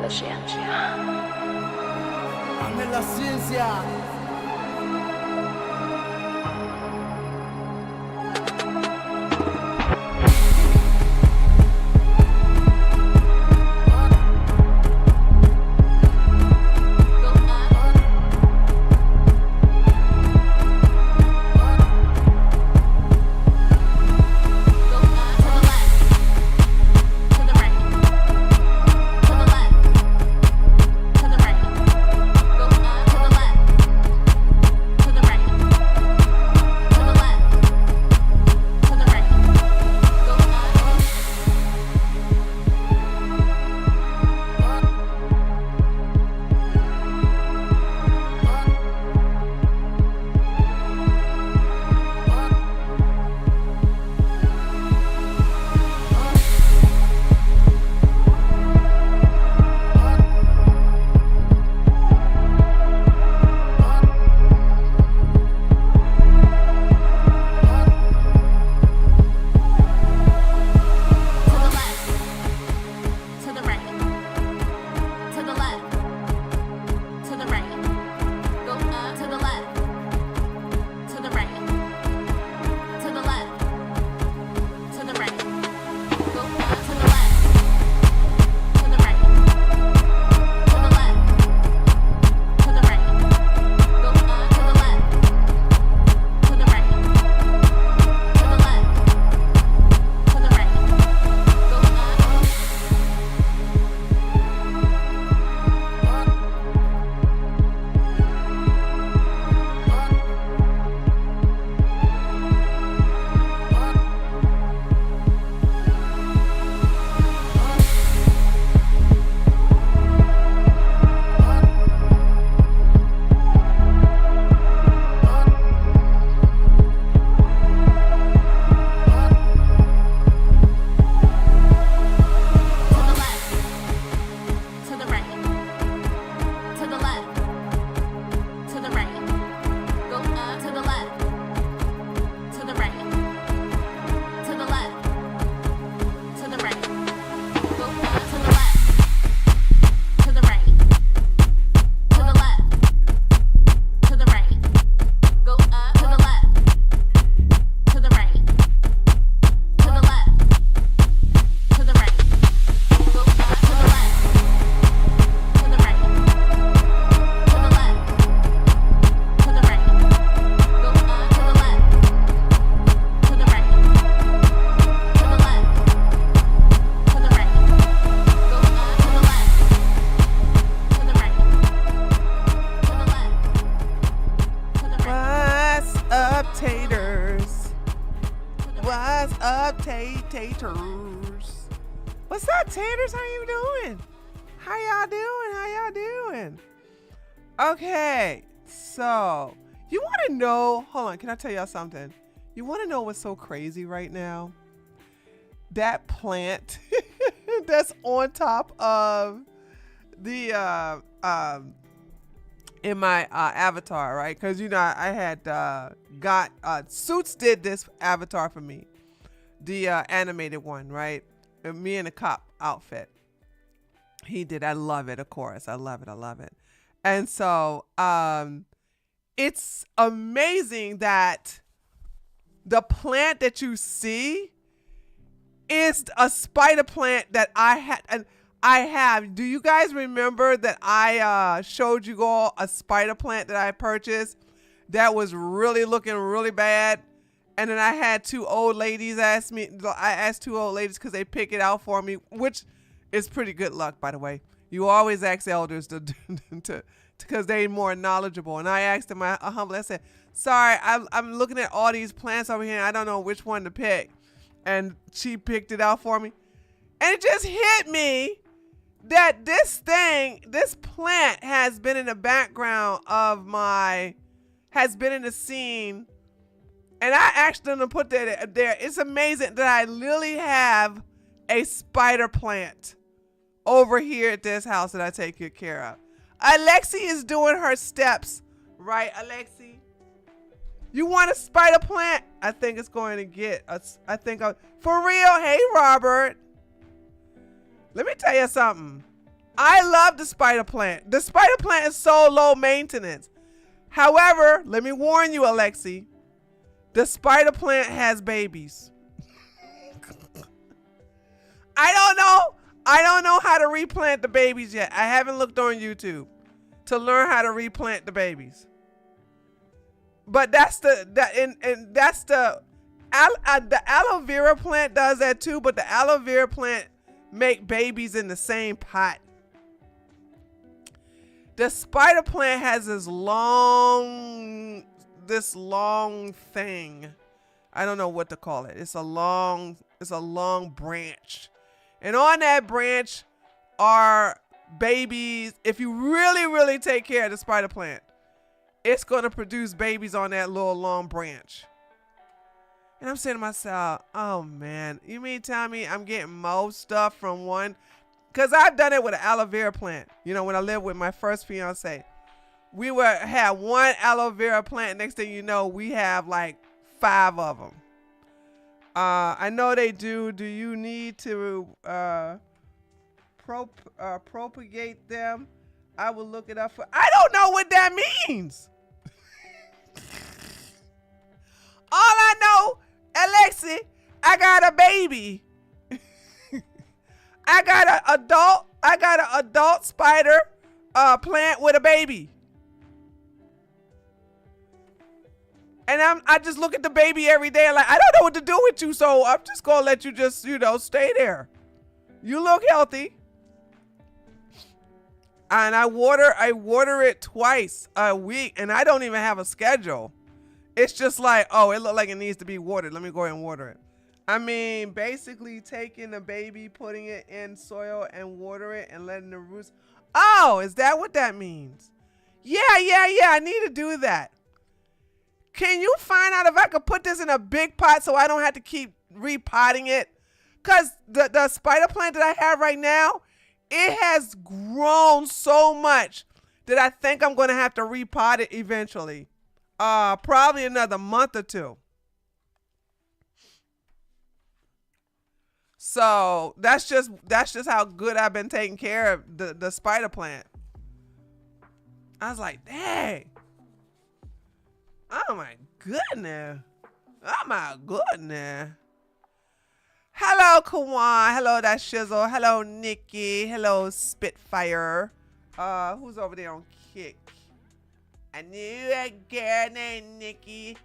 la ciencia. Ame la ciencia. Taters. What's up, taters? How you doing? How y'all doing? How y'all doing? Okay, so you want to know, hold on, can I tell y'all something? You want to know what's so crazy right now? That plant that's on top of the in my avatar, right? Because you know I had got Suits did this avatar for me, the animated one, right? Me in a cop outfit. He did. I love it, of course. I love it. And so it's amazing that the plant that you see is a spider plant that I had, and I have. Do you guys remember that I showed you all a spider plant that I purchased that was really looking really bad? And then I had two old ladies ask me, I asked two old ladies because they pick it out for me, which is pretty good luck, by the way. You always ask elders to because they're more knowledgeable. And I asked them, I said, sorry, I'm looking at all these plants over here and I don't know which one to pick. And she picked it out for me. And it just hit me that this plant has been in the background of has been in the scene. And I asked them to put that there. It's amazing that I literally have a spider plant over here at this house that I take good care of. Alexi is doing her steps, right, Alexi? You want a spider plant? I think it's going to get us. For real. Hey, Robert. Let me tell you something. I love the spider plant. The spider plant is so low maintenance. However, let me warn you, Alexi, the spider plant has babies. I don't know how to replant the babies yet. I haven't looked on YouTube to learn how to replant the babies. But the aloe vera plant does that too, but the aloe vera plant make babies in the same pot. The spider plant has this long thing. I don't know what to call it. It's a long branch. And on that branch are babies. If you really, really take care of the spider plant, it's going to produce babies on that little long branch. And I'm saying to myself, oh man, you mean tell me I'm getting more stuff from one? Because I've done it with an aloe vera plant. You know, when I lived with my first fiance, we had one aloe vera plant. Next thing you know, we have like 5 of them. I know they do. Do you need to propagate them? I will look it up for. I don't know what that means. All I know, Alexi, I got a baby. I got an adult spider plant with a baby. And I just look at the baby every day like, I don't know what to do with you, so I'm just gonna let you just, stay there. You look healthy. And I water it twice a week, and I don't even have a schedule. It's just like, oh, it looked like it needs to be watered. Let me go ahead and water it. I mean, basically taking the baby, putting it in soil and water it and letting the roots. Oh, is that what that means? Yeah. I need to do that. Can you find out if I could put this in a big pot so I don't have to keep repotting it? Because the spider plant that I have right now, it has grown so much that I think I'm going to have to repot it eventually. Probably another month or 2. So that's just how good I've been taking care of the spider plant. I was like, dang. Oh my goodness. Hello, Kawan. Hello, that Shizzle. Hello, Nikki. Hello, Spitfire. Who's over there on Kick? I knew a girl named Nikki.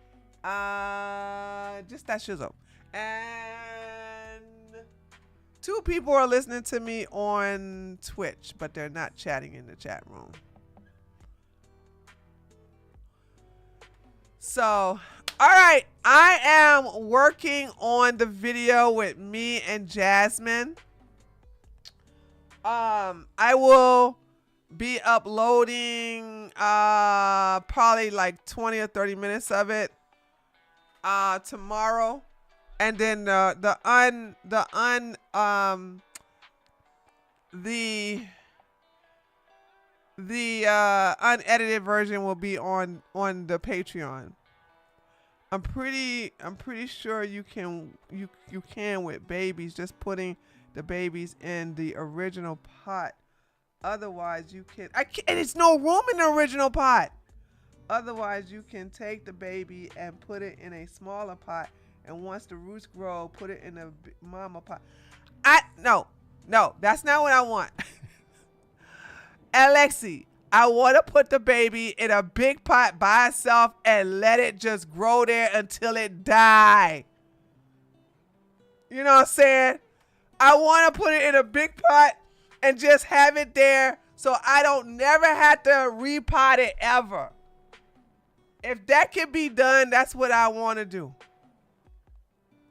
Just that Shizzle. And 2 people are listening to me on Twitch, but they're not chatting in the chat room. So, all right, I am working on the video with me and Jasmine. I will be uploading probably like 20 or 30 minutes of it tomorrow, and then the unedited version will be on the Patreon. I'm pretty sure you can with babies, just putting the babies in the original pot. Otherwise you can and it's no room in the original pot. Otherwise you can take the baby and put it in a smaller pot, and once the roots grow, put it in a mama pot. No, that's not what I want. Alexi, I want to put the baby in a big pot by itself and let it just grow there until it die. You know what I'm saying? I want to put it in a big pot and just have it there so I don't never have to repot it ever. If that can be done, that's what I want to do.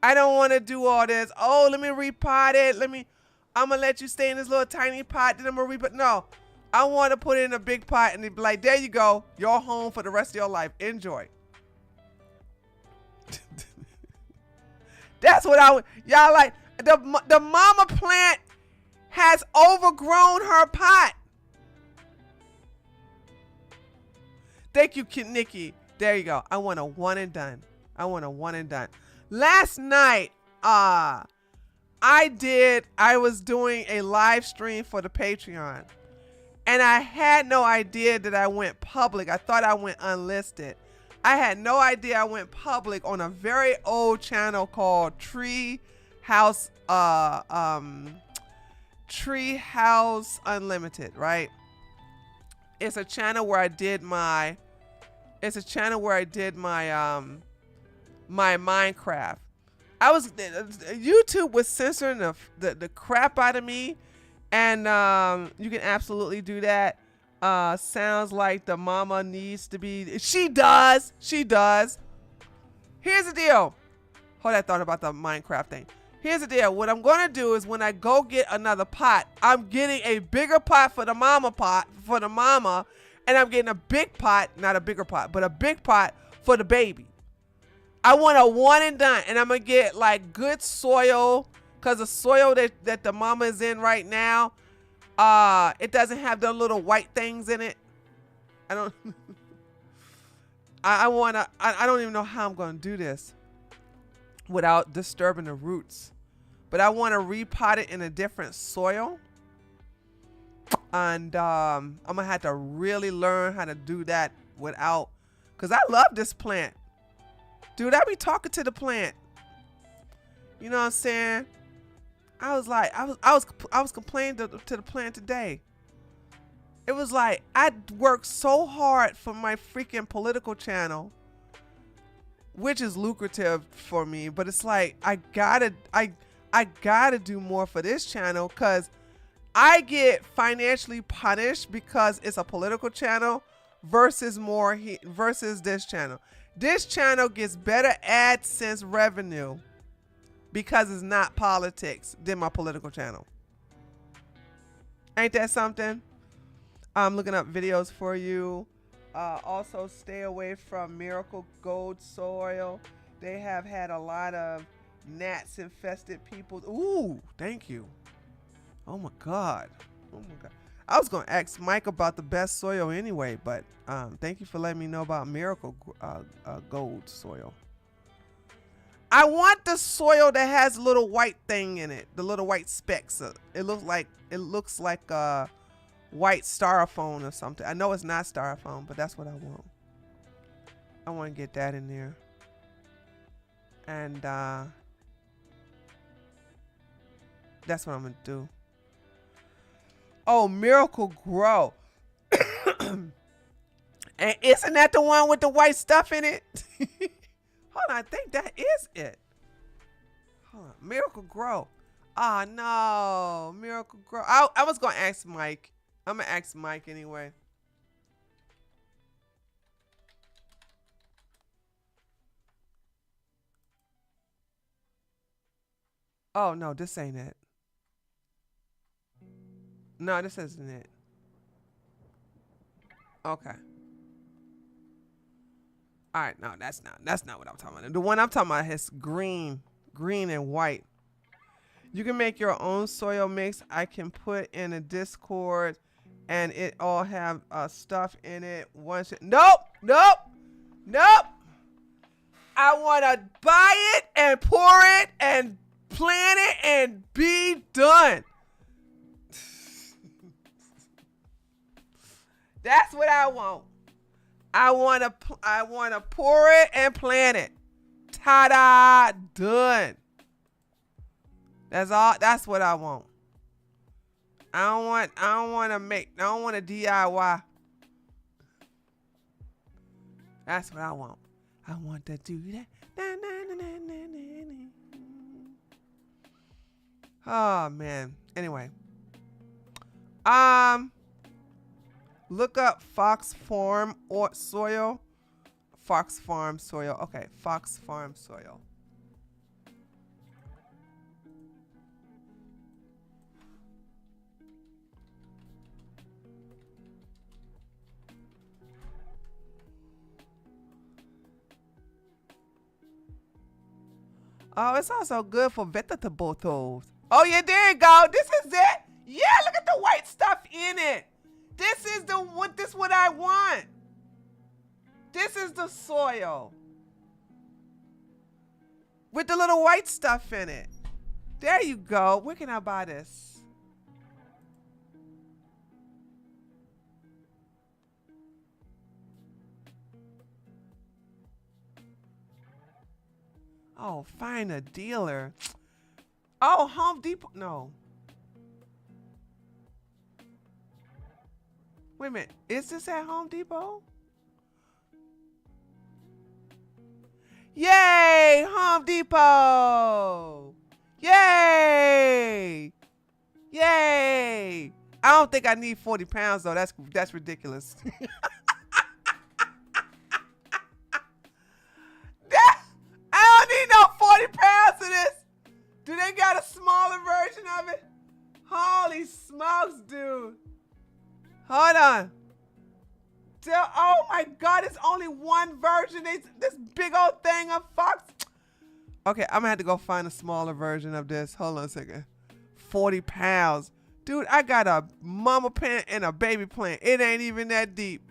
I don't want to do all this. Oh, let me repot it. I'm going to let you stay in this little tiny pot. Then I'm going to repot. No. I want to put it in a big pot and be like, there you go. You're home for the rest of your life. Enjoy. That's what y'all like. The mama plant has overgrown her pot. Thank you, Nikki. There you go. I want a one and done. Last night, I was doing a live stream for the Patreon, and I had no idea that I went public. I thought I went unlisted. I had no idea I went public on a very old channel called Tree House Unlimited, right? It's a channel where I did my my Minecraft. YouTube was censoring the crap out of me, and you can absolutely do that. Sounds like the mama needs to be. She does. Here's the deal. Hold that thought about the Minecraft thing. Here's the deal. What I'm gonna do is when I go get another pot, I'm getting a bigger pot for the mama, and I'm getting a big pot, not a bigger pot, but a big pot for the baby. I want a one and done, and I'm gonna get like good soil, cause the soil that the mama is in right now, it doesn't have the little white things in it. I don't. I don't even know how I'm gonna do this without disturbing the roots, but I want to repot it in a different soil, and I'm gonna have to really learn how to do that without, cause I love this plant. Dude, I be talking to the plant. You know what I'm saying? I was like, I was complaining to the plant today. It was like, I worked so hard for my freaking political channel, which is lucrative for me, but it's like, I gotta do more for this channel, because I get financially punished because it's a political channel versus this channel. This channel gets better AdSense revenue because it's not politics than my political channel. Ain't that something? I'm looking up videos for you. Also, stay away from Miracle Gold Soil. They have had a lot of gnats infested people. Ooh, thank you. Oh my God. Oh my God. I was going to ask Mike about the best soil anyway, but thank you for letting me know about Miracle Gold Soil. I want the soil that has a little white thing in it, the little white specks. It looks like white styrofoam or something. I know it's not styrofoam, but that's what I want. I want to get that in there. And that's what I'm going to do. Oh, Miracle Grow. And isn't that the one with the white stuff in it? Hold on, I think that is it. Hold on, Miracle Grow. Oh no, Miracle Grow. I was gonna ask Mike. I'm gonna ask Mike anyway. Oh no, this ain't it. No, this isn't it. Okay. All right, no, that's not what I'm talking about. The one I'm talking about has green and white. You can make your own soil mix. I can put in a Discord, and it all have stuff in it. Nope. I want to buy it and pour it and plant it and be done. That's what I want. I want to pour it and plant it. Ta-da! Done. That's all. That's what I want. I don't want to DIY. That's what I want. I want to do that. Oh man. Anyway. Look up Fox Farm or soil. Fox Farm soil. Okay, Fox Farm soil. Oh, it's also good for vegetables. Oh yeah, there you go. This is it. Yeah, look at the white stuff in it. This is what I want. This is the soil with the little white stuff in it. There you go. Where can I buy this? Oh, find a dealer. Oh, Home Depot. No. Wait a minute. Is this at Home Depot? Yay! Home Depot! Yay! Yay! I don't think I need 40 pounds though. That's ridiculous. I don't need no 40 pounds of this. Do they got a smaller version of it? Holy smokes, dude. Hold on. Oh my God, it's only one version. This big old thing of Fox. Okay, I'm gonna have to go find a smaller version of this. Hold on a second. 40 pounds. Dude, I got a mama plant and a baby plant. It ain't even that deep.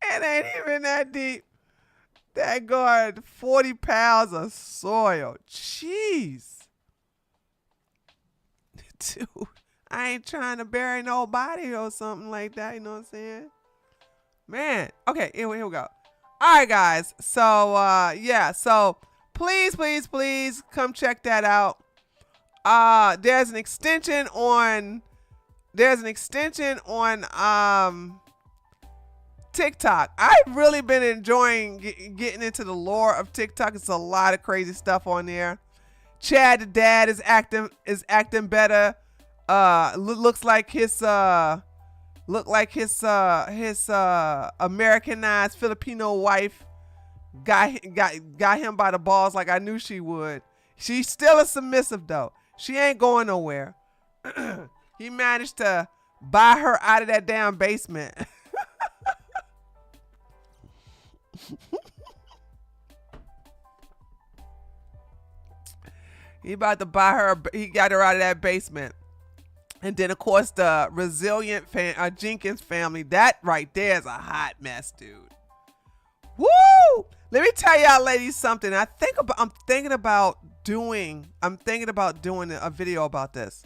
It ain't even that deep. That guard, 40 pounds of soil. Jeez. Dude, I ain't trying to bury nobody or something like that. You know what I'm saying? Man. Okay, here we go. All right, guys. So, yeah. So, please come check that out. There's an extension on TikTok. I've really been enjoying getting into the lore of TikTok. It's a lot of crazy stuff on there. Chad the dad is acting better. Looks like his Americanized Filipino wife got him by the balls like I knew she would. She's still a submissive though. She ain't going nowhere. He managed to buy her out of that damn basement. He about to buy her. He got her out of that basement. And then, of course, the resilient Jenkins family. That right there is a hot mess, dude. Woo! Let me tell y'all ladies something. I'm thinking about doing a video about this.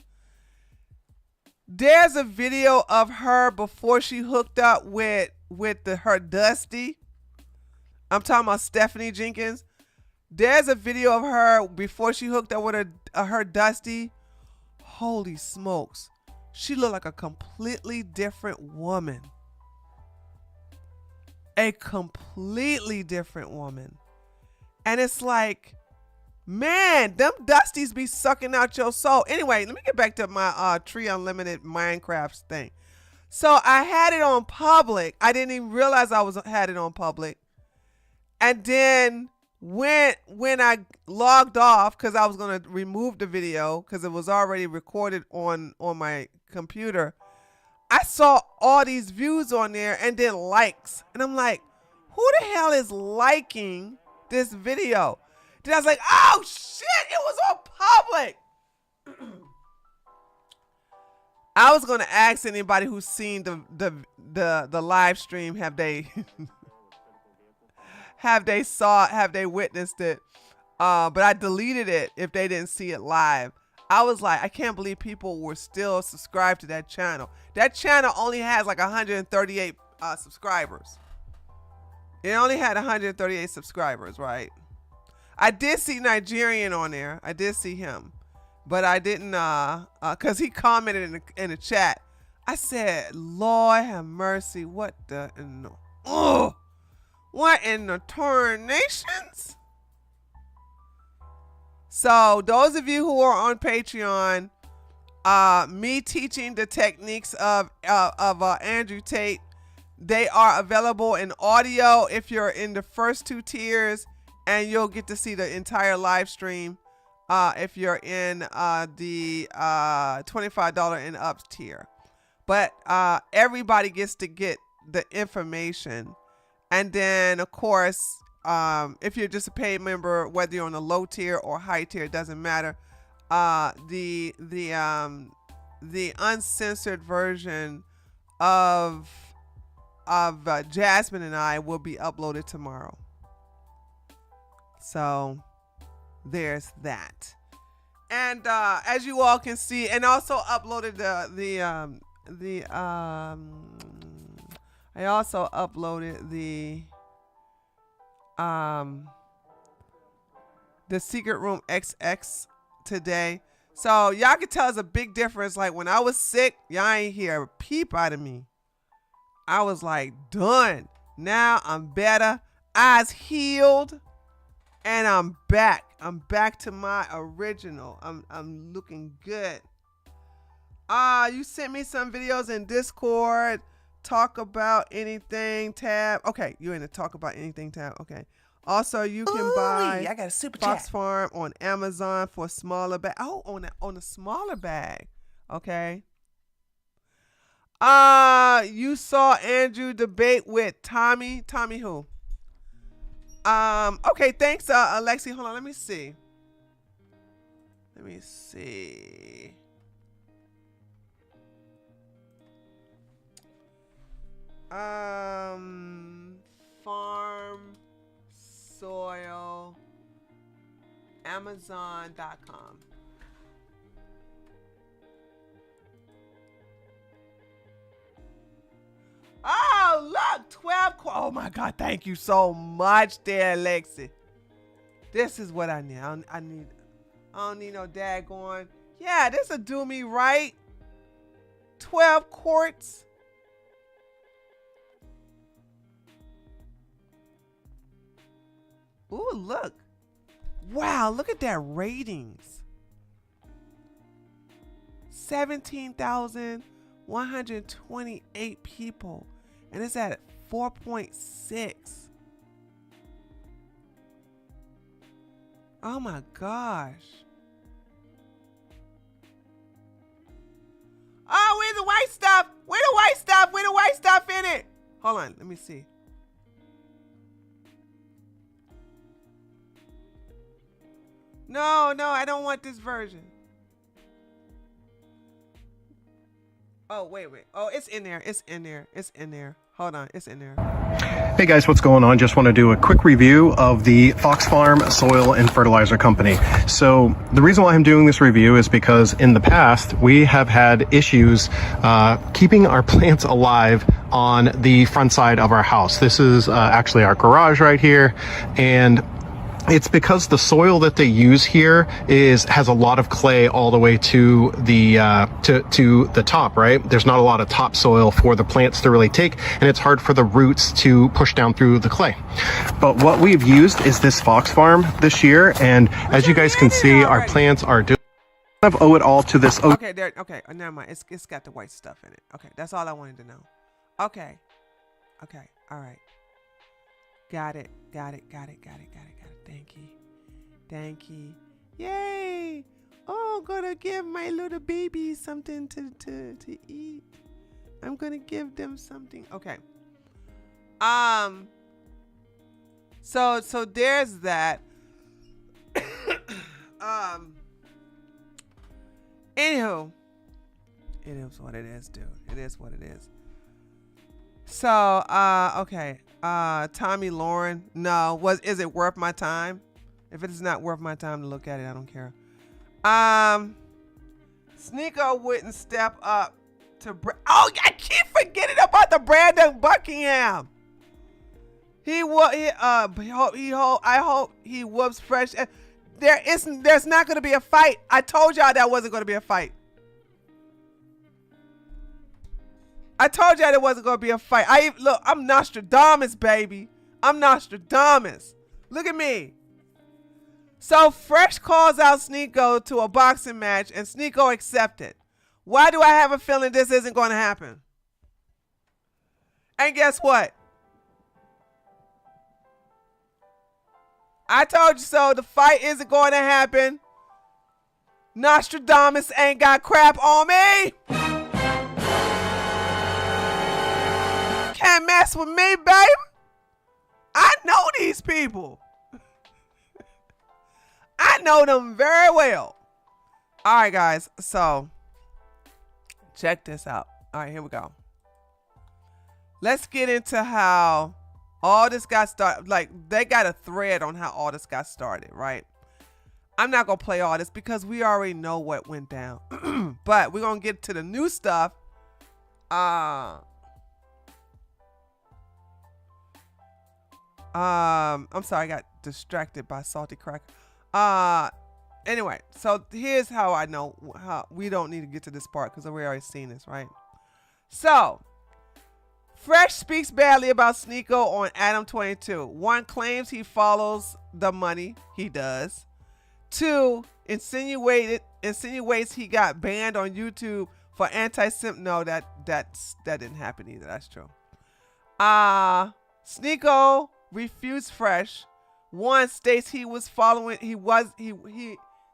There's a video of her before she hooked up with her Dusty. I'm talking about Stephanie Jenkins. There's a video of her before she hooked up with her Dusty. Holy smokes. She looked like a completely different woman. A completely different woman. And it's like, man, them Dusties be sucking out your soul. Anyway, let me get back to my Tree Unlimited Minecraft thing. So I had it on public. I didn't even realize I had it on public. And then when I logged off, because I was going to remove the video because it was already recorded on my computer, I saw all these views on there and then likes. And I'm like, who the hell is liking this video? Then I was like, oh shit, it was on public. I was going to ask anybody who's seen the live stream, have they have they witnessed it? But I deleted it if they didn't see it live. I was like, I can't believe people were still subscribed to that channel. That channel only has like 138 subscribers. It only had 138 subscribers, right? I did see Nigerian on there. I did see him. But I didn't, because he commented in the chat. I said, Lord have mercy. What in the tarnations? So those of you who are on Patreon, me teaching the techniques of Andrew Tate, they are available in audio if you're in the first 2 tiers, and you'll get to see the entire live stream if you're in the $25 and up tier. But everybody gets to get the information. And then, of course, if you're just a paid member, whether you're on the low tier or high tier, it doesn't matter. The the uncensored version of Jasmine and I will be uploaded tomorrow. So there's that. And as you all can see, and also uploaded I also uploaded the Secret Room XX today. So y'all can tell it's a big difference. Like when I was sick, y'all ain't hear a peep out of me. I was like done. Now I'm better. Eyes healed. And I'm back. I'm back to my original. I'm looking good. You sent me some videos in Discord. Talk about anything tab. Okay, you're in the talk about anything tab. Okay. Also, you can buy I got a super Fox chat. Farm on Amazon for a smaller bag. Oh, on a smaller bag. Okay. You saw Andrew debate with Tommy. Tommy who? Okay, thanks, Alexi. Hold on, let me see. Farm soil Amazon.com. Oh, look, 12. Oh my God, thank you so much, there, Lexi. This is what I need. I don't need no daggone. Yeah, this will do me right. 12 quarts. Ooh, look. Wow, look at that ratings. 17,128 people. And it's at 4.6. Oh my gosh. Oh, where's the white stuff? Where the white stuff? Where the white stuff in it? Hold on, let me see. No, I don't want this version. Oh, wait. Oh, it's in there. It's in there. Hold on, it's in there. Hey guys, what's going on? Just want to do a quick review of the Fox Farm Soil and Fertilizer Company. So the reason why I'm doing this review is because in the past we have had issues keeping our plants alive on the front side of our house. This is actually our garage right here, and it's because the soil that they use here has a lot of clay all the way to the to the top, right? There's not a lot of topsoil for the plants to really take, and it's hard for the roots to push down through the clay. But what we've used is this Fox Farm this year, and as you guys can see, our plants are doing. I owe it all to this. Okay, there. Okay, never mind. It's got the white stuff in it. Okay, that's all I wanted to know. Okay, all right. Got it. Thank you. Yay! Oh, I'm gonna give my little baby something to eat. I'm gonna give them something. Okay. So there's that. Anywho, it is what it is, dude. It is what it is. So, okay. Tommy Lauren, no. Is it worth my time? If it is not worth my time to look at it, I don't care. Sneako wouldn't step up to. Oh, I keep forgetting about the Brandon Buckingham. I hope he whoops Fresh. There's not going to be a fight. I told y'all there wasn't going to be a fight. Look, I'm Nostradamus, baby. I'm Nostradamus. Look at me. So Fresh calls out Sneako to a boxing match, and Sneako accepted. Why do I have a feeling this isn't going to happen? And guess what? I told you so. The fight isn't going to happen. Nostradamus ain't got crap on me. Can't mess with me, baby. I know these people. I know them very well. All right, guys. So Check this out. All right, here we go. Let's get into how all this got started. Like, they got a thread on how all this got started, right? I'm not going to play all this because we already know what went down. But we're going to get to the new stuff. I'm sorry, I got distracted by Salty Cracker. Anyway, so here's how I know how we don't need to get to this part because we already seen this, right? So, Fresh speaks badly about Sneako on Adam 22. 1, claims he follows the money. He does. 2, insinuates he got banned on YouTube for anti-simp. No, that didn't happen either. That's true. Sneako refutes Fresh. 1, states he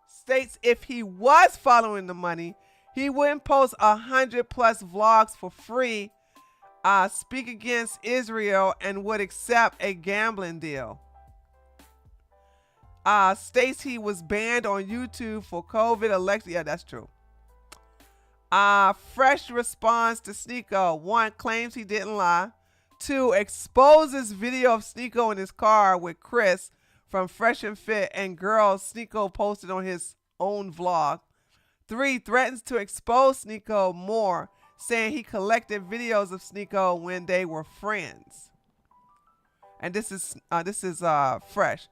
states if he was following the money, he wouldn't post 100+ vlogs for free, speak against Israel, and would accept a gambling deal. States he was banned on YouTube for COVID election. Yeah, that's true. Fresh responds to Sneako. 1, claims he didn't lie. 2, exposes video of Sneako in his car with Chris from Fresh and Fit and girls Sneako posted on his own vlog. 3, threatens to expose Sneako more, saying he collected videos of Sneako when they were friends. And this is Fresh.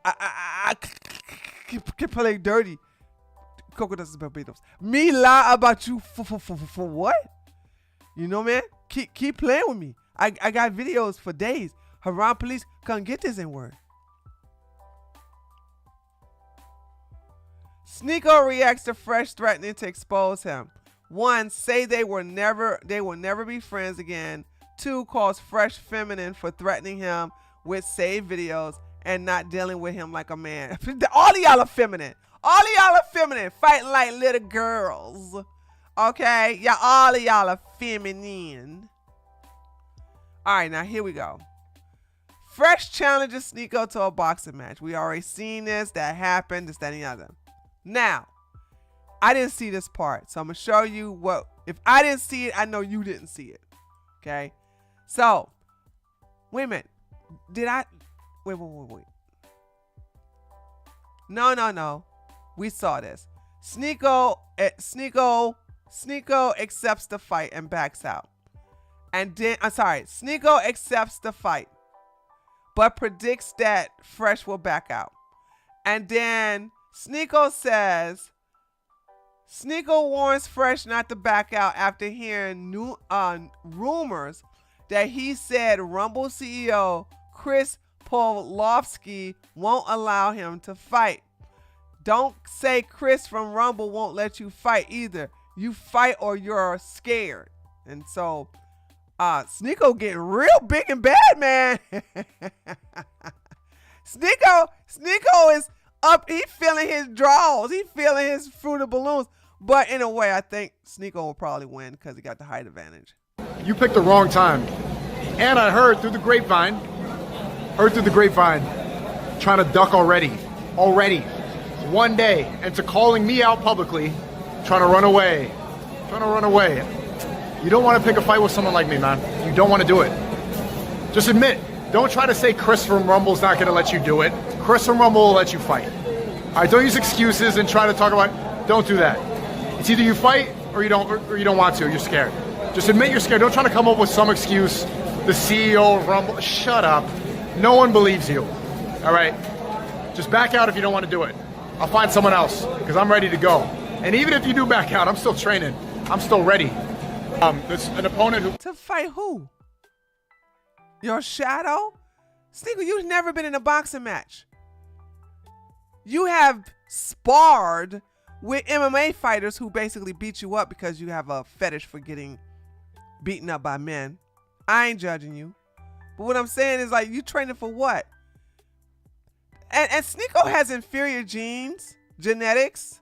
I can play dirty. Coco does Barbados. Me lie about you for what? You know, man. Keep playing with me. I got videos for days. Haram police can't get this N-word. Sneako reacts to Fresh threatening to expose him. 1, say they will never be friends again. 2, calls Fresh feminine for threatening him with saved videos and not dealing with him like a man. All of y'all are feminine. All of y'all are feminine, fighting like little girls. Okay? Yeah, all of y'all are feminine. All right, now here we go. Fresh challenges Sneako to a boxing match. We already seen this. That happened. This, that, and the other. Now, I didn't see this part, so I'm going to show you what. If I didn't see it, I know you didn't see it. Okay? So, wait a minute. Did I? Wait. No. We saw this. Sneako accepts the fight and backs out. And then, Sneako accepts the fight, but predicts that Fresh will back out. And then Sneako warns Fresh not to back out after hearing rumors that he said Rumble CEO Chris Pavlovsky won't allow him to fight. Don't say Chris from Rumble won't let you fight either. You fight or you're scared. And so Sneako getting real big and bad, man. Sneako is up. He feeling his draws. He feeling his fruit of balloons. But in a way, I think Sneako will probably win because he got the height advantage. You picked the wrong time. And I heard through the grapevine, trying to duck already, one day, and to calling me out publicly, trying to run away. You don't want to pick a fight with someone like me, man. You don't want to do it. Just admit. Don't try to say Chris from Rumble's not going to let you do it. Chris from Rumble will let you fight. All right, don't use excuses and try to talk about, don't do that. It's either you fight or you don't want to, you're scared. Just admit you're scared. Don't try to come up with some excuse. The CEO of Rumble, shut up. No one believes you. All right? Just back out if you don't want to do it. I'll find someone else because I'm ready to go. And even if you do back out, I'm still training. I'm still ready. There's an opponent who... To fight who? Your shadow? Sneako, you've never been in a boxing match. You have sparred with MMA fighters who basically beat you up because you have a fetish for getting beaten up by men. I ain't judging you. But what I'm saying is, like, you training for what? And Sneako has inferior genetics,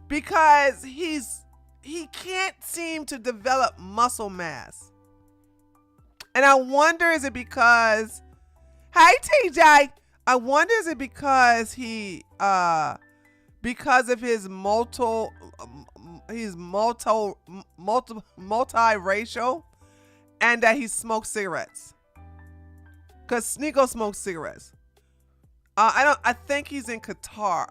because he can't seem to develop muscle mass. And I wonder, is it because, hi TJ, I wonder, is it because because of his multiple multiracial, and that he smokes cigarettes. Cause Sneako smokes cigarettes. I think he's in Qatar.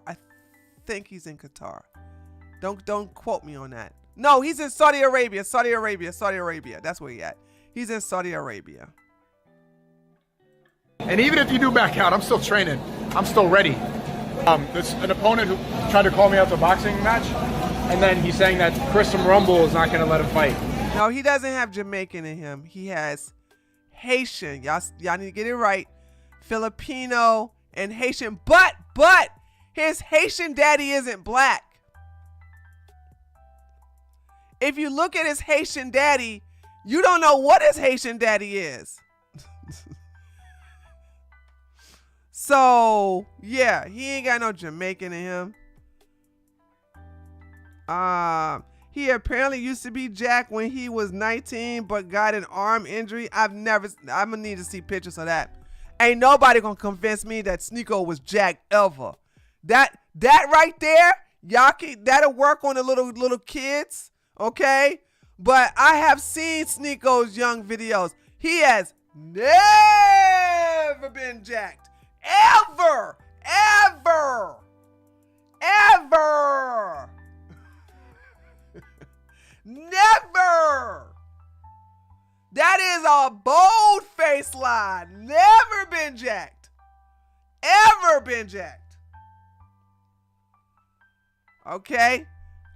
Don't quote me on that. No, he's in Saudi Arabia. That's where he at. He's in Saudi Arabia. And even if you do back out, I'm still training. I'm still ready. There's an opponent who tried to call me out to a boxing match, and then he's saying that Chris from Rumble is not going to let him fight. No, he doesn't have Jamaican in him. He has Haitian. Y'all need to get it right. Filipino and Haitian. But his Haitian daddy isn't black. If you look at his Haitian daddy, you don't know what his Haitian daddy is. So, yeah, he ain't got no Jamaican in him. He apparently used to be Jack when he was 19, but got an arm injury. I'm gonna need to see pictures of that. Ain't nobody gonna convince me that Sneako was Jack ever. That right there, that'll work on the little kids, okay? But I have seen Sneako's young videos. He has never been jacked. Ever. Never. That is a bold-faced lie. Never been jacked. Ever been jacked. Okay?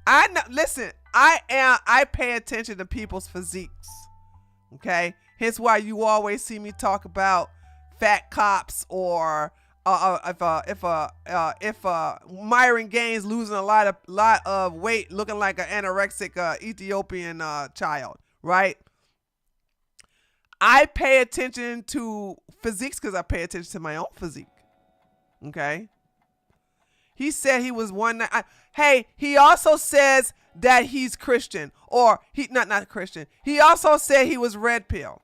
I know. Listen, I pay attention to people's physiques. Okay? Hence why you always see me talk about fat cops, or if Myron Gaines losing a lot of weight, looking like an anorexic Ethiopian child, right? I pay attention to physiques because I pay attention to my own physique. Okay. He said he was hey, he also says that he's Christian, or he not Christian. He also said he was red pill.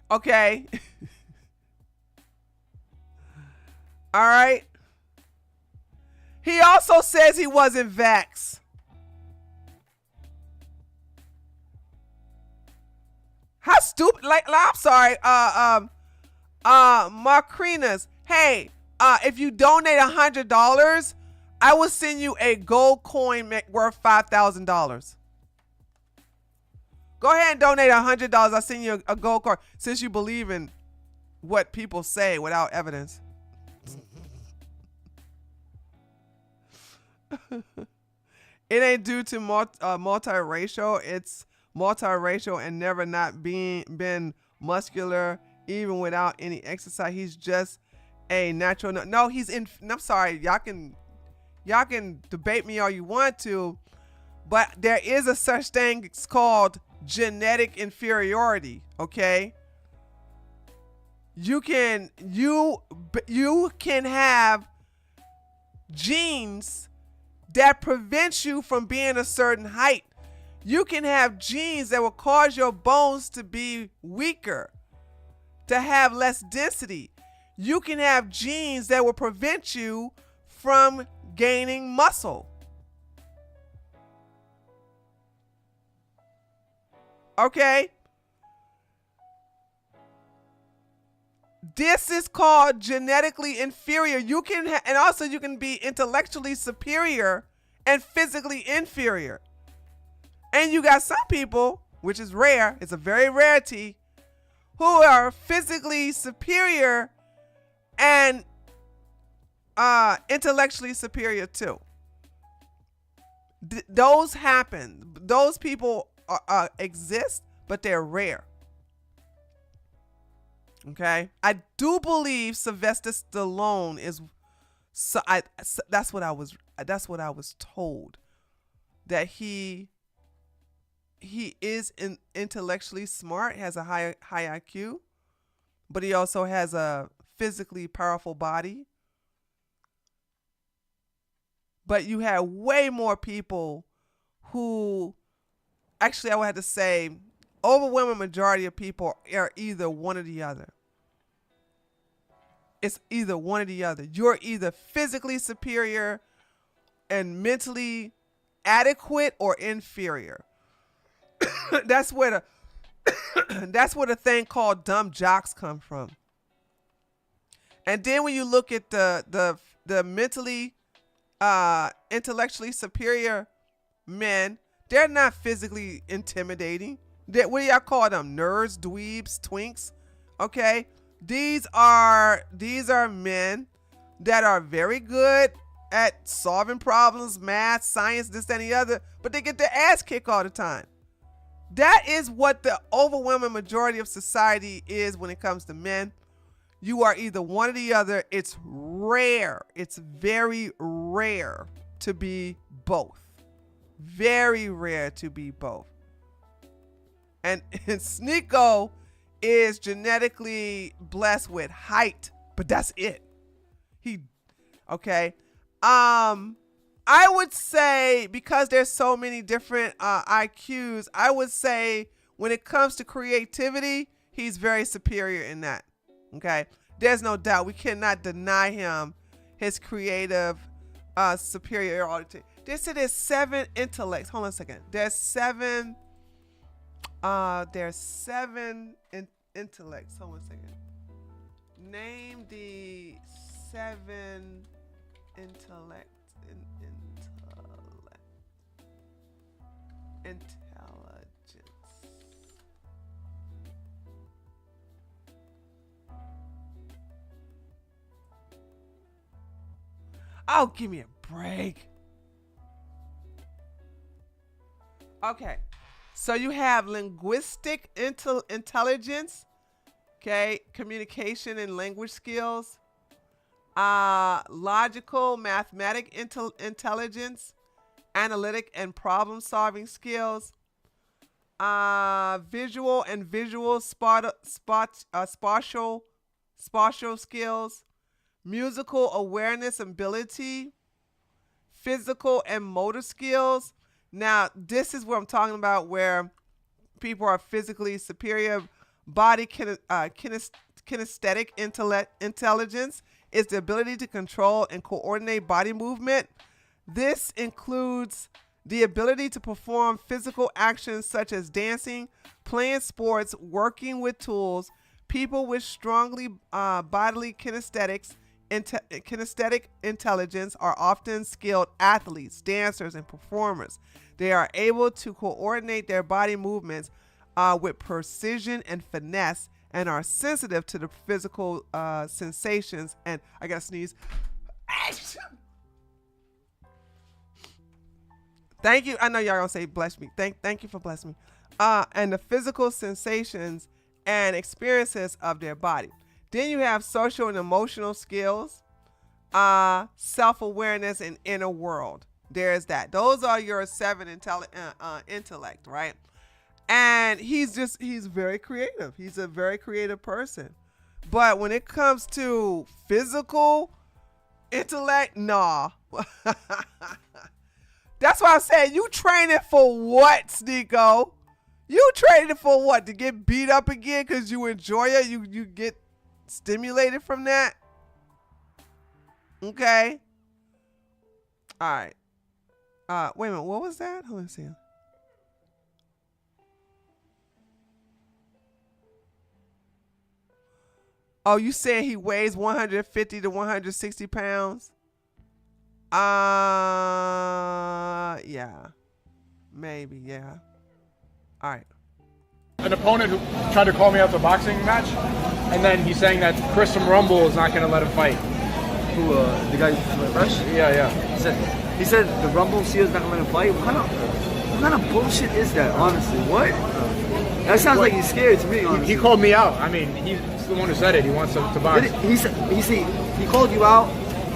Okay. All right. He also says he wasn't vax. How stupid! Like I'm sorry. Marcrinas. Hey, if you donate $100, I will send you a gold coin worth $5,000. Go ahead and donate $100. I'll send you a gold coin, since you believe in what people say without evidence. It ain't due to multiracial. It's multiracial and never not been muscular, even without any exercise. He's just a natural. No, he's in. I'm sorry. Y'all can debate me all you want to, but there is a such thing. It's called genetic inferiority. Okay. You can have genes that prevents you from being a certain height. You can have genes that will cause your bones to be weaker, to have less density. You can have genes that will prevent you from gaining muscle. Okay? This is called genetically inferior. You can and also you can be intellectually superior and physically inferior. And you got some people, which is rare, it's a very rarity, who are physically superior and intellectually superior too. Those happen. Those people exist, but they're rare. Okay, I do believe Sylvester Stallone is. That's what I was told, that he is intellectually smart, has a high IQ, but he also has a physically powerful body. But you have way more people who, actually, I would have to say, overwhelming majority of people are either one or the other. It's either one or the other. You're either physically superior and mentally inadequate or inferior. That's where the thing called dumb jocks come from. And then when you look at the mentally, intellectually superior men, they're not physically intimidating. What do y'all call them? Nerds, dweebs, twinks. Okay, these are men that are very good at solving problems, math, science, this, that, and the other, but they get their ass kicked all the time. That is what the overwhelming majority of society is when it comes to men. You are either one or the other. It's rare. It's very rare to be both. Very rare to be both. And Sneako is genetically blessed with height, but that's it. Okay. I would say, because there's so many different IQs, I would say when it comes to creativity, he's very superior in that. Okay. There's no doubt. We cannot deny him his creative superiority. They said there's 7 intellects. Hold on a second. There's 7 intellects. Hold on a second. Name the 7 intellects. Intelligence. Oh, give me a break. Okay. So you have linguistic intelligence, okay, communication and language skills, logical, mathematic intelligence, analytic and problem solving skills, visual and visual spatial skills, musical awareness and ability, physical and motor skills. Now, this is what I'm talking about, where people are physically superior. Body kinesthetic intelligence is the ability to control and coordinate body movement. This includes the ability to perform physical actions such as dancing, playing sports, working with tools. People with strongly bodily kinesthetic intelligence are often skilled athletes, dancers, and performers. They are able to coordinate their body movements with precision and finesse, and are sensitive to the physical sensations. And I gotta sneeze. Thank you. I know y'all gonna say bless me. Thank you for blessing me. And the physical sensations and experiences of their body. Then you have social and emotional skills, self-awareness, and inner world. There's that. Those are your 7 intellect, right? And he's very creative. He's a very creative person. But when it comes to physical intellect, nah. That's why I'm saying, you training for what, Sneako? You training for what? To get beat up again because you enjoy it? You get stimulated from that? Okay. All right. Wait a minute. What was that? Hold on a second. Oh, you saying he weighs 150 to 160 pounds? Yeah. Maybe, yeah. All right. An opponent who tried to call me out to a boxing match, and then he's saying that Chris from Rumble is not going to let him fight. Who, the guy from Fresh? Yeah. He said the Rumble CEO is not going to let him fight? What kind of bullshit is that, honestly? What? That sounds like he's scared to me, honestly. He called me out. I mean, he's the one who said it. He wants to box. He called you out,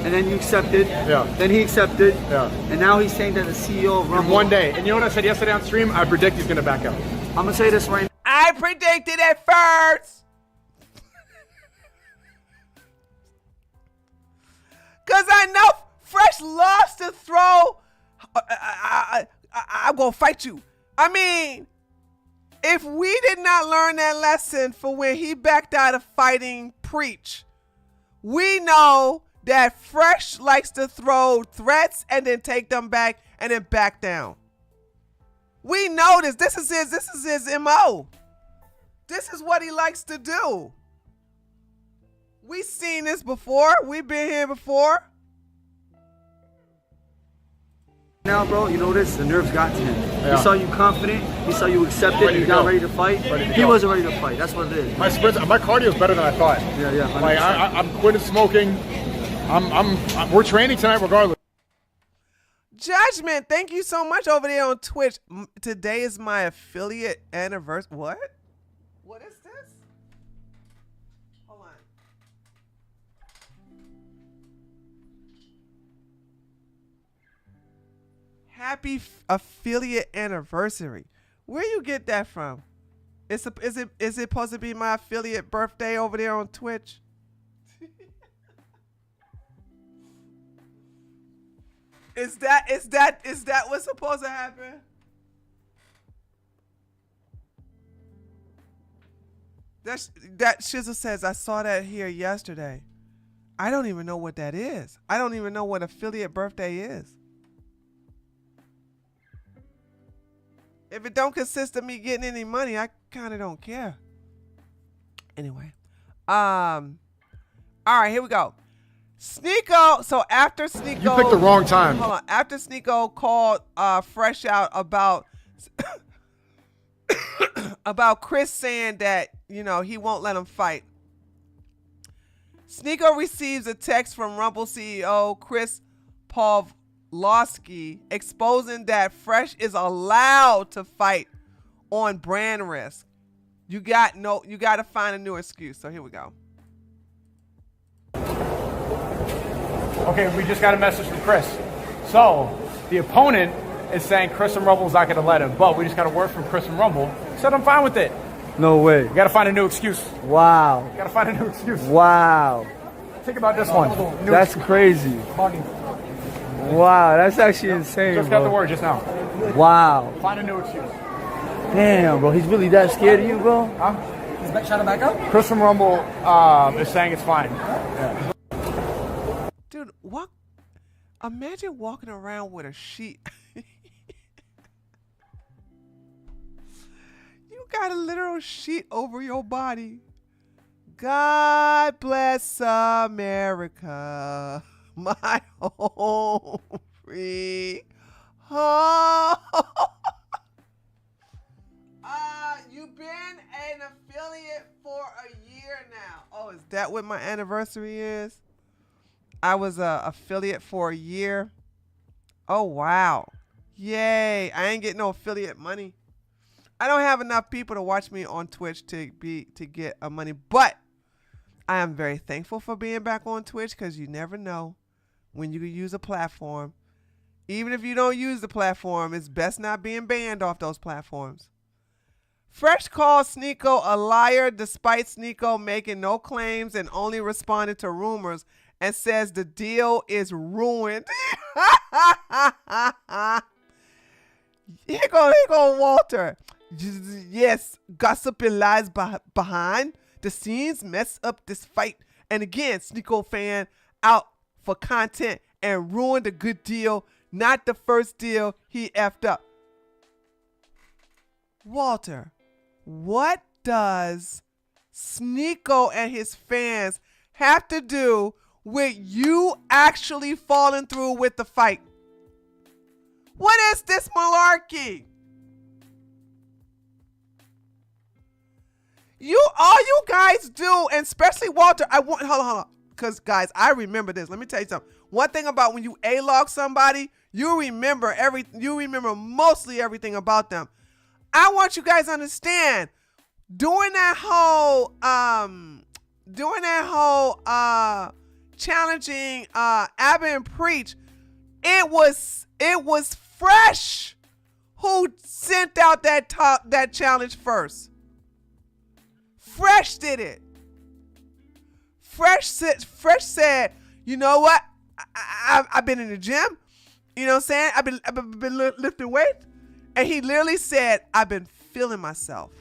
and then you accepted. Yeah. Then he accepted. Yeah. And now he's saying that the CEO of Rumble... In one day. And you know what I said yesterday on stream? I predict he's going to back out. I'm going to say this right now. I predicted it first. Because I know Fresh loves to throw... I'm going to fight you. I mean... If we did not learn that lesson for when he backed out of fighting Preach, we know that Fresh likes to throw threats and then take them back and then back down. We know this. This is his MO. This is what he likes to do. We seen this before. We've been here before. Now, bro, you know this? The nerves got to him. Yeah. He saw you confident. He saw you accepted. You got ready to fight. He wasn't ready to fight. That's what it is. My cardio is better than I thought. Yeah. Like I'm quitting smoking. We're training tonight regardless. Judgment, thank you so much over there on Twitch. Today is my affiliate anniversary. What? What is this? Hold on. Happy affiliate anniversary. Where you get that from? Is it supposed to be my affiliate birthday over there on Twitch? Is that what's supposed to happen? That Shizzle says, I saw that here yesterday. I don't even know what that is. I don't even know what affiliate birthday is. If it don't consist of me getting any money, I kind of don't care. Anyway. All right, here we go. Sneako, so after Sneako... You picked the wrong time. Hold on. After Sneako called Fresh out about about Chris saying that, you know, he won't let him fight, Sneako receives a text from Rumble CEO Chris Pavlovsky exposing that Fresh is allowed to fight on brand risk. You got to find a new excuse. So here we go. Okay, we just got a message from Chris. So the opponent is saying Chris and Rumble's not going to let him, but we just got a word from Chris and Rumble. He said I'm fine with it. No way. You got to find a new excuse. Wow. You got to find a new excuse. Wow. Think about this one. That's crazy. Wow, that's actually insane, Just bro. got the word just now. Wow. Find a new excuse. Damn, bro. He's really that scared of you, bro? Huh? He's trying to back up? Chris from Rumble is saying it's fine. Yeah. Dude, imagine walking around with a sheet. You got a literal sheet over your body. God bless America, my home free home. You've been an affiliate for a year now. Oh, is that what my anniversary is? I was a affiliate for a year. Oh, wow. Yay. I ain't getting no affiliate money. I don't have enough people to watch me on Twitch to get money, but I am very thankful for being back on Twitch because you never know when you can use a platform. Even if you don't use the platform, it's best not being banned off those platforms. Fresh calls Sneako a liar despite Sneako making no claims and only responding to rumors and says the deal is ruined. Here go Walter. Yes, gossip and lies behind the scenes mess up this fight. And again, Sneako fan out for content and ruined a good deal. Not the first deal he effed up. Walter, what does Sneako and his fans have to do with you actually falling through with the fight? What is this malarkey? All you guys do, and especially Walter, hold on. Because guys, I remember this. Let me tell you something. One thing about when you A-log somebody, you remember mostly everything about them. I want you guys to understand, during that whole challenging Abba and Preach, it was Fresh who sent out that challenge first. Fresh did it. Fresh said, you know what? I've been in the gym. You know what I'm saying? I've been lifting weights. And he literally said, I've been feeling myself.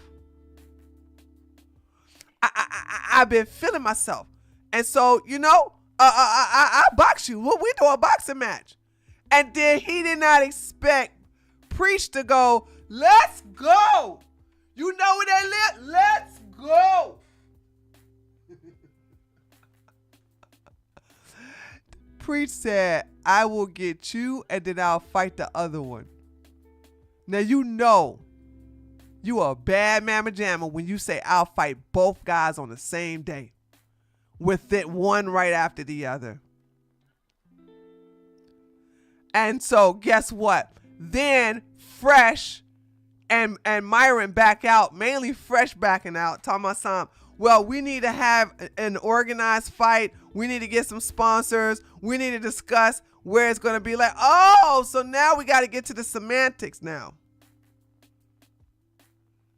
I've been feeling myself. And so, you know, I box you. We do a boxing match. And then he did not expect Preach to go, let's go. You know where they live? Let's go. Preach said, I will get you and then I'll fight the other one. Now you know you are a bad mamma jamma when you say I'll fight both guys on the same day with it one right after the other. And so guess what? Then Fresh and Myron back out, mainly Fresh backing out, talking about something. Well, we need to have an organized fight. We need to get some sponsors. We need to discuss where it's going to be like, oh, so now we got to get to the semantics now.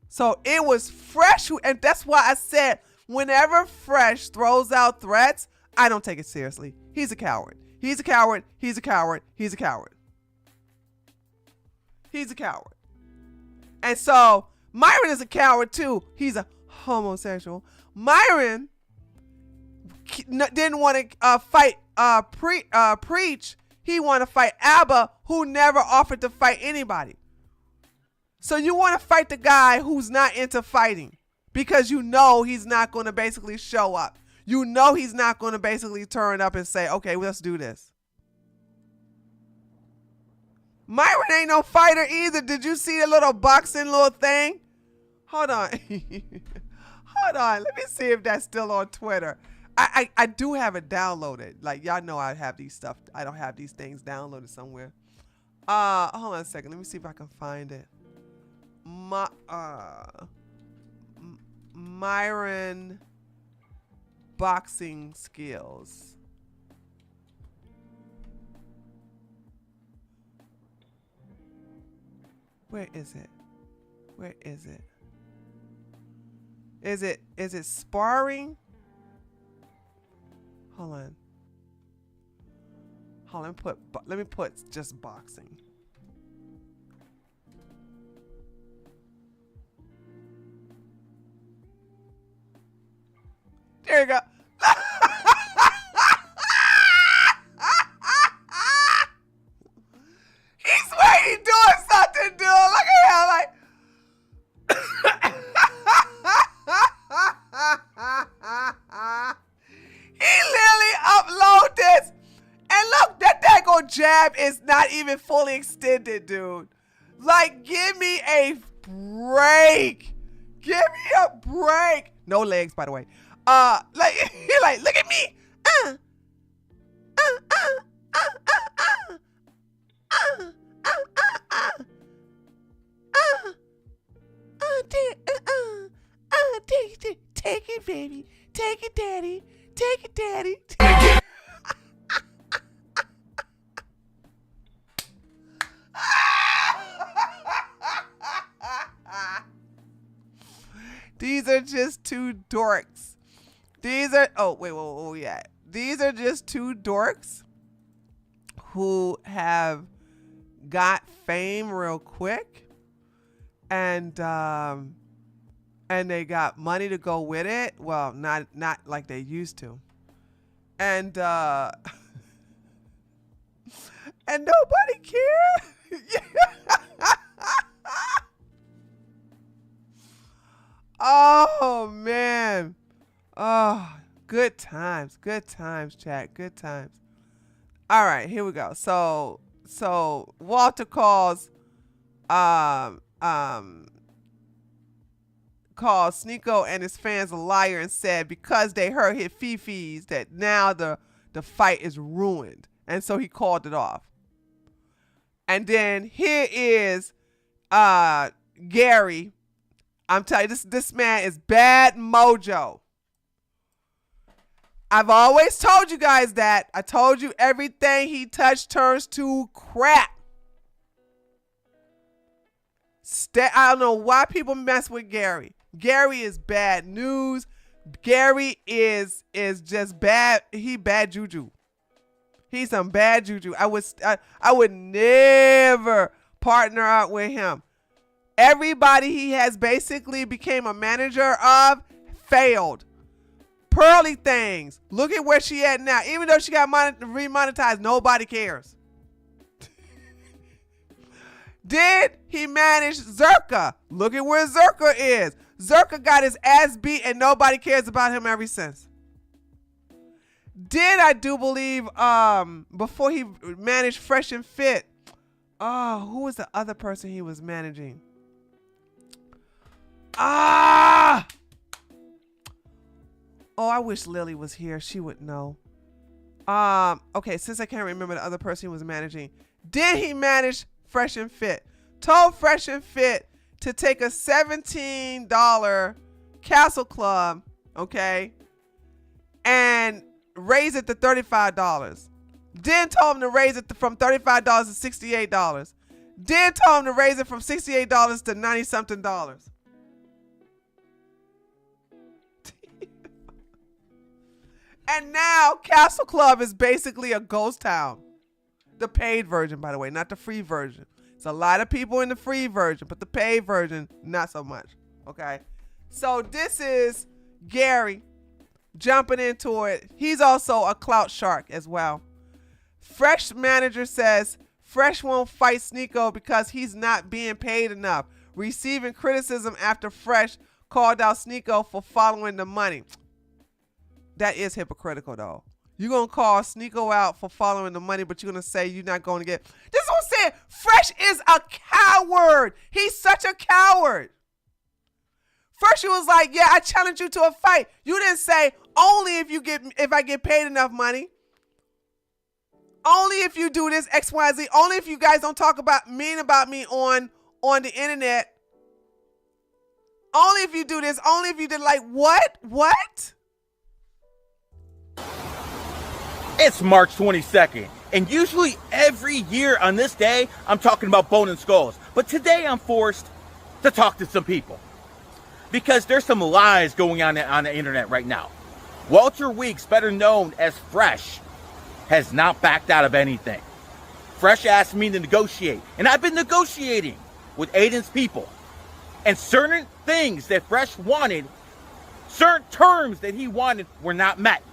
So it was Fresh who, and that's why I said, whenever Fresh throws out threats, I don't take it seriously. He's a coward. He's a coward. He's a coward. He's a coward. He's a coward. And so Myron is a coward too. He's a homosexual. Myron didn't want to fight Preach. He wanted to fight Abba, who never offered to fight anybody. So you want to fight the guy who's not into fighting because you know he's not going to basically show up. You know he's not going to basically turn up and say, okay, let's do this. Myron ain't no fighter either. Did you see the little boxing little thing? Hold on. Hold on. Let me see if that's still on Twitter. I do have it downloaded. Like, y'all know I have these stuff. I don't have these things downloaded somewhere. Hold on a second. Let me see if I can find it. Myron boxing skills. Where is it? Where is it? Is it sparring? Hold on. Hold on, let me put just boxing. There you go. He swear he doing something, dude. Look at him like. He literally upload this. And look, that daggone jab is not even fully extended, dude. Like, give me a break. Give me a break. No legs, by the way. Like, he like, look at me. Take it, baby. Take it, daddy. Take it, daddy. These are just two dorks. These are, oh, wait, yeah. These are just two dorks who have got fame real quick and they got money to go with it. Well, not like they used to. And and nobody cared. Oh man. Oh, good times, chat, good times. All right, here we go. So Walter calls Sneako and his fans a liar and said because they heard his fifis that now the fight is ruined. And so he called it off. And then here is Gary. I'm telling you, this man is bad mojo. I've always told you guys that. I told you everything he touched turns to crap. I don't know why people mess with Gary. Gary is bad news. Gary is just bad. He bad juju. He's some bad juju. I would never partner up with him. Everybody he has basically became a manager of failed. Pearly things. Look at where she at now. Even though she got remonetized, nobody cares. Did he manage Zerka? Look at where Zerka is. Zerka got his ass beat and nobody cares about him ever since. Did I do believe before he managed Fresh and Fit? Oh, who was the other person he was managing? Oh, I wish Lily was here. She would know. Okay, since I can't remember the other person he was managing. Did he manage Fresh and Fit? Told Fresh and Fit to take a $17 Castle Club, okay, and raise it to $35. Then told him to raise it from $35 to $68. Then told him to raise it from $68 to $90-something. And now Castle Club is basically a ghost town. The paid version, by the way, not the free version. It's a lot of people in the free version, but the paid version, not so much. Okay. So this is Gary jumping into it. He's also a clout shark as well. Fresh manager says Fresh won't fight Sneako because he's not being paid enough. Receiving criticism after Fresh called out Sneako for following the money. That is hypocritical though. You're going to call Sneako out for following the money, but you're going to say you're not going to get. This is what I'm saying. Fresh is a coward. He's such a coward. First you was like, yeah, I challenge you to a fight. You didn't say only if I get paid enough money. Only if you do this X, Y, Z. Only if you guys don't talk about me on the internet. Only if you do this. Only if you did like what? What? It's March 22nd, and usually every year on this day, I'm talking about bone and skulls. But today I'm forced to talk to some people because there's some lies going on the internet right now. Walter Weeks, better known as Fresh, has not backed out of anything. Fresh asked me to negotiate, and I've been negotiating with Adin's people. And certain things that Fresh wanted, certain terms that he wanted were not met.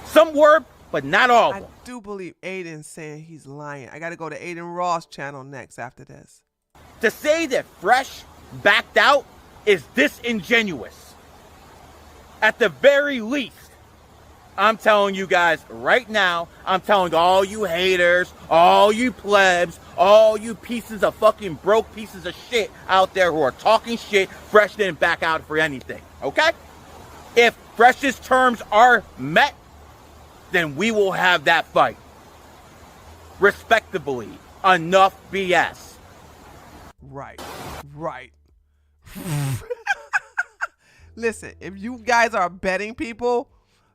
Some were, but not all of them. I do believe Adin's saying he's lying. I got to go to Adin Ross channel next after this. To say that Fresh backed out is disingenuous. At the very least, I'm telling you guys right now, I'm telling all you haters, all you plebs, all you pieces of fucking broke pieces of shit out there who are talking shit, Fresh didn't back out for anything, okay? If Fresh's terms are met, then we will have that fight. Respectably. Enough BS. Right. Listen, if you guys are betting people,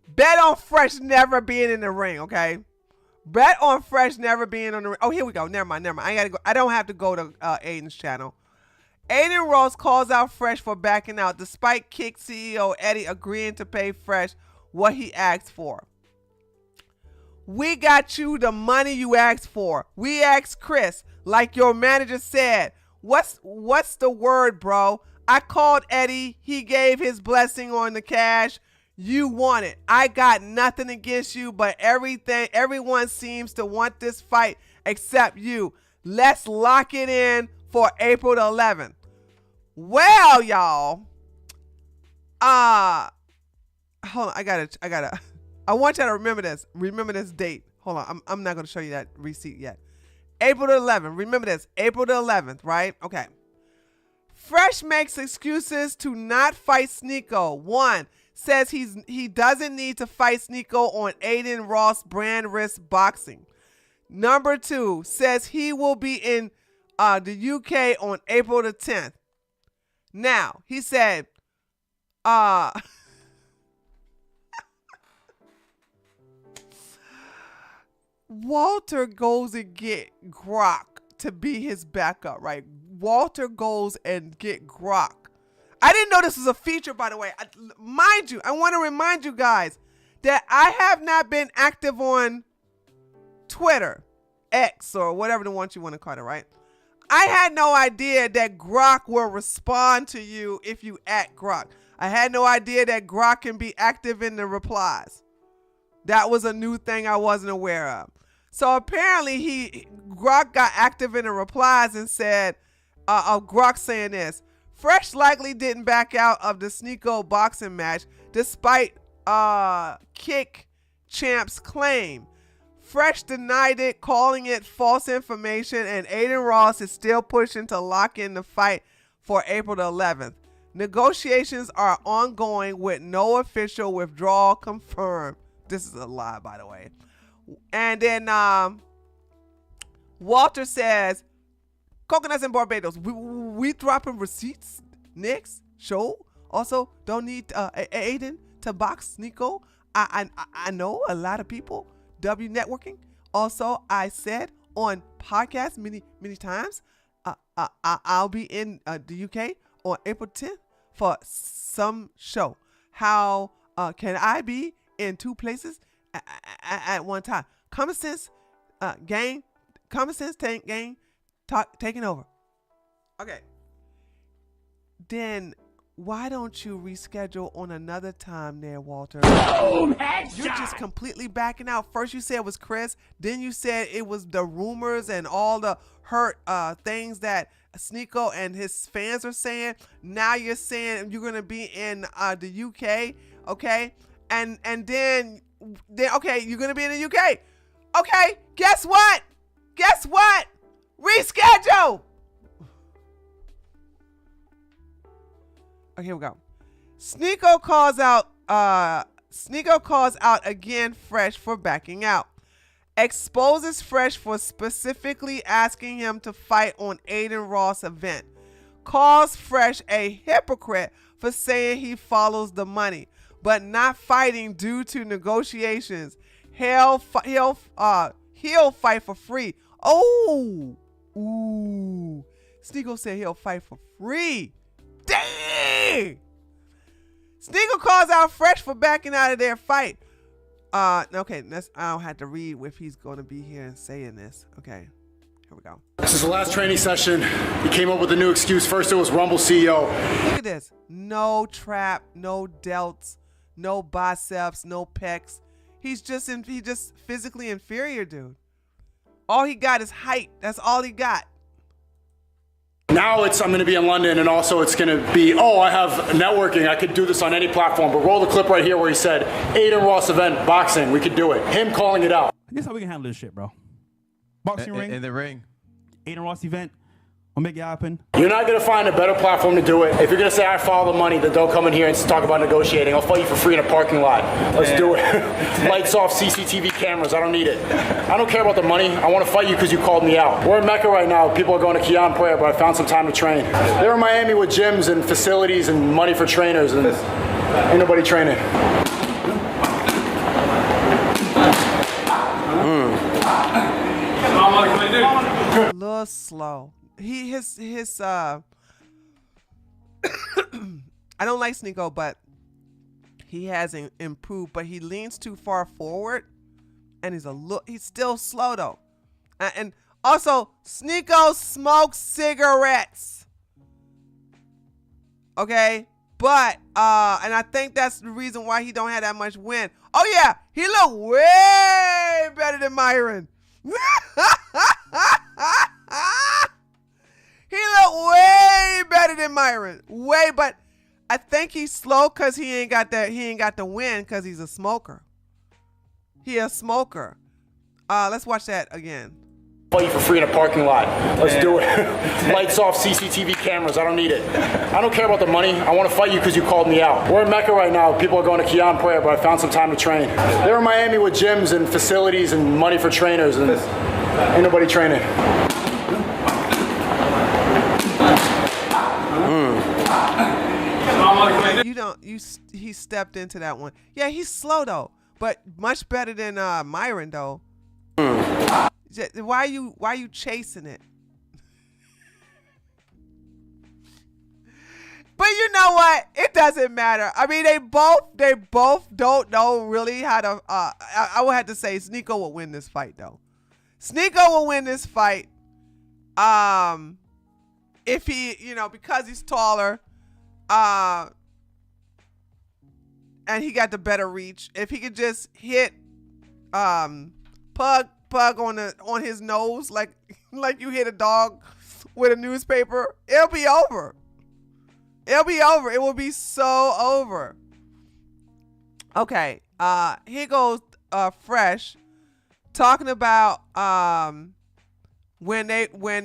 bet on Fresh never being in the ring, okay? Bet on Fresh never being on the ring. Oh, here we go. Never mind. I gotta go. I don't have to go to Adin's channel. Adin Ross calls out Fresh for backing out, despite Kick CEO Eddie agreeing to pay Fresh what he asked for. We got you the money you asked for. We asked Chris, like your manager said. What's the word, bro? I called Eddie. He gave his blessing on the cash. You want it. I got nothing against you, but everyone seems to want this fight except you. Let's lock it in for April the 11th. Well, y'all. Hold on. I want y'all to remember this. Remember this date. Hold on. I'm not going to show you that receipt yet. April the 11th. Remember this. April the 11th, right? Okay. Fresh makes excuses to not fight Sneako. 1. Says he doesn't need to fight Sneako on Adin Ross brand risk boxing. Number 2. Says he will be in the UK on April the 10th. Now, he said, Walter goes and get Grok to be his backup, right? Walter goes and get Grok. I didn't know this was a feature, by the way. Mind you, I want to remind you guys that I have not been active on Twitter, X, or whatever the one you want to call it, right? I had no idea that Grok will respond to you if you at Grok. I had no idea that Grok can be active in the replies. That was a new thing I wasn't aware of. So apparently Grok got active in the replies and said, Grok saying this, Fresh likely didn't back out of the Sneako boxing match despite Kick Champ's claim. Fresh denied it, calling it false information, and Adin Ross is still pushing to lock in the fight for April the 11th. Negotiations are ongoing with no official withdrawal confirmed. This is a lie, by the way. And then Walter says, Coconuts in Barbados. We dropping receipts next show. Also, don't need Aiden to box Sneako. I know a lot of people. W networking. Also, I said on podcast many times, I'll be in the UK on April 10th for some show. How can I be in two places at one time? Common sense gang. Common sense tank gang. Taking over. Okay. Then why don't you reschedule on another time there, Walter? Boom, headshot. You're just completely backing out. First you said it was Chris. Then you said it was the rumors and all the hurt things that Sneako and his fans are saying. Now you're saying you're going to be in the UK. Okay. And then okay, you're going to be in the UK. Okay. Guess what? Reschedule. Okay, here we go. Sneako calls out again Fresh for backing out. Exposes Fresh for specifically asking him to fight on Adin Ross event. Calls Fresh a hypocrite for saying he follows the money, but not fighting due to negotiations. He'll fight for free. Oh, ooh. Sneako said he'll fight for free. Dang! Sneako calls out Fresh for backing out of their fight. Okay, I don't have to read if he's going to be here and saying this. Okay, here we go. This is the last training session. He came up with a new excuse. First it was Rumble CEO. Look at this. No trap, no delts, no biceps, no pecs. He's just physically inferior, dude. All he got is height. That's all he got. Now I'm going to be in London, and also it's going to be, I have networking. I could do this on any platform. But roll the clip right here where he said, Adin Ross event, boxing, we could do it. Him calling it out. I guess how we can handle this shit, bro. Boxing ring. In the ring. Adin Ross event. We'll make it happen. You're not going to find a better platform to do it. If you're going to say, I follow the money, then don't come in here and talk about negotiating. I'll fight you for free in a parking lot. Let's do it. Lights off, CCTV cameras. I don't need it. I don't care about the money. I want to fight you because you called me out. We're in Mecca right now. People are going to Qiyam prayer, but I found some time to train. They're in Miami with gyms and facilities and money for trainers, and ain't nobody training. A little slow. I don't like Sneako, but he hasn't improved, but he leans too far forward and he's still slow though. And also Sneako smokes cigarettes. Okay? But and I think that's the reason why he don't have that much win. Oh yeah, he look way better than Myron. He look way better than Myron. But I think he's slow because he ain't got the win because he's a smoker. He a smoker. Let's watch that again. Fight you for free in a parking lot. Let's do it. Lights off, CCTV cameras. I don't need it. I don't care about the money. I want to fight you because you called me out. We're in Mecca right now. People are going to Qiyam prayer, but I found some time to train. They're in Miami with gyms and facilities and money for trainers, and ain't nobody training. He stepped into that one. Yeah, he's slow though, but much better than Myron though. Why are you chasing it? But you know what? It doesn't matter. I mean, they both don't know really how to. I would have to say Sneako will win this fight though. Sneako will win this fight. If he, because he's taller. and he got the better reach. If he could just hit Pug on his nose like you hit a dog with a newspaper, it'll be over. It'll be over. It will be so over. Okay, here goes Fresh talking about when they were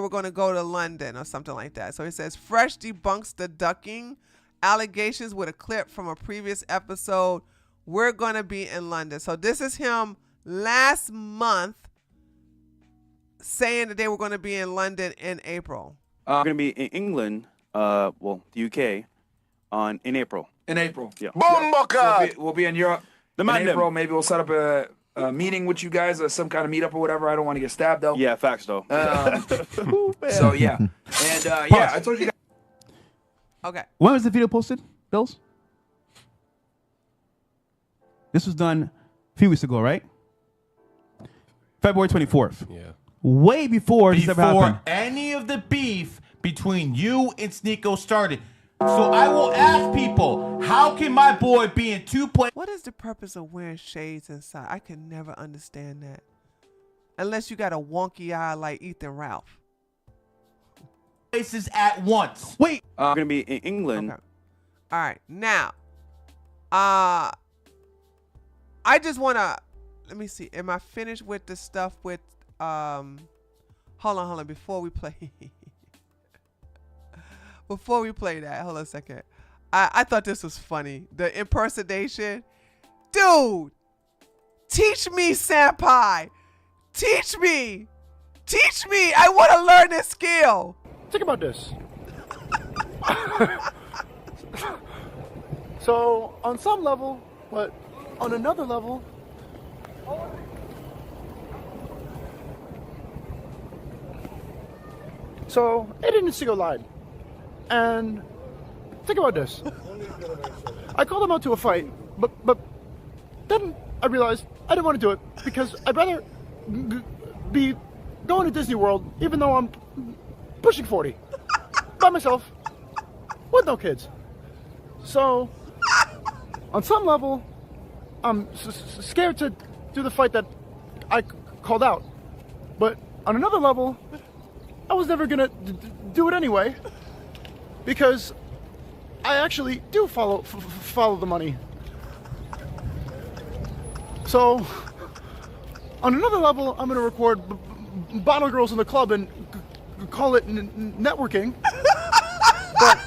going to go to London or something like that. So he says Fresh debunks the ducking allegations with a clip from a previous episode. We're going to be in London. So this is him last month saying that they were going to be in London in April. We're going to be in England, the UK, in April. In April. Yeah. We'll be in Europe in April. Them. Maybe we'll set up a meeting with you guys or some kind of meetup or whatever. I don't want to get stabbed, though. Yeah, facts, though. So, yeah. And, yeah, I told you guys. Okay. When was the video posted, Bills? This was done a few weeks ago, right? February 24th. Yeah. Way before this ever happened. Before any of the beef between you and Sneako started. So I will ask people, how can my boy be in 2 places? What is the purpose of wearing shades inside? I can never understand that. Unless you got a wonky eye like Ethan Ralph. Places at once. Wait. We're going to be in England. Okay. All right. Now, I just want to, let me see. Am I finished with the stuff with, hold on. Before we play, that, hold on a second. I thought this was funny. The impersonation. Dude, teach me, senpai. Teach me. I want to learn this skill. Think about this. So, on some level, but on another level, so Adin and Sneako lied. And think about this. I called them out to a fight, but then I realized I didn't want to do it because I'd rather be going to Disney World, even though I'm pushing 40, by myself, with no kids. So, on some level, I'm scared to do the fight that I called out. But on another level, I was never gonna do it anyway, because I actually do follow the money. So, on another level, I'm gonna record Bottle Girls in the Club and call it networking. But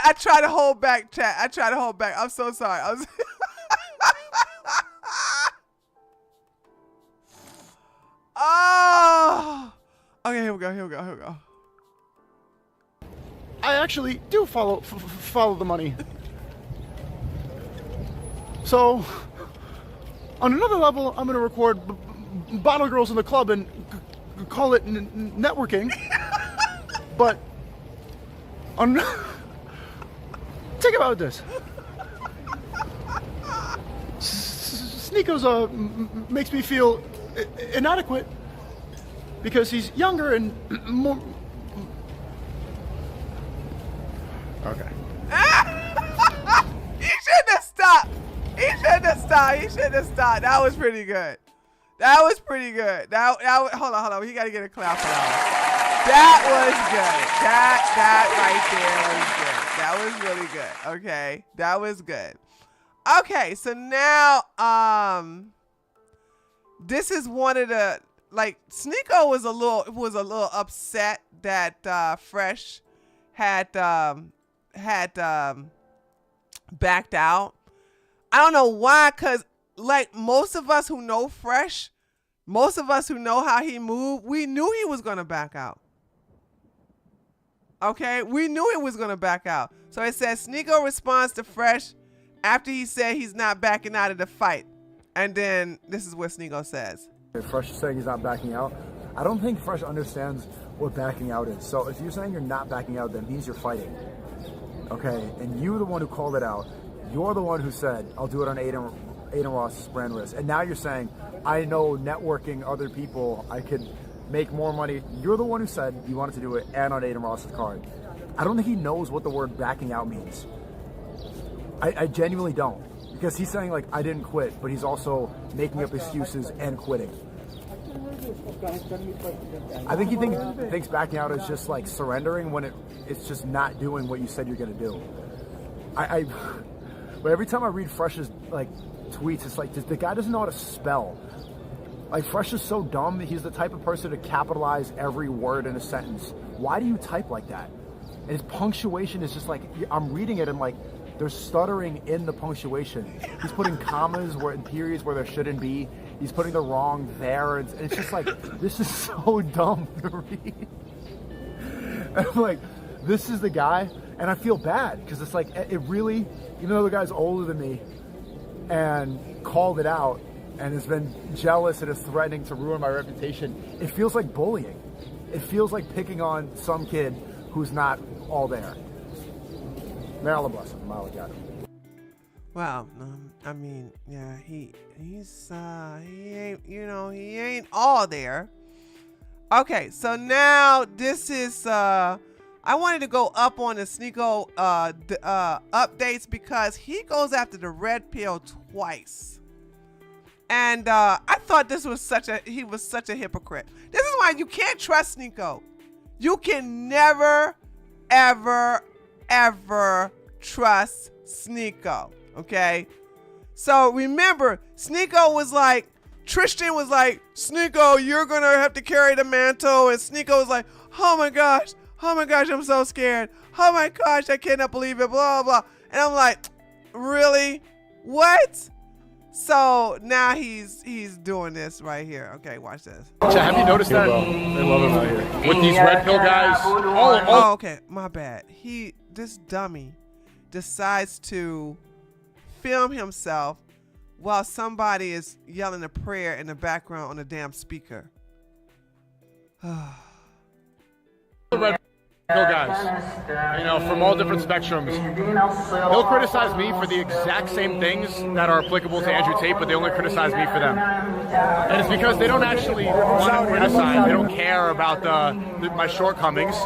I try to hold back, chat. I try to hold back. I'm so sorry. Oh. Okay, here we go. I actually do follow the money. So, on another level, I'm gonna record Bottle Girls in the Club and call it networking. But on think about this. Sneako's makes me feel inadequate because he's younger and more. Okay. He shouldn't have stopped. That was pretty good. Hold on. You gotta get a clap for that. That was good. That right there was good. That was really good. Okay, that was good. Okay, so now this is one of the, like, Sneako was a little upset that Fresh had backed out. I don't know why, cause like most of us who know Fresh, most of us who know how he moved, we knew he was gonna back out. Okay, we knew he was gonna back out. So it says Sneako responds to Fresh after he said he's not backing out of the fight. And then this is what Sneako says. Fresh is saying he's not backing out. I don't think Fresh understands what backing out is. So if you're saying you're not backing out, that means you're fighting. Okay, and you're the one who called it out. You're the one who said, I'll do it on Adin Ross's brand risk. And now you're saying, I know networking other people, I could make more money. You're the one who said you wanted to do it and on Adin Ross's card. I don't think he knows what the word backing out means. I genuinely don't. Because he's saying like, I didn't quit, but he's also making up excuses and quitting. I think he thinks backing out is just like surrendering when it's just not doing what you said you're gonna do. But every time I read Fresh's like tweets, it's like the guy doesn't know how to spell. Like Fresh is so dumb. He's the type of person to capitalize every word in a sentence. Why do you type like that? And his punctuation is just like, I'm reading it and like, they're stuttering in the punctuation. He's putting commas and periods where there shouldn't be. He's putting the wrong there. And it's just like, this is so dumb to read. And I'm like, this is the guy. And I feel bad because it's like, it really, even though the guy's older than me and called it out and has been jealous and is threatening to ruin my reputation, it feels like bullying. It feels like picking on some kid who's not all there. May Allah bless him. May Allah guide him. Well, I mean, yeah, he ain't, he ain't all there. Okay, so now this is, I wanted to go up on the Sneako updates because he goes after the red pill twice. And I thought he was such a hypocrite. This is why you can't trust Sneako. You can never, ever, ever trust Sneako, okay? So remember, Sneako was like, Tristan was like, Sneako, you're gonna have to carry the mantle, and Sneako was like, oh my gosh, I'm so scared. Oh my gosh, I cannot believe it, blah, blah. And I'm like, really? What? So now he's doing this right here. Okay, watch this. Have you noticed that? They love him out here. With these red pill guys. Oh, okay, my bad. This dummy decides to film himself while somebody is yelling a prayer in the background on a damn speaker. The red pill guys, from all different spectrums. He'll criticize me for the exact same things that are applicable to Andrew Tate, but they only criticize me for them. And it's because they don't actually want to criticize. They don't care about my shortcomings.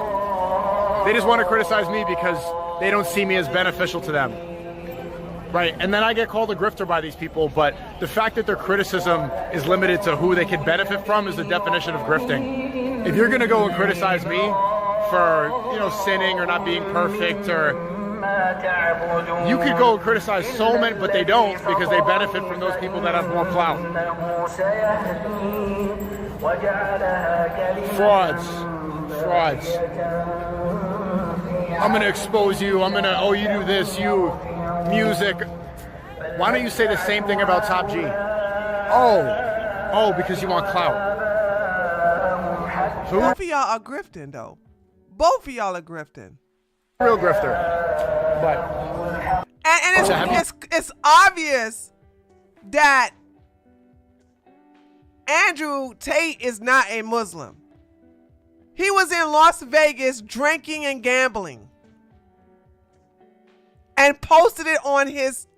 They just want to criticize me because they don't see me as beneficial to them. Right, and then I get called a grifter by these people, but the fact that their criticism is limited to who they can benefit from is the definition of grifting. If you're gonna go and criticize me for, sinning or not being perfect, or you could go and criticize so many, but they don't because they benefit from those people that have more clout. Frauds. I'm gonna expose you. You do this, music. Why don't you say the same thing about Top G? Oh, because you want clout. Both of y'all are grifting, though. Both of y'all are grifting. Real grifter. But and it's obvious that Andrew Tate is not a Muslim. He was in Las Vegas drinking and gambling and posted it on his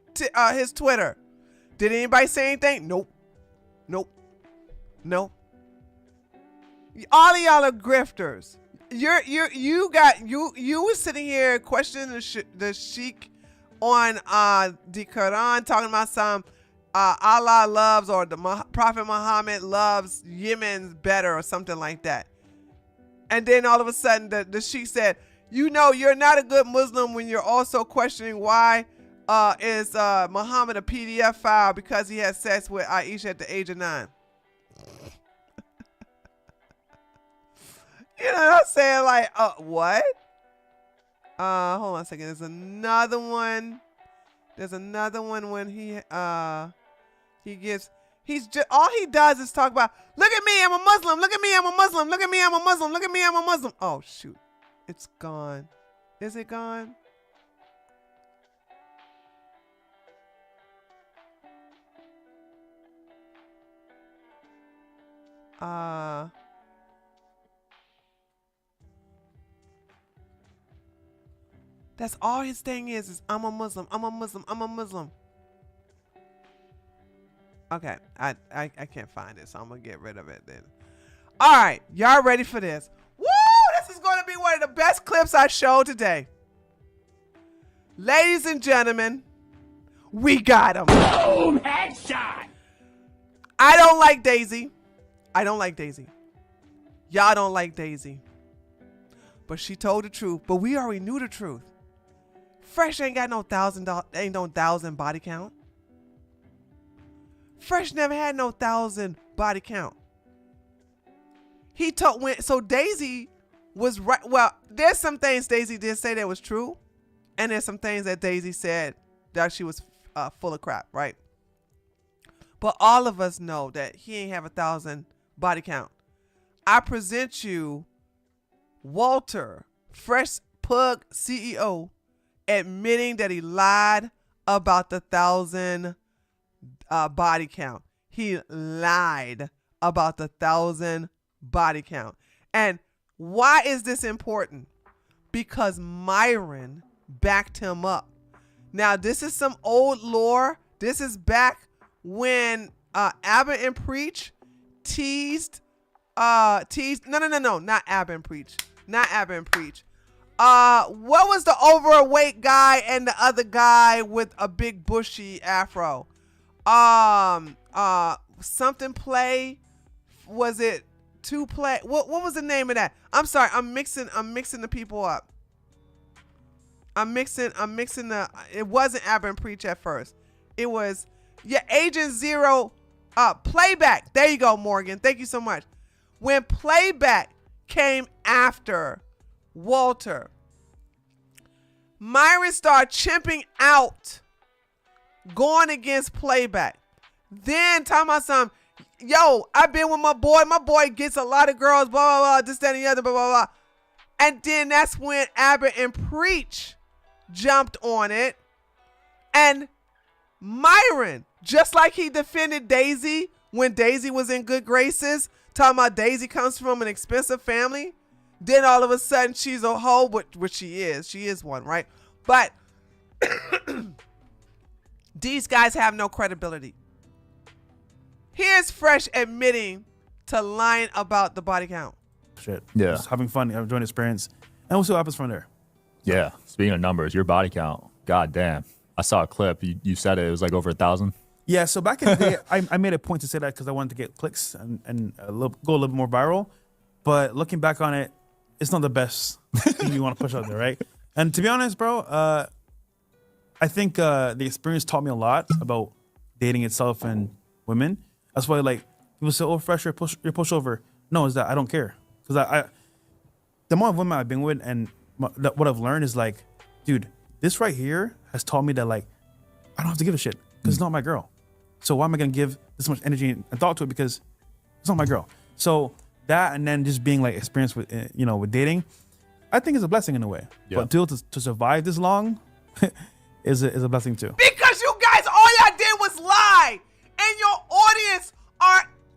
Twitter. Did anybody say anything? Nope. All of y'all are grifters. You were sitting here questioning the sheik on the Quran, talking about some Allah loves, or the Prophet Muhammad loves Yemen better, or something like that. And then all of a sudden the sheik said, you're not a good Muslim when you're also questioning why is Muhammad a PDF file because he had sex with Aisha at the age of 9. You know what I'm saying? Like, what? Hold on a second. There's another one when he gives, all he does is talk about, look at me, I'm a Muslim. Look at me, I'm a Muslim. Look at me, I'm a Muslim. Look at me, I'm a Muslim. Oh, shoot. It's gone. Is it gone? That's all his thing is I'm a Muslim. I'm a Muslim. I'm a Muslim. Okay, I can't find it, so I'm gonna get rid of it then. All right, y'all ready for this? Woo! This is gonna be one of the best clips I showed today. Ladies and gentlemen, we got him. Boom! Headshot! I don't like Daisy. I don't like Daisy. Y'all don't like Daisy. But she told the truth. But we already knew the truth. Fresh ain't got no thousand body count. Fresh never had no 1,000 body count. He told so Daisy was right. Well, there's some things Daisy did say that was true, and there's some things that Daisy said that she was full of crap, right? But all of us know that he ain't have 1,000 body count. I present you Walter, Fresh Pug CEO, admitting that he lied about the 1,000 body count. He lied about the 1,000 body count. And why is this important? Because Myron backed him up. Now, this is some old lore. This is back when Abbott and Preach teased, no, not Abbott and Preach. Not Abbott and Preach. What was the overweight guy and the other guy with a big bushy afro? Something play. Was it two play? What was the name of that? I'm sorry. I'm mixing the people up. I'm mixing the, it wasn't Abbott and Preach at first. It was, yeah, Agent Zero, Playback. There you go, Morgan. Thank you so much. When Playback came after Walter, Myron started chimping out, going against Playback. Then talking about some, yo, I've been with my boy. My boy gets a lot of girls, blah, blah, blah, this, that, and the other, blah, blah, blah. And then that's when Abbott and Preach jumped on it. And Myron, just like he defended Daisy when Daisy was in good graces, talking about Daisy comes from an expensive family, then all of a sudden she's a hoe, which she is one, right? But these guys have no credibility. Here's Fresh admitting to lying about the body count. Shit. Yeah. Just having fun, enjoying the experience. And we'll see what happens from there. Yeah. Speaking of numbers, your body count. God damn. I saw a clip. You said it was like over 1,000. Yeah, so back in the day, I made a point to say that because I wanted to get clicks and go a little bit more viral. But looking back on it, it's not the best thing you want to push out there, right? And to be honest, bro, I think the experience taught me a lot about dating itself and women. That's why, like, people say, oh, Fresh, you're pushover. No, it's that I don't care. Because the amount of women I've been with and what I've learned is like, dude, this right here has taught me that, like, I don't have to give a shit because it's not my girl. So why am I going to give this much energy and thought to it because it's not my girl? So that, and then just being like experienced with, with dating, I think is a blessing in a way. Yeah. But to survive this long is a blessing too. Because you guys, all y'all did was lie. And your audience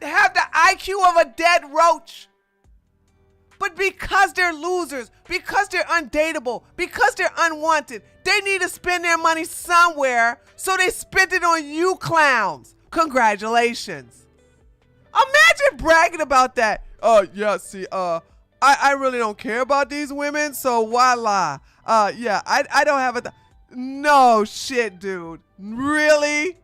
have the IQ of a dead roach. But because they're losers, because they're undateable, because they're unwanted, they need to spend their money somewhere, so they spent it on you clowns. Congratulations. Imagine bragging about that. Yeah, see, I really don't care about these women, so why lie? Yeah, I don't have a... No shit, dude. Really?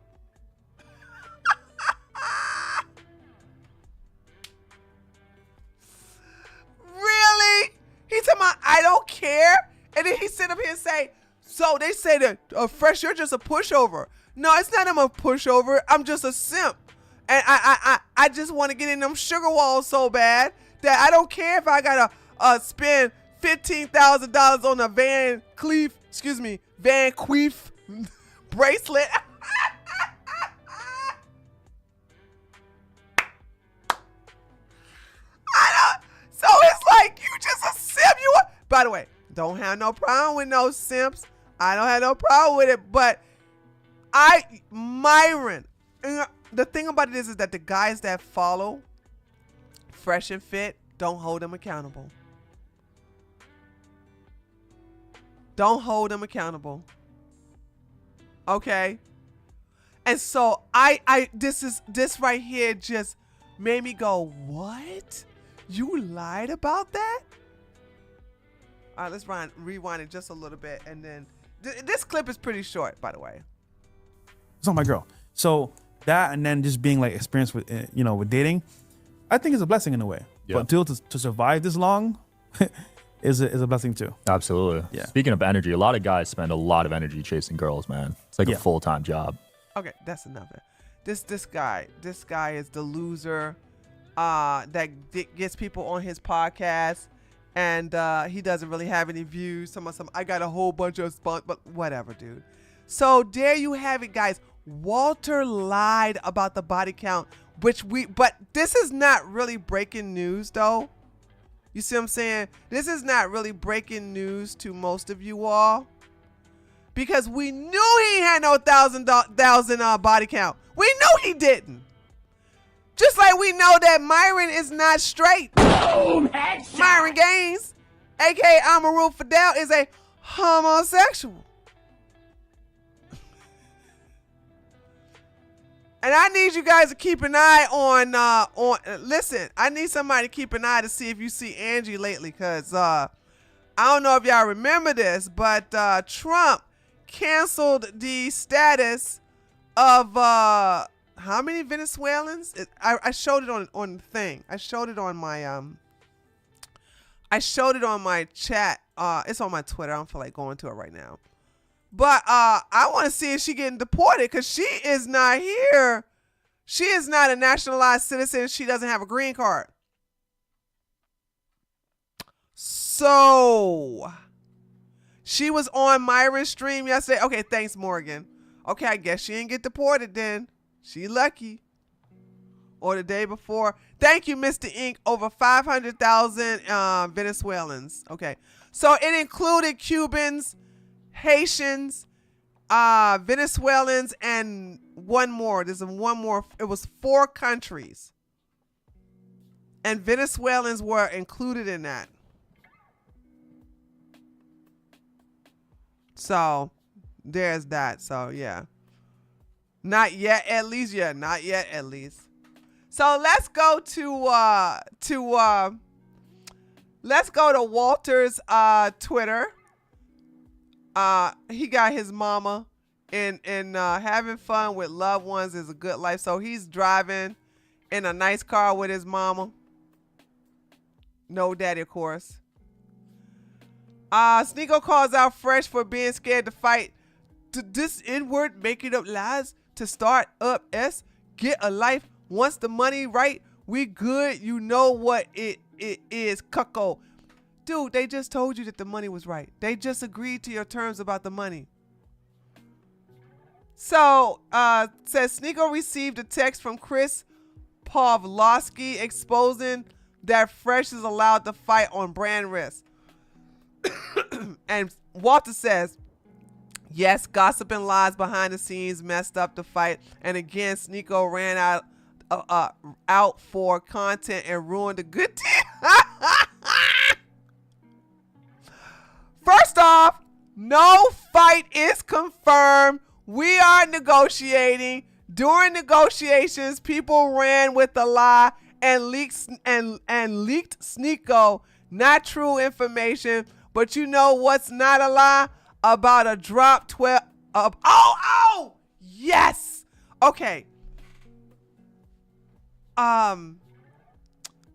Really? He talking about I don't care? And then he sit up here and say, so they say that Fresh, you're just a pushover. No, it's not I'm a pushover. I'm just a simp. And I just want to get in them sugar walls so bad that I don't care if I gotta spend $15,000 on a Van Cleef bracelet. So it's like you just a simp. By the way, don't have no problem with no simps. I don't have no problem with it. But Myron, the thing about it is that the guys that follow fresh and fit, don't hold them accountable. Don't hold them accountable. Okay? And so this right here just made me go, what? You lied about that? All right, let's rewind it just a little bit. And then this clip is pretty short, by the way. It's not my girl. So that, and then just being like experienced with, with dating, I think is a blessing in a way. Yeah. But to survive this long is a blessing too. Absolutely. Yeah. Speaking of energy, a lot of guys spend a lot of energy chasing girls, man. It's like a full-time job. Okay, that's enough. This guy is the loser that gets people on his podcast, and he doesn't really have any views. I got a whole bunch of but whatever, dude. So there you have it, guys. Walter lied about the body count, but this is not really breaking news, though. You see what I'm saying? This is not really breaking news to most of you all, because we knew he had no thousand body count. We knew he didn't. Just like we know that Myron is not straight. Boom, headshot. Myron Gaines, aka Amarul Fidel, is a homosexual. And I need you guys to keep an eye on listen, I need somebody to keep an eye to see if you see Angie lately, because I don't know if y'all remember this, but Trump canceled the status of how many Venezuelans? I showed it on the thing. I showed it on my chat. It's on my Twitter. I don't feel like going to it right now. But I want to see if she getting deported, because she is not here. She is not a nationalized citizen. She doesn't have a green card. So she was on Myron's stream yesterday. Okay, thanks, Morgan. Okay, I guess she didn't get deported then. She lucky. Or the day before. Thank you, Mr. Inc. Over 500,000 Venezuelans. Okay, so it included Cubans, Haitians, Venezuelans, and one more. There's one more. It was 4 countries, and Venezuelans were included in that. So there's that. So yeah, not yet at least. Yeah, not yet at least. So let's go to Walter's Twitter. He got his mama, and having fun with loved ones is a good life. So he's driving in a nice car with his mama. No daddy, of course. Sneako calls out Fresh for being scared to fight. This N-word making up lies to start up S. Get a life. Once the money right, we good. You know what it is, cucko. Dude, they just told you that the money was right. They just agreed to your terms about the money. So, says Sneako received a text from Chris Pavlovsky exposing that Fresh is allowed to fight on brand risk. And Walter says, yes, gossip and lies behind the scenes messed up the fight. And again, Sneako ran out for content and ruined a good deal. First off, no fight is confirmed. We are negotiating. During negotiations, people ran with the lie and leaked Sneako not true information. But you know what's not a lie? About a drop 12 of yes. Okay.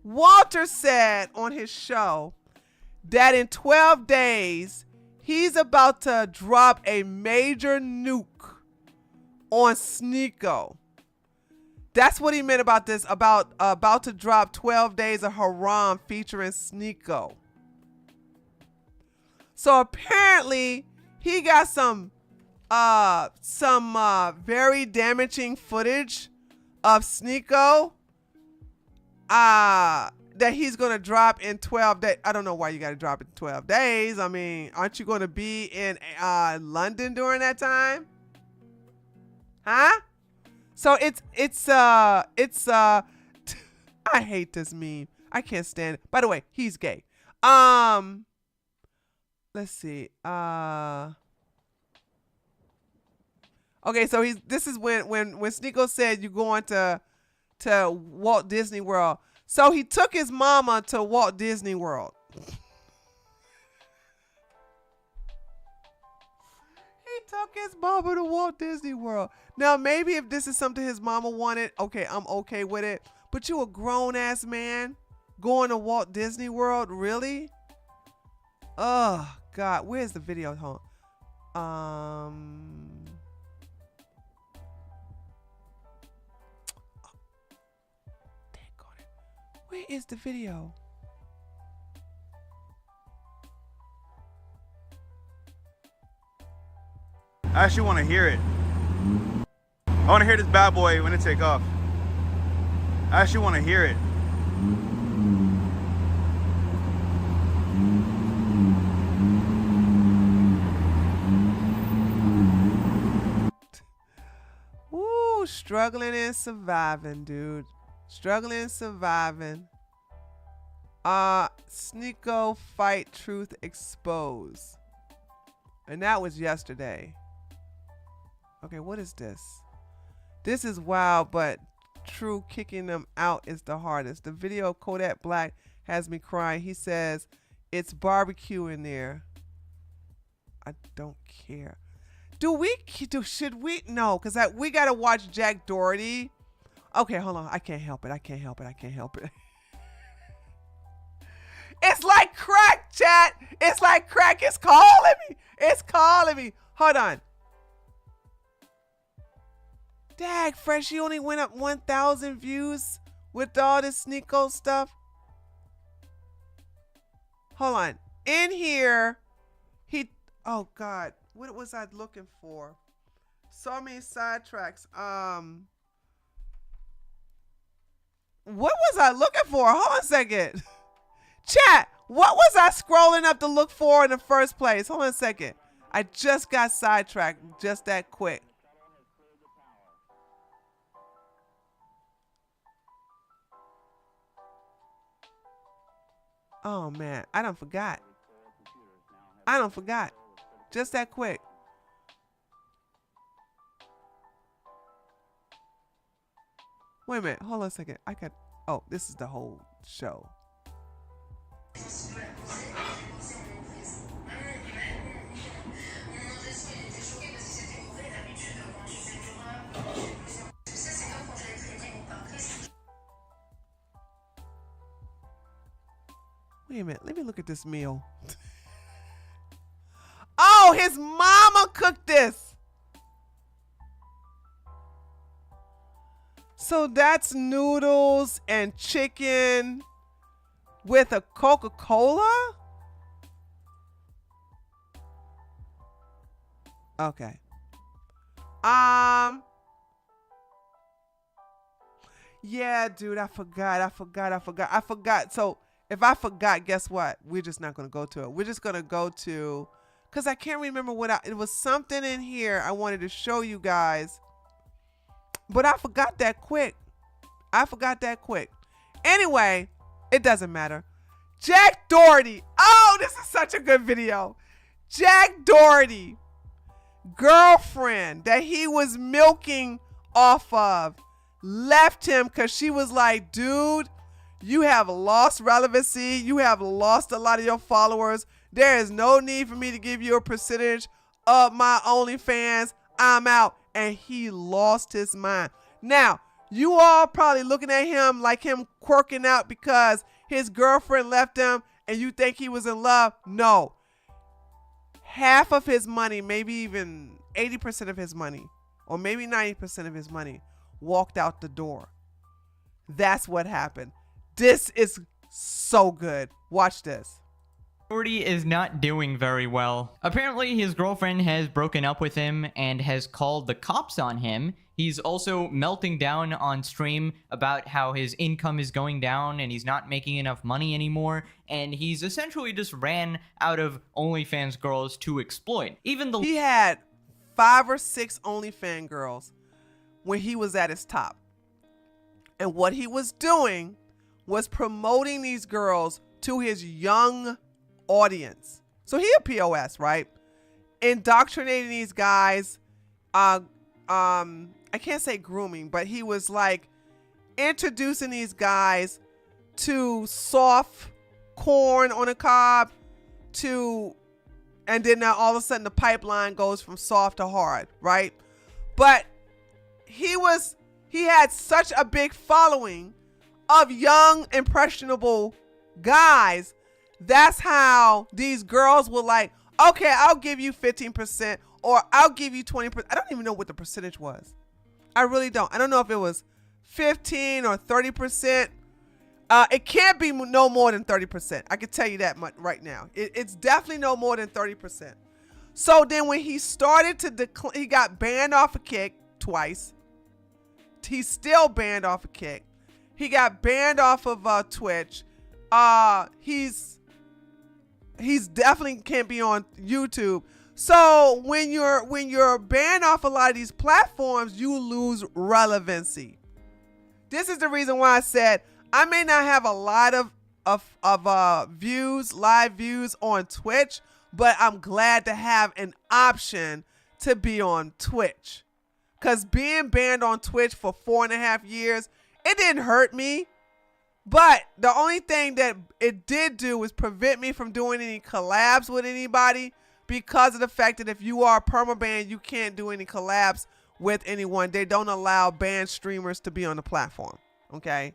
Walter said on his show that in 12 days, he's about to drop a major nuke on Sneako. That's what he meant about this, about to drop 12 Days of Haram featuring Sneako. So apparently, he got some very damaging footage of Sneako that he's gonna drop in 12 days. I don't know why you gotta drop it in 12 days. I mean, aren't you gonna be in London during that time? Huh? So it's I hate this meme. I can't stand it. By the way, he's gay. Let's see. Okay, so this is when Sneako said you're going to Walt Disney World. So he took his mama to Walt Disney World. He took his mama to Walt Disney World. Now, maybe if this is something his mama wanted, okay, I'm okay with it. But you a grown-ass man going to Walt Disney World? Really? Oh, God. Where's the video? Hold on. Where is the video? I actually want to hear it. I want to hear this bad boy when it take off. I actually want to hear it. Woo, struggling and surviving, dude. Struggling and surviving. Sneako fight truth expose. And that was yesterday. Okay, what is this? This is wild, but true kicking them out is the hardest. The video of Kodak Black has me crying. He says, it's barbecue in there. I don't care. Should we? No, because we got to watch Jack Doherty. Okay, hold on. I can't help it. It's like crack, chat. It's like crack. It's calling me. Hold on. Dag, Fresh, you only went up 1,000 views with all this Sneako stuff. Hold on. In here, oh God, what was I looking for? So many sidetracks. What was I looking for? Hold on a second. Chat, what was I scrolling up to look for in the first place? Hold on a second. I just got sidetracked just that quick. Oh man, I done forgot. Just that quick. Wait a minute, hold on a second. Oh, this is the whole show. Wait a minute, let me look at this meal. Oh, his mama cooked this. So that's noodles and chicken with a Coca-Cola? Okay. Yeah, dude, I forgot. So if I forgot, guess what? We're just not going to go to it. We're just going to go to, because I can't remember it was something in here I wanted to show you guys. But I forgot that quick. Anyway, it doesn't matter. Jack Doherty. Oh, this is such a good video. Jack Doherty, girlfriend that he was milking off of, left him because she was like, dude, you have lost relevancy. You have lost a lot of your followers. There is no need for me to give you a percentage of my OnlyFans. I'm out. And he lost his mind. Now, you all probably looking at him like him quirking out because his girlfriend left him and you think he was in love. No. Half of his money, maybe even 80% of his money, or maybe 90% of his money walked out the door. That's what happened. This is so good. Watch this. Doherty is not doing very well. Apparently, his girlfriend has broken up with him and has called the cops on him. He's also melting down on stream about how his income is going down and he's not making enough money anymore. And he's essentially just ran out of OnlyFans girls to exploit. He had 5 or 6 OnlyFans girls when he was at his top. And what he was doing was promoting these girls to his young audience. So he a POS, right? Indoctrinating these guys. I can't say grooming, but he was like introducing these guys to soft corn on a cob and then now all of a sudden the pipeline goes from soft to hard, right? But he had such a big following of young, impressionable guys. That's how these girls were like, okay, I'll give you 15% or I'll give you 20%. I don't even know what the percentage was. I really don't. I don't know if it was 15 or 30%. It can't be no more than 30%. I can tell you that much right now. It's definitely no more than 30%. So then when he started to he got banned off of Kick twice. He's still banned off of Kick. He got banned off of Twitch. He's definitely can't be on YouTube. So when you're banned off a lot of these platforms, you lose relevancy. This is the reason why I said I may not have a lot of views, live views on Twitch, but I'm glad to have an option to be on Twitch. Because being banned on Twitch for 4.5 years, it didn't hurt me. But the only thing that it did do was prevent me from doing any collabs with anybody, because of the fact that if you are permabanned, you can't do any collabs with anyone. They don't allow banned streamers to be on the platform. Okay.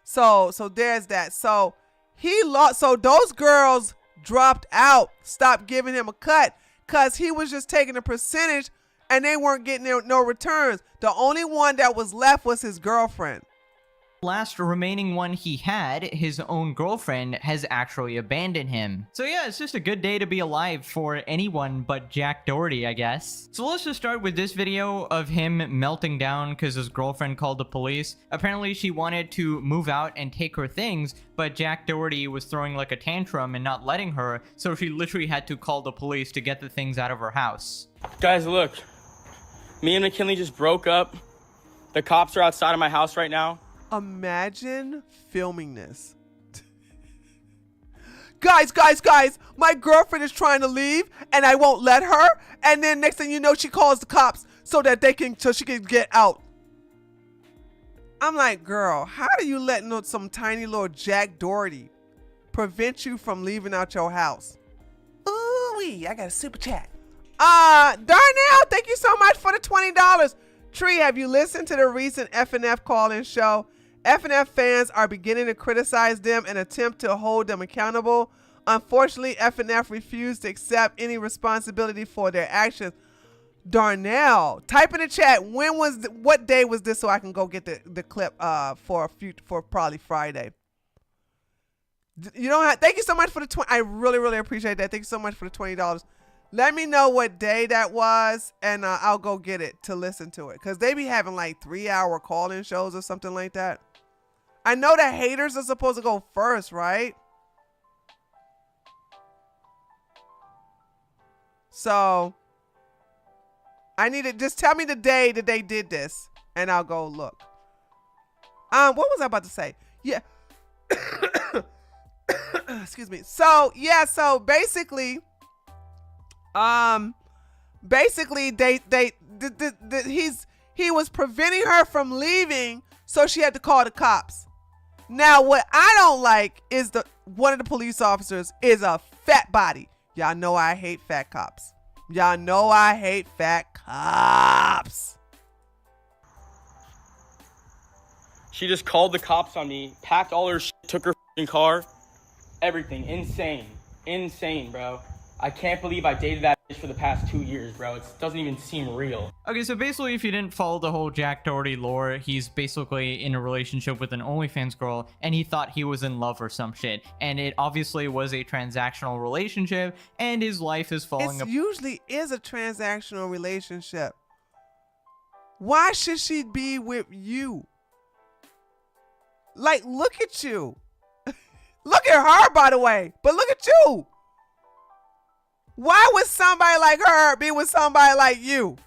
So there's that. So he lost. So those girls dropped out, stopped giving him a cut because he was just taking a percentage and they weren't getting no returns. The only one that was left was his girlfriend. Last remaining one he had, his own girlfriend, has actually abandoned him. So yeah, it's just a good day to be alive for anyone but Jack Doherty, I guess. So let's just start with this video of him melting down because his girlfriend called the police. Apparently she wanted to move out and take her things, but Jack Doherty was throwing like a tantrum and not letting her, so she literally had to call the police to get the things out of her house. Guys, look. Me and McKinley just broke up. The cops are outside of my house right now. Imagine filming this. Guys, my girlfriend is trying to leave and I won't let her. And then next thing you know, she calls the cops so she can get out. I'm like, girl, how do you let some tiny little Jack Doherty prevent you from leaving out your house? Ooh-wee, I got a super chat. Darnell, thank you so much for the $20. Tree, have you listened to the recent FNF call-in show? FNF fans are beginning to criticize them and attempt to hold them accountable. Unfortunately, FNF refused to accept any responsibility for their actions. Darnell, type in the chat, what day was this so I can go get the clip for probably Friday. You don't have, thank you so much for the 20. I really appreciate that. Thank you so much for the $20. Let me know what day that was, and I'll go get it to listen to it. Because they be having like 3-hour call-in shows or something like that. I know that haters are supposed to go first, right? So, I need to just tell me the day that they did this, and I'll go look. What was I about to say? Yeah. Excuse me. So, yeah, so basically... he was preventing her from leaving, so she had to call the cops. Now, what I don't like is one of the police officers is a fat body. Y'all know I hate fat cops. Y'all know I hate fat cops. She just called the cops on me, packed all her shit, took her f***ing car. Everything. Insane, bro. I can't believe I dated that bitch for the past 2 years, bro. It doesn't even seem real. Okay, so basically, if you didn't follow the whole Jack Doherty lore, he's basically in a relationship with an OnlyFans girl, and he thought he was in love or some shit. And it obviously was a transactional relationship, and his life is falling apart. It usually is a transactional relationship. Why should she be with you? Like, look at you. Look at her, by the way. But look at you. Why would somebody like her be with somebody like you?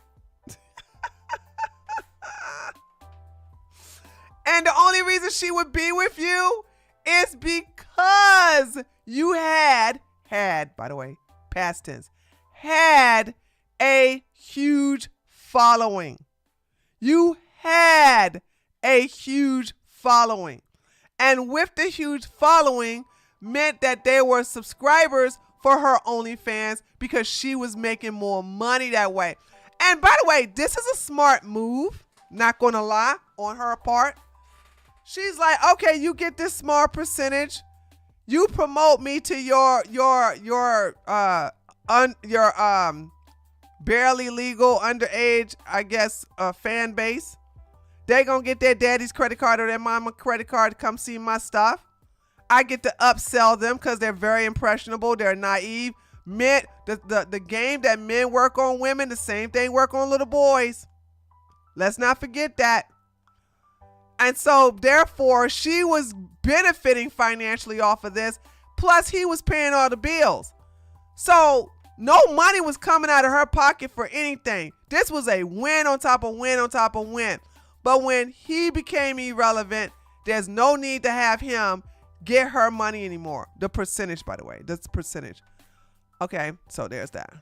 And the only reason she would be with you It's because you had, by the way, past tense, had a huge following. You had a huge following. And with the huge following meant that there were subscribers for her OnlyFans because she was making more money that way. And by the way, this is a smart move, not gonna lie, on her part. She's like, okay, you get this small percentage. You promote me to your barely legal underage, I guess, fan base. They gonna get their daddy's credit card or their mama's credit card to come see my stuff. I get to upsell them because they're very impressionable. They're naive. Men, the game that men work on women, the same thing work on little boys. Let's not forget that. And so therefore she was benefiting financially off of this. Plus he was paying all the bills. So no money was coming out of her pocket for anything. This was a win on top of win on top of win. But when he became irrelevant, there's no need to have him get her money anymore. The percentage, by the way, that's the percentage. Okay, so there's that.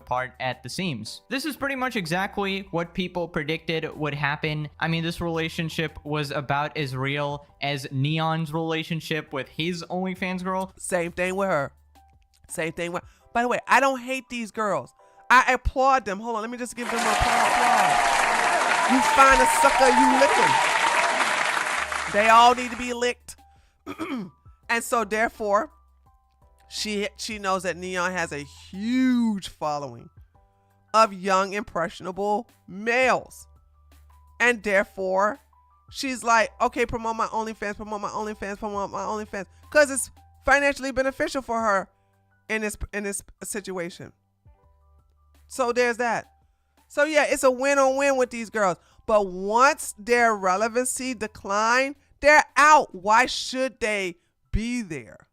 Part at the seams. This is pretty much exactly what people predicted would happen. I mean, this relationship was about as real as Neon's relationship with his OnlyFans girl. Same thing with her. Same thing with. By the way, I don't hate these girls. I applaud them. Hold on, let me just give them a applause. You find a sucker, you lick them. They all need to be licked. And so therefore, she knows that Neon has a huge following of young, impressionable males. And therefore, she's like, okay, promote my OnlyFans, promote my OnlyFans, promote my OnlyFans. Because it's financially beneficial for her in this situation. So there's that. So yeah, it's a win-on-win with these girls. But once their relevancy decline, they're out. Why should they be there?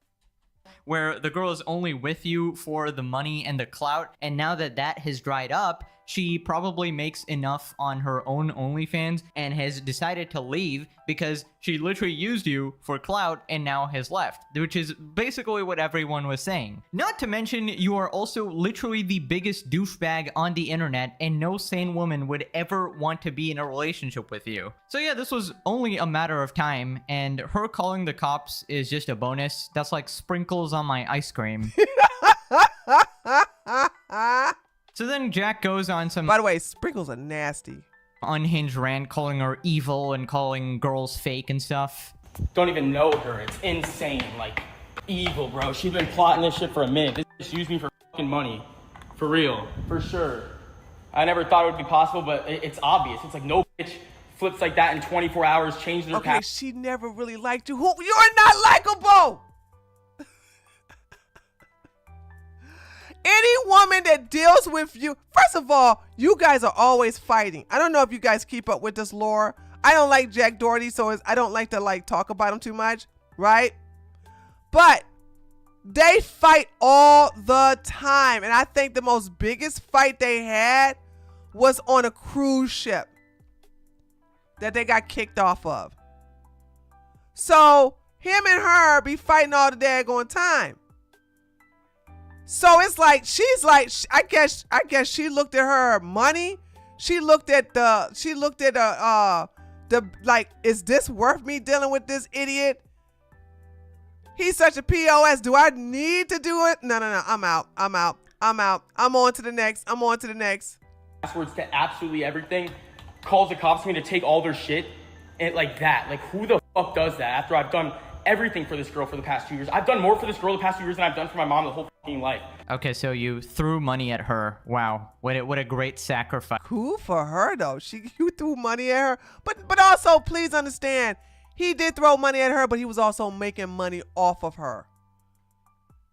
Where the girl is only with you for the money and the clout, and now that that has dried up, she probably makes enough on her own OnlyFans and has decided to leave because she literally used you for clout and now has left, which is basically what everyone was saying. Not to mention, you are also literally the biggest douchebag on the internet, and no sane woman would ever want to be in a relationship with you. So yeah, this was only a matter of time, and her calling the cops is just a bonus. That's like sprinkles on my ice cream. So then Jack goes on some... By the way, sprinkles are nasty. ...unhinged rant, calling her evil and calling girls fake and stuff. Don't even know her. It's insane. Like, evil, bro. She's been plotting this shit for a minute. This bitch used me for fucking money. For real. For sure. I never thought it would be possible, but it's obvious. It's like no bitch flips like that in 24 hours, changes her Okay, she never really liked you. You're not likable! Any woman that deals with you, first of all, you guys are always fighting. I don't know if you guys keep up with this lore. I don't like Jack Doherty, so I don't like to talk about him too much, right? But they fight all the time. And I think the most biggest fight they had was on a cruise ship that they got kicked off of. So him and her be fighting all the daggone time. So it's like she's like, I guess she looked at her money. She looked at the like, is this worth me dealing with this idiot? He's such a POS. Do I need to do it? No. I'm out. I'm on to the next. Passwords to absolutely everything. Calls the cops on me to take all their shit. And like that. Like, who the fuck does that after I've done everything for this girl for the past 2 years? I've done more for this girl the past 2 years than I've done for my mom the whole fucking life. Okay, so you threw money at her. Wow, what a great sacrifice. Cool for her though. You threw money at her, but also please understand, he did throw money at her, but he was also making money off of her.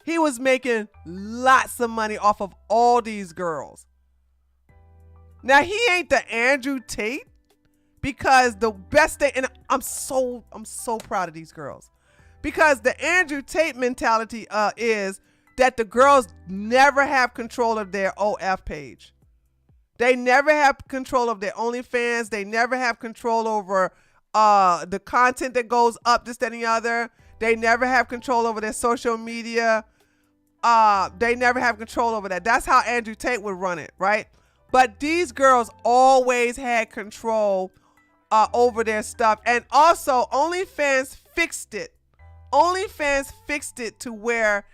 He was making lots of money off of all these girls. Now he ain't the Andrew Tate, because the best thing, and I'm so proud of these girls, because the Andrew Tate mentality is that the girls never have control of their OF page. They never have control of their OnlyFans. They never have control over the content that goes up, this, that, and the other. They never have control over their social media. They never have control over that. That's how Andrew Tate would run it, right? But these girls always had control over their stuff. And also, OnlyFans fixed it. OnlyFans fixed it to where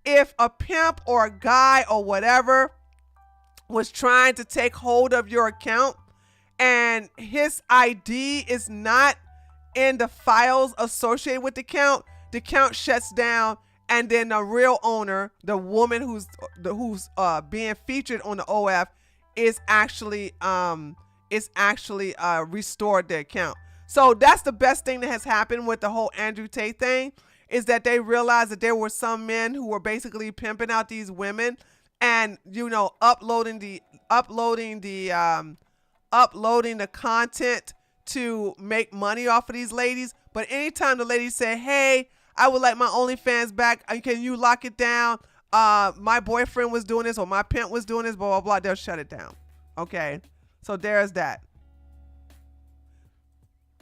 if a pimp or a guy or whatever was trying to take hold of your account and his ID is not in the files associated with the account shuts down, and then the real owner, the woman who's being featured on the OF, is actually restored the account. So that's the best thing that has happened with the whole Andrew Tate thing, is that they realized that there were some men who were basically pimping out these women and, you know, uploading the content to make money off of these ladies. But anytime the ladies say, hey, I would like my OnlyFans back, can you lock it down? My boyfriend was doing this, or my pimp was doing this, blah, blah, blah, they'll shut it down. Okay, so there's that.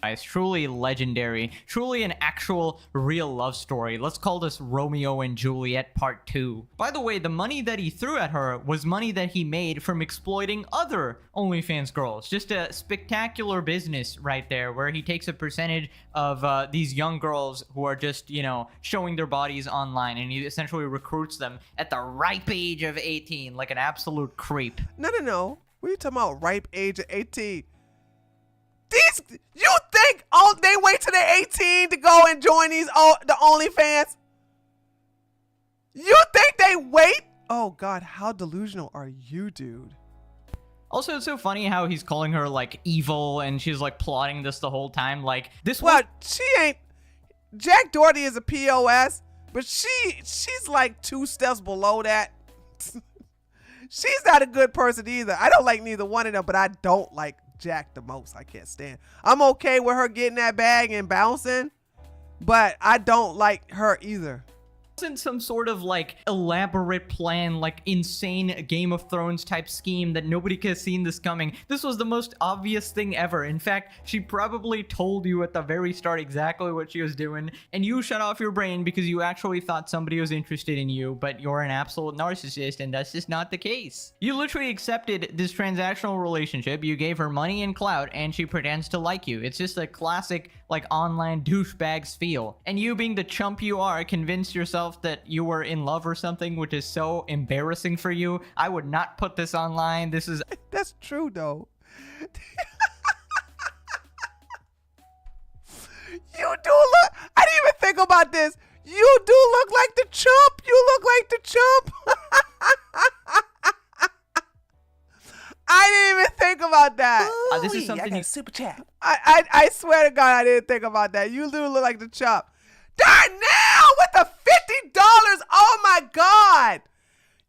It's truly legendary, truly an actual real love story. Let's call this Romeo and Juliet Part 2. By the way, the money that he threw at her was money that he made from exploiting other OnlyFans girls. Just a spectacular business right there, where he takes a percentage of these young girls who are just, you know, showing their bodies online, and he essentially recruits them at the ripe age of 18, like an absolute creep. No. What are you talking about, ripe age of 18? You think they wait till they're 18 to go and join the OnlyFans? You think they wait? Oh God, how delusional are you, dude? Also, it's so funny how he's calling her like evil, and she's like plotting this the whole time. Like this. Well, she ain't. Jack Doherty is a POS, but she's like 2 steps below that. She's not a good person either. I don't like neither one of them, but I don't like Jack the most. I can't stand. I'm okay with her getting that bag and bouncing, but I don't like her either. Wasn't some sort of like elaborate plan, like insane Game of Thrones type scheme that nobody could have seen this coming. This was the most obvious thing ever. In fact, she probably told you at the very start exactly what she was doing, and you shut off your brain because you actually thought somebody was interested in you, but you're an absolute narcissist, and that's just not the case. You literally accepted this transactional relationship, you gave her money and clout, and she pretends to like you. It's just a classic like online douchebags feel. And you, being the chump you are, convinced yourself that you were in love or something, which is so embarrassing for you. I would not put this online. This is... That's true, though. You do look... I didn't even think about this. You do look like the chump. You look like the chump. I didn't even think about that. This is something I got a super chat. I swear to God, I didn't think about that. You do look like the chump. Darnell with the $50. Oh my God.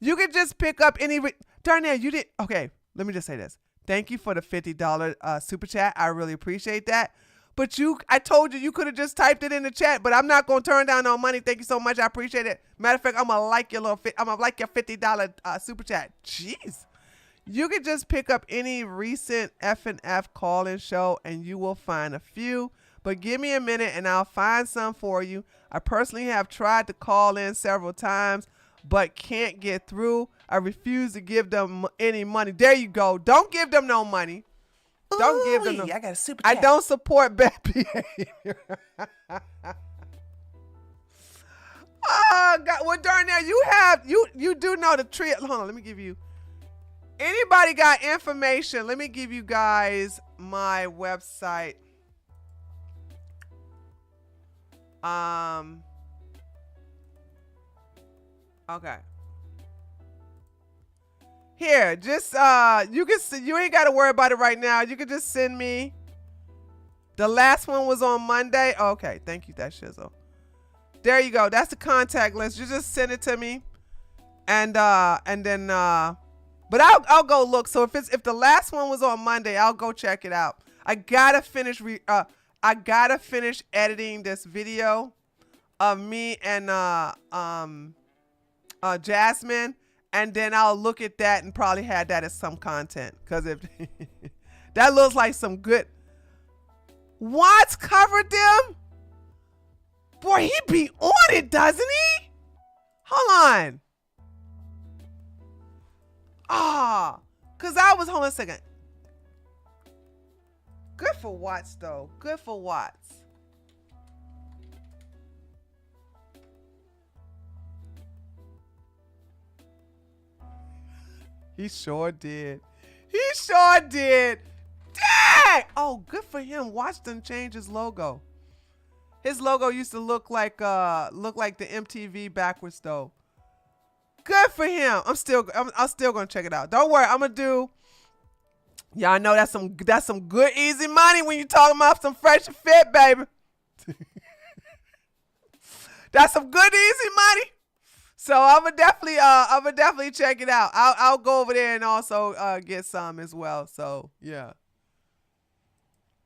You can just pick up any. Darnell, you did. Okay, let me just say this. Thank you for the $50 super chat. I really appreciate that. But I told you could have just typed it in the chat, but I'm not going to turn down no money. Thank you so much. I appreciate it. Matter of fact, I'm going to like your $50 super chat. Jeez. You can just pick up any recent F&F call-in show and you will find a few. But give me a minute and I'll find some for you. I personally have tried to call in several times, but can't get through. I refuse to give them any money. There you go. Don't give them no money. Don't give them no. I got a super chat. I don't support bad behavior. Oh God. Well, Darnell, you do know the tree. Hold on, let me give you. Anybody got information? Let me give you guys my website. Okay. Here, just you ain't got to worry about it right now. You can just send me. The last one was on Monday. Okay, thank you, that shizzle. There you go. That's the contact list. You just send it to me, and then but I'll go look. So if the last one was on Monday, I'll go check it out. I gotta finish editing this video of me and Jasmine, and then I'll look at that and probably have that as some content. Cause if that looks like some good. Watts covered them? Boy, he be on it, doesn't he? Hold on. Hold on a second. Good for Watts, though. Good for Watts. He sure did. He sure did. Dang! Oh, good for him. Watch them change his logo. His logo used to look like the MTV backwards though. Good for him. I'm still gonna check it out. Don't worry, I'm gonna do. Y'all know that's some good easy money when you talking about some fresh fit, baby. That's some good easy money. So I'm gonna definitely check it out. I'll go over there and also get some as well. So yeah.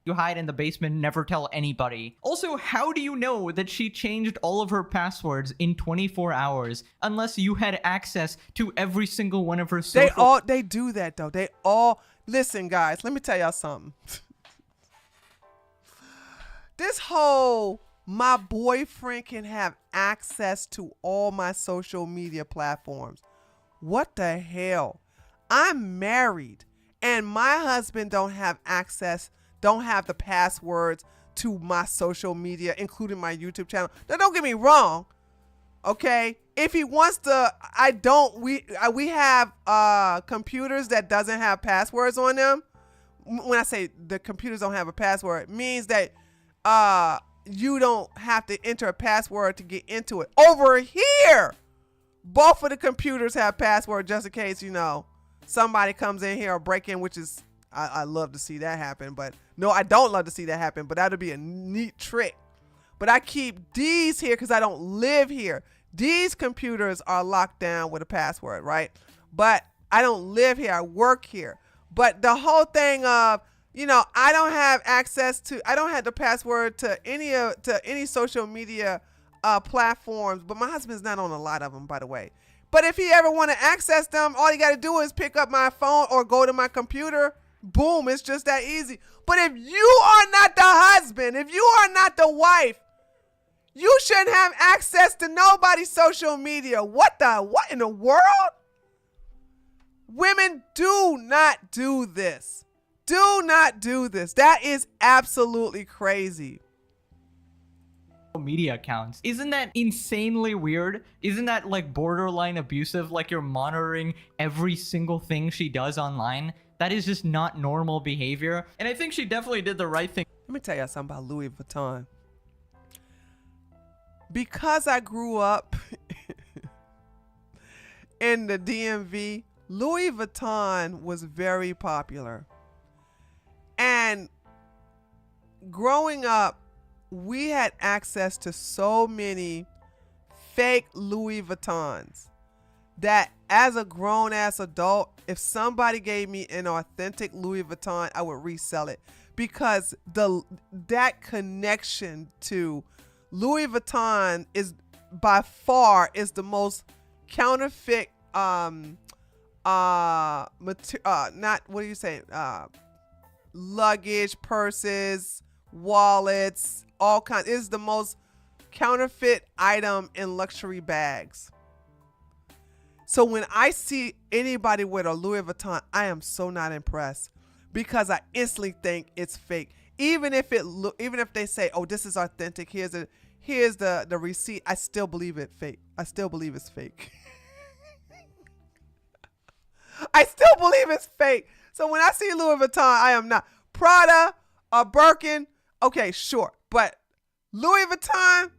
You hide in the basement, never tell anybody. Also, how do you know that she changed all of her passwords in 24 hours unless you had access to every single one of her social... They do that though. Listen guys, let me tell y'all something. This whole my boyfriend can have access to all my social media platforms. What the hell? I'm married and my husband don't have the passwords to my social media, including my YouTube channel. Now, don't get me wrong. Okay. If he wants to, we have computers that doesn't have passwords on them. When I say the computers don't have a password, it means that you don't have to enter a password to get into it. Over here, both of the computers have password just in case, somebody comes in here or break in, which is, I love to see that happen, but no, I don't love to see that happen, but that'd be a neat trick. But I keep these here because I don't live here. These computers are locked down with a password, right? But I don't live here. I work here. But the whole thing of, I don't have the password to any social media platforms, but my husband's not on a lot of them, by the way. But if he ever want to access them, all you got to do is pick up my phone or go to my computer. Boom, it's just that easy. But if you are not the husband, if you are not the wife, you shouldn't have access to nobody's social media. What in the world? Women, do not do this. Do not do this. That is absolutely crazy. Media accounts. Isn't that insanely weird? Isn't that like borderline abusive? Like you're monitoring every single thing she does online? That is just not normal behavior. And I think she definitely did the right thing. Let me tell you something about Louis Vuitton. Because I grew up in the DMV, Louis Vuitton was very popular. And growing up, we had access to so many fake Louis Vuittons that as a grown-ass adult, if somebody gave me an authentic Louis Vuitton, I would resell it, because that connection to Louis Vuitton is by far the most counterfeit luggage, purses, wallets, all kinds. It's the most counterfeit item in luxury bags. So when I see anybody with a Louis Vuitton, I am so not impressed, because I instantly think it's fake. Even if they say, "Oh, this is authentic. Here's the receipt," I still believe it fake. I still believe it's fake. I still believe it's fake. So when I see Louis Vuitton, I am not. Prada or Birkin, okay, sure, but Louis Vuitton,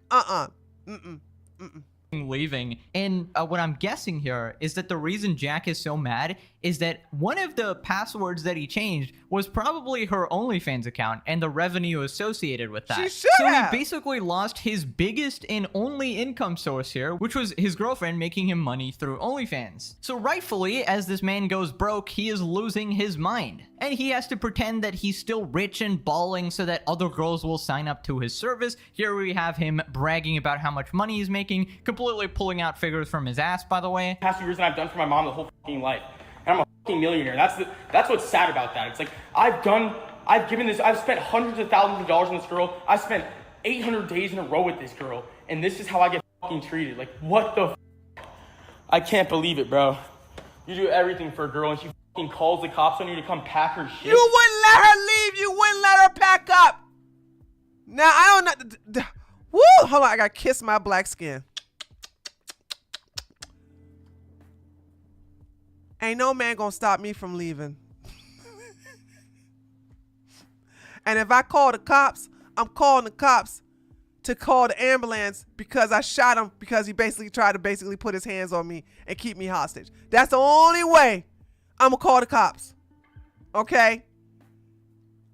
leaving. And what I'm guessing here is that the reason Jack is so mad is that one of the passwords that he changed was probably her OnlyFans account and the revenue associated with that. So he basically lost his biggest and only income source here, which was his girlfriend making him money through OnlyFans. So rightfully, as this man goes broke, he is losing his mind. And he has to pretend that he's still rich and balling so that other girls will sign up to his service. Here we have him bragging about how much money he's making, completely pulling out figures from his ass, by the way. Past few years that I've done for my mom the whole fucking life. And I'm a fucking millionaire. That's what's sad about that. It's like, I've done I've spent hundreds of thousands of dollars on this girl. I've spent 800 days in a row with this girl, and this is how I get fucking treated. Like, what the I can't believe it, bro. You do everything for a girl, and she fucking calls the cops on you to come pack her shit. You wouldn't let her leave. You wouldn't let her pack up. Now, I don't know. Woo! Hold on, I gotta kiss my black skin. Ain't no man gonna stop me from leaving. And if I call the cops, I'm calling the cops to call the ambulance because I shot him because he basically tried to put his hands on me and keep me hostage. That's the only way I'm gonna call the cops. Okay?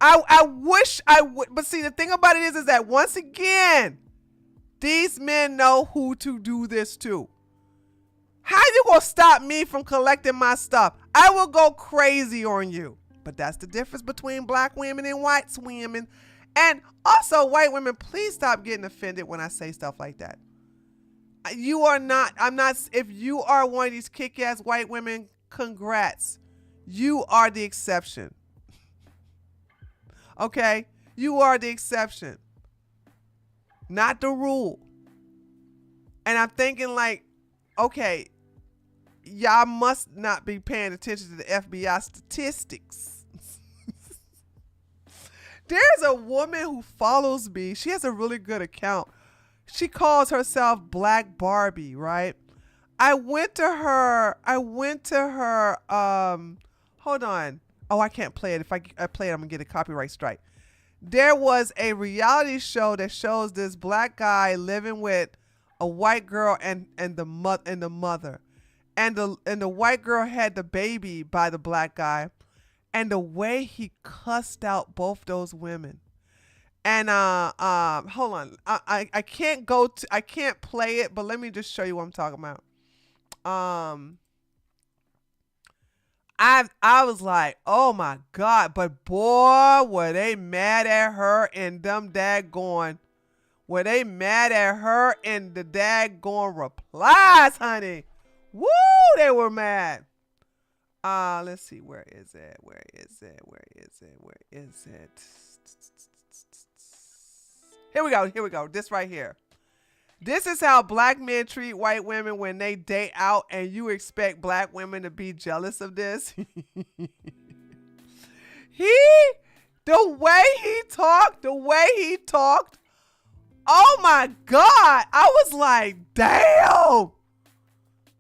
I wish I would, but see, the thing about it is that once again, these men know who to do this to. How you gonna stop me from collecting my stuff? I will go crazy on you. But that's the difference between black women and white women. And also white women, please stop getting offended when I say stuff like that. You are not, if you are one of these kick-ass white women, congrats. You are the exception. Okay? You are the exception. Not the rule. And I'm thinking like, okay, y'all must not be paying attention to the FBI statistics. There's a woman who follows me. She has a really good account. She calls herself Black Barbie, right? I went to her, hold on. Oh, I can't play it. If I play it, I'm gonna get a copyright strike. There was a reality show that shows this black guy living with a white girl and the mother. And the white girl had the baby by the black guy. And the way he cussed out both those women. And hold on. I can't play it, but let me just show you what I'm talking about. I was like, oh my God, but boy, were they mad at her and them daggone. Were they mad at her and the daggone replies, honey? Woo, they were mad. Let's see, where is it? Here we go. This right here. This is how black men treat white women when they date out, and you expect black women to be jealous of this? The way he talked, oh my God. I was like, damn.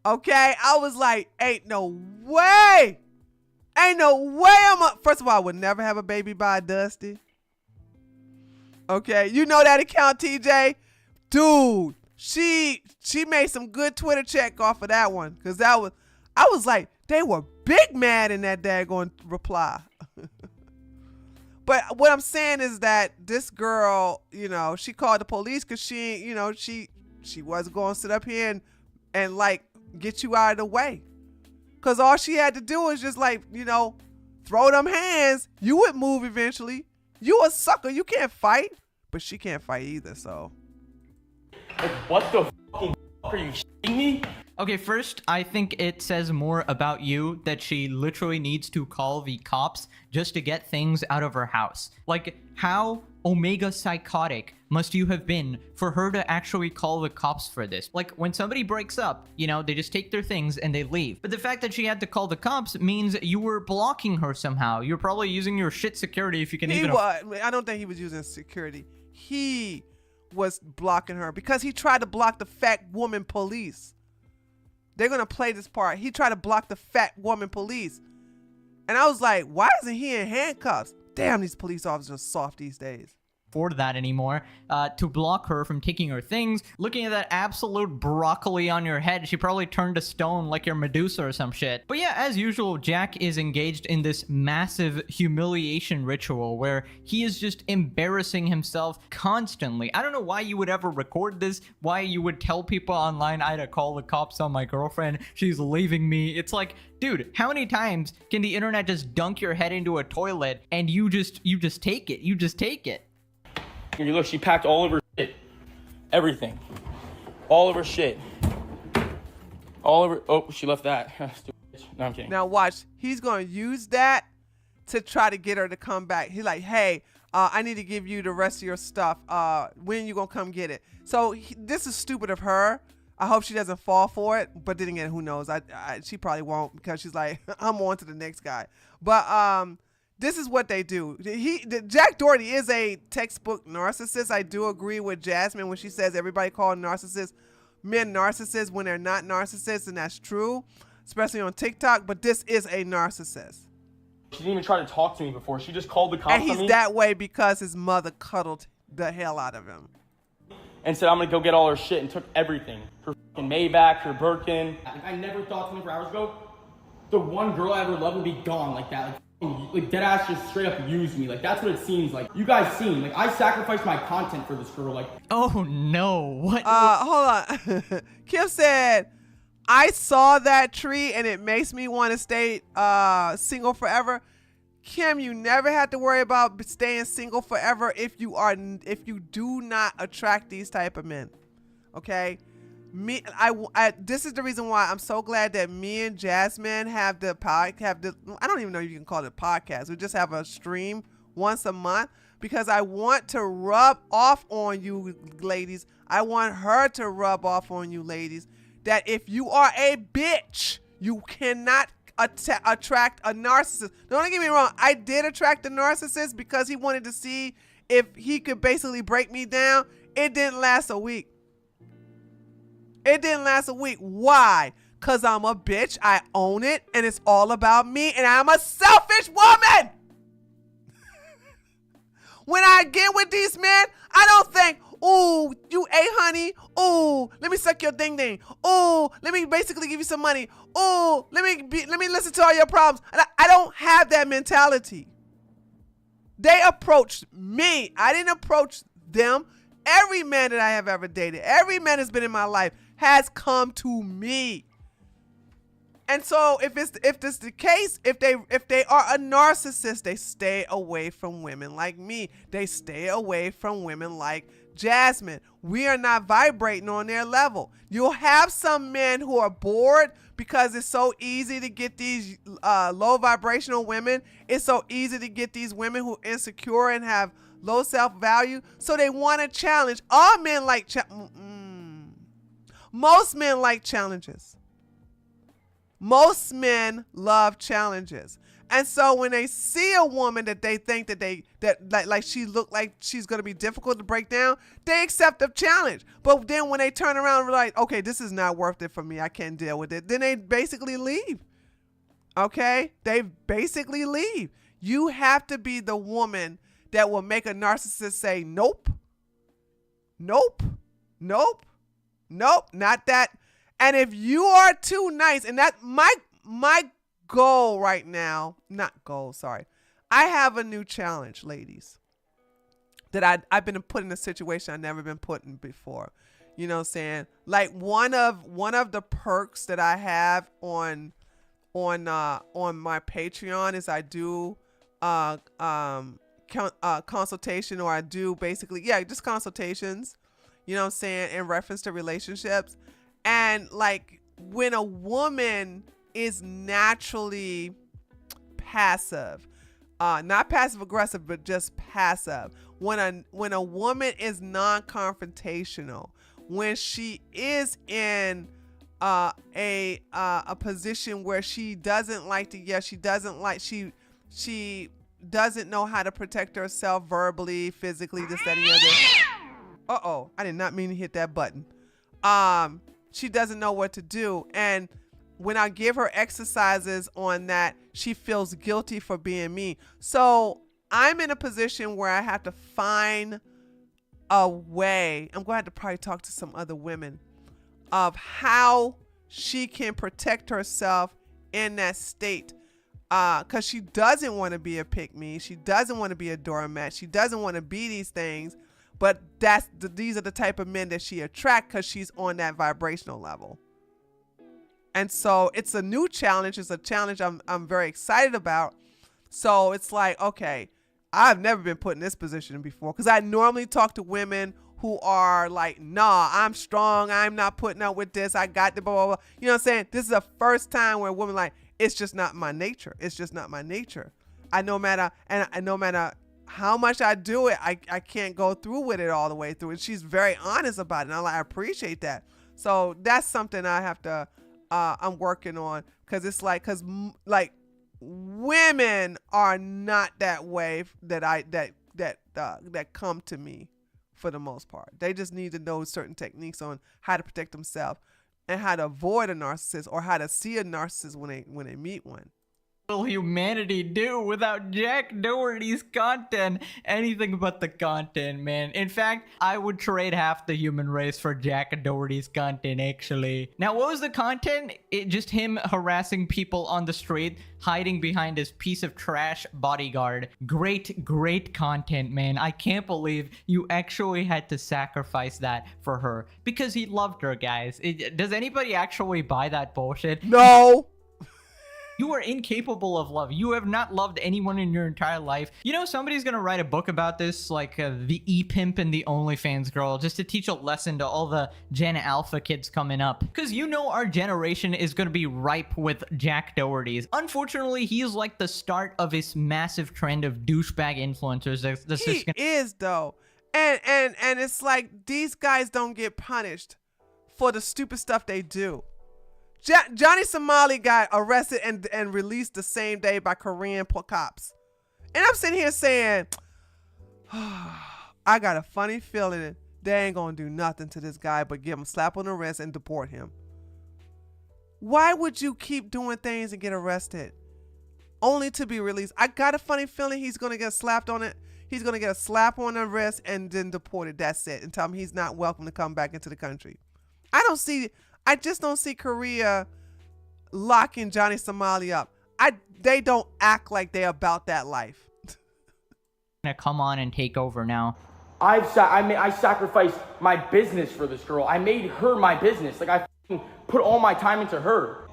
Okay, I was like, ain't no way first of all, I would never have a baby by Dusty. Okay, you know that account, TJ? Dude, she made some good Twitter check off of that one. Cause I was like, they were big mad in that daggone reply. But what I'm saying is that this girl, she called the police cause she wasn't gonna sit up here and like get you out of the way. Cause all she had to do was just like, throw them hands. You would move eventually. You a sucker. You can't fight. But she can't fight either, so. Like, what the fucking are you shitting me? Okay, first, I think it says more about you that she literally needs to call the cops just to get things out of her house. Like, how omega psychotic must you have been for her to actually call the cops for this? Like, when somebody breaks up, they just take their things and they leave. But the fact that she had to call the cops means you were blocking her somehow. You're probably using your shit security if you can even... I don't think he was using security. He was blocking her because he tried to block the fat woman police. They're going to play this part. He tried to block the fat woman police. And I was like, why isn't he in handcuffs? Damn, these police officers are soft these days. Afford that anymore, to block her from taking her things. Looking at that absolute broccoli on your head, she probably turned to stone like your Medusa or some shit. But yeah, as usual, Jack is engaged in this massive humiliation ritual where he is just embarrassing himself constantly. I don't know why you would ever record this, why you would tell people online, I had to call the cops on my girlfriend, she's leaving me. It's like, dude, how many times can the internet just dunk your head into a toilet and you just take it? You just take it. You look, she packed all of her shit. Everything. All of her shit. All of her... Oh, she left that. No, I'm kidding. Now watch. He's going to use that to try to get her to come back. He's like, hey, I need to give you the rest of your stuff. When you gonna come get it? So this is stupid of her. I hope she doesn't fall for it. But then again, who knows? She probably won't, because she's like, I'm on to the next guy. But this is what they do. Jack Doherty is a textbook narcissist. I do agree with Jasmine when she says everybody call men narcissists when they're not narcissists, and that's true, especially on TikTok. But this is a narcissist. She didn't even try to talk to me before. She just called the cops And on me. he's that way because his mother cuddled the hell out of him. And said, I'm going to go get all her shit, and took everything. Her fucking Maybach, her Birkin. Like, I never thought 24 hours ago the one girl I ever loved would be gone like that. Like dead ass just straight up used me. Like, that's what it seems like. You guys seen. Like, I sacrificed my content for this girl. Like, oh no. What? Hold on. Kim said, I saw that tree and it makes me want to stay single forever. Kim, you never have to worry about staying single forever if you do not attract these type of men. Okay? This is the reason why I'm so glad that me and Jasmine have the I don't even know if you can call it podcast. We just have a stream once a month, because I want to rub off on you ladies. I want her to rub off on you ladies that if you are a bitch, you cannot attract a narcissist. Don't get me wrong. I did attract a narcissist because he wanted to see if he could basically break me down. It didn't last a week. Why? Because I'm a bitch. I own it. And it's all about me. And I'm a selfish woman. When I get with these men, I don't think, ooh, you honey. Ooh, let me suck your ding ding. Ooh, let me basically give you some money. Ooh, let me listen to all your problems. And I don't have that mentality. They approached me. I didn't approach them. Every man that I have ever dated, every man that's been in my life has come to me. And so if this is the case, if they are a narcissist, they stay away from women like me. They stay away from women like Jasmine. We are not vibrating on their level. You'll have some men who are bored because it's so easy to get these low vibrational women. It's so easy to get these women who are insecure and have low self-value. So they want a challenge. All men like most men like challenges. Most men love challenges. And so when they see a woman that they think that she look like she's going to be difficult to break down, they accept the challenge. But then when they turn around and like, okay, this is not worth it for me, I can't deal with it, then they basically leave. Okay? They basically leave. You have to be the woman that will make a narcissist say, nope, nope, nope, nope, not that. And if you are too nice, and that my goal right now, not goal, sorry. I have a new challenge, ladies, that I've been put in a situation I've never been put in before. You know what I'm saying? Like one of the perks that I have on my Patreon is I do consultation, or I do basically, just consultations, you know what I'm saying, in reference to relationships. And like when a woman is naturally passive, not passive aggressive, but just passive, when a woman is non-confrontational, when she is in a position where she doesn't like to, she doesn't know how to protect herself verbally, physically, this, that, and the other. Uh-oh, I did not mean to hit that button. She doesn't know what to do. And when I give her exercises on that, she feels guilty for being me. So I'm in a position where I have to find a way. I'm going to have to probably talk to some other women of how she can protect herself in that state. Because she doesn't want to be a pick-me. She doesn't want to be a doormat. She doesn't want to be these things. But these are the type of men that she attracts because she's on that vibrational level. And so it's a new challenge. It's a challenge I'm very excited about. So it's like, okay, I've never been put in this position before, because I normally talk to women who are like, nah, I'm strong. I'm not putting up with this. I got the blah, blah, blah. You know what I'm saying? This is the first time where a woman like, it's just not my nature. It's just not my nature. no matter how much I do it, I can't go through with it all the way through. And she's very honest about it. And I appreciate that. So that's something I have to, I'm working on. Cause it's like, women are not that way that come to me for the most part. They just need to know certain techniques on how to protect themselves and how to avoid a narcissist or how to see a narcissist when they meet one. Will humanity do without Jack Doherty's content? Anything but the content, man. In fact, I would trade half the human race for Jack Doherty's content, actually. Now, what was the content? Just him harassing people on the street, hiding behind his piece of trash bodyguard. Great content, man. I can't believe you actually had to sacrifice that for her because he loved her, guys. Does anybody actually buy that bullshit? No. You are incapable of love. You have not loved anyone in your entire life. You know, somebody's gonna write a book about this, like the E-Pimp and the OnlyFans girl, just to teach a lesson to all the Gen Alpha kids coming up. Because you know our generation is gonna be ripe with Jack Doherty's. Unfortunately, he is like the start of this massive trend of douchebag influencers. He is, though. And it's like these guys don't get punished for the stupid stuff they do. Johnny Somali got arrested and released the same day by Korean cops. And I'm sitting here saying, I got a funny feeling they ain't gonna do nothing to this guy but give him a slap on the wrist and deport him. Why would you keep doing things and get arrested only to be released? I got a funny feeling he's gonna get slapped on it. He's gonna get a slap on the wrist and then deported. That's it. And tell him he's not welcome to come back into the country. I just don't see Korea locking Johnny Somali up. They don't act like they're about that life. Gonna come on and take over now. I sacrificed my business for this girl. I made her my business. Like, I put all my time into her.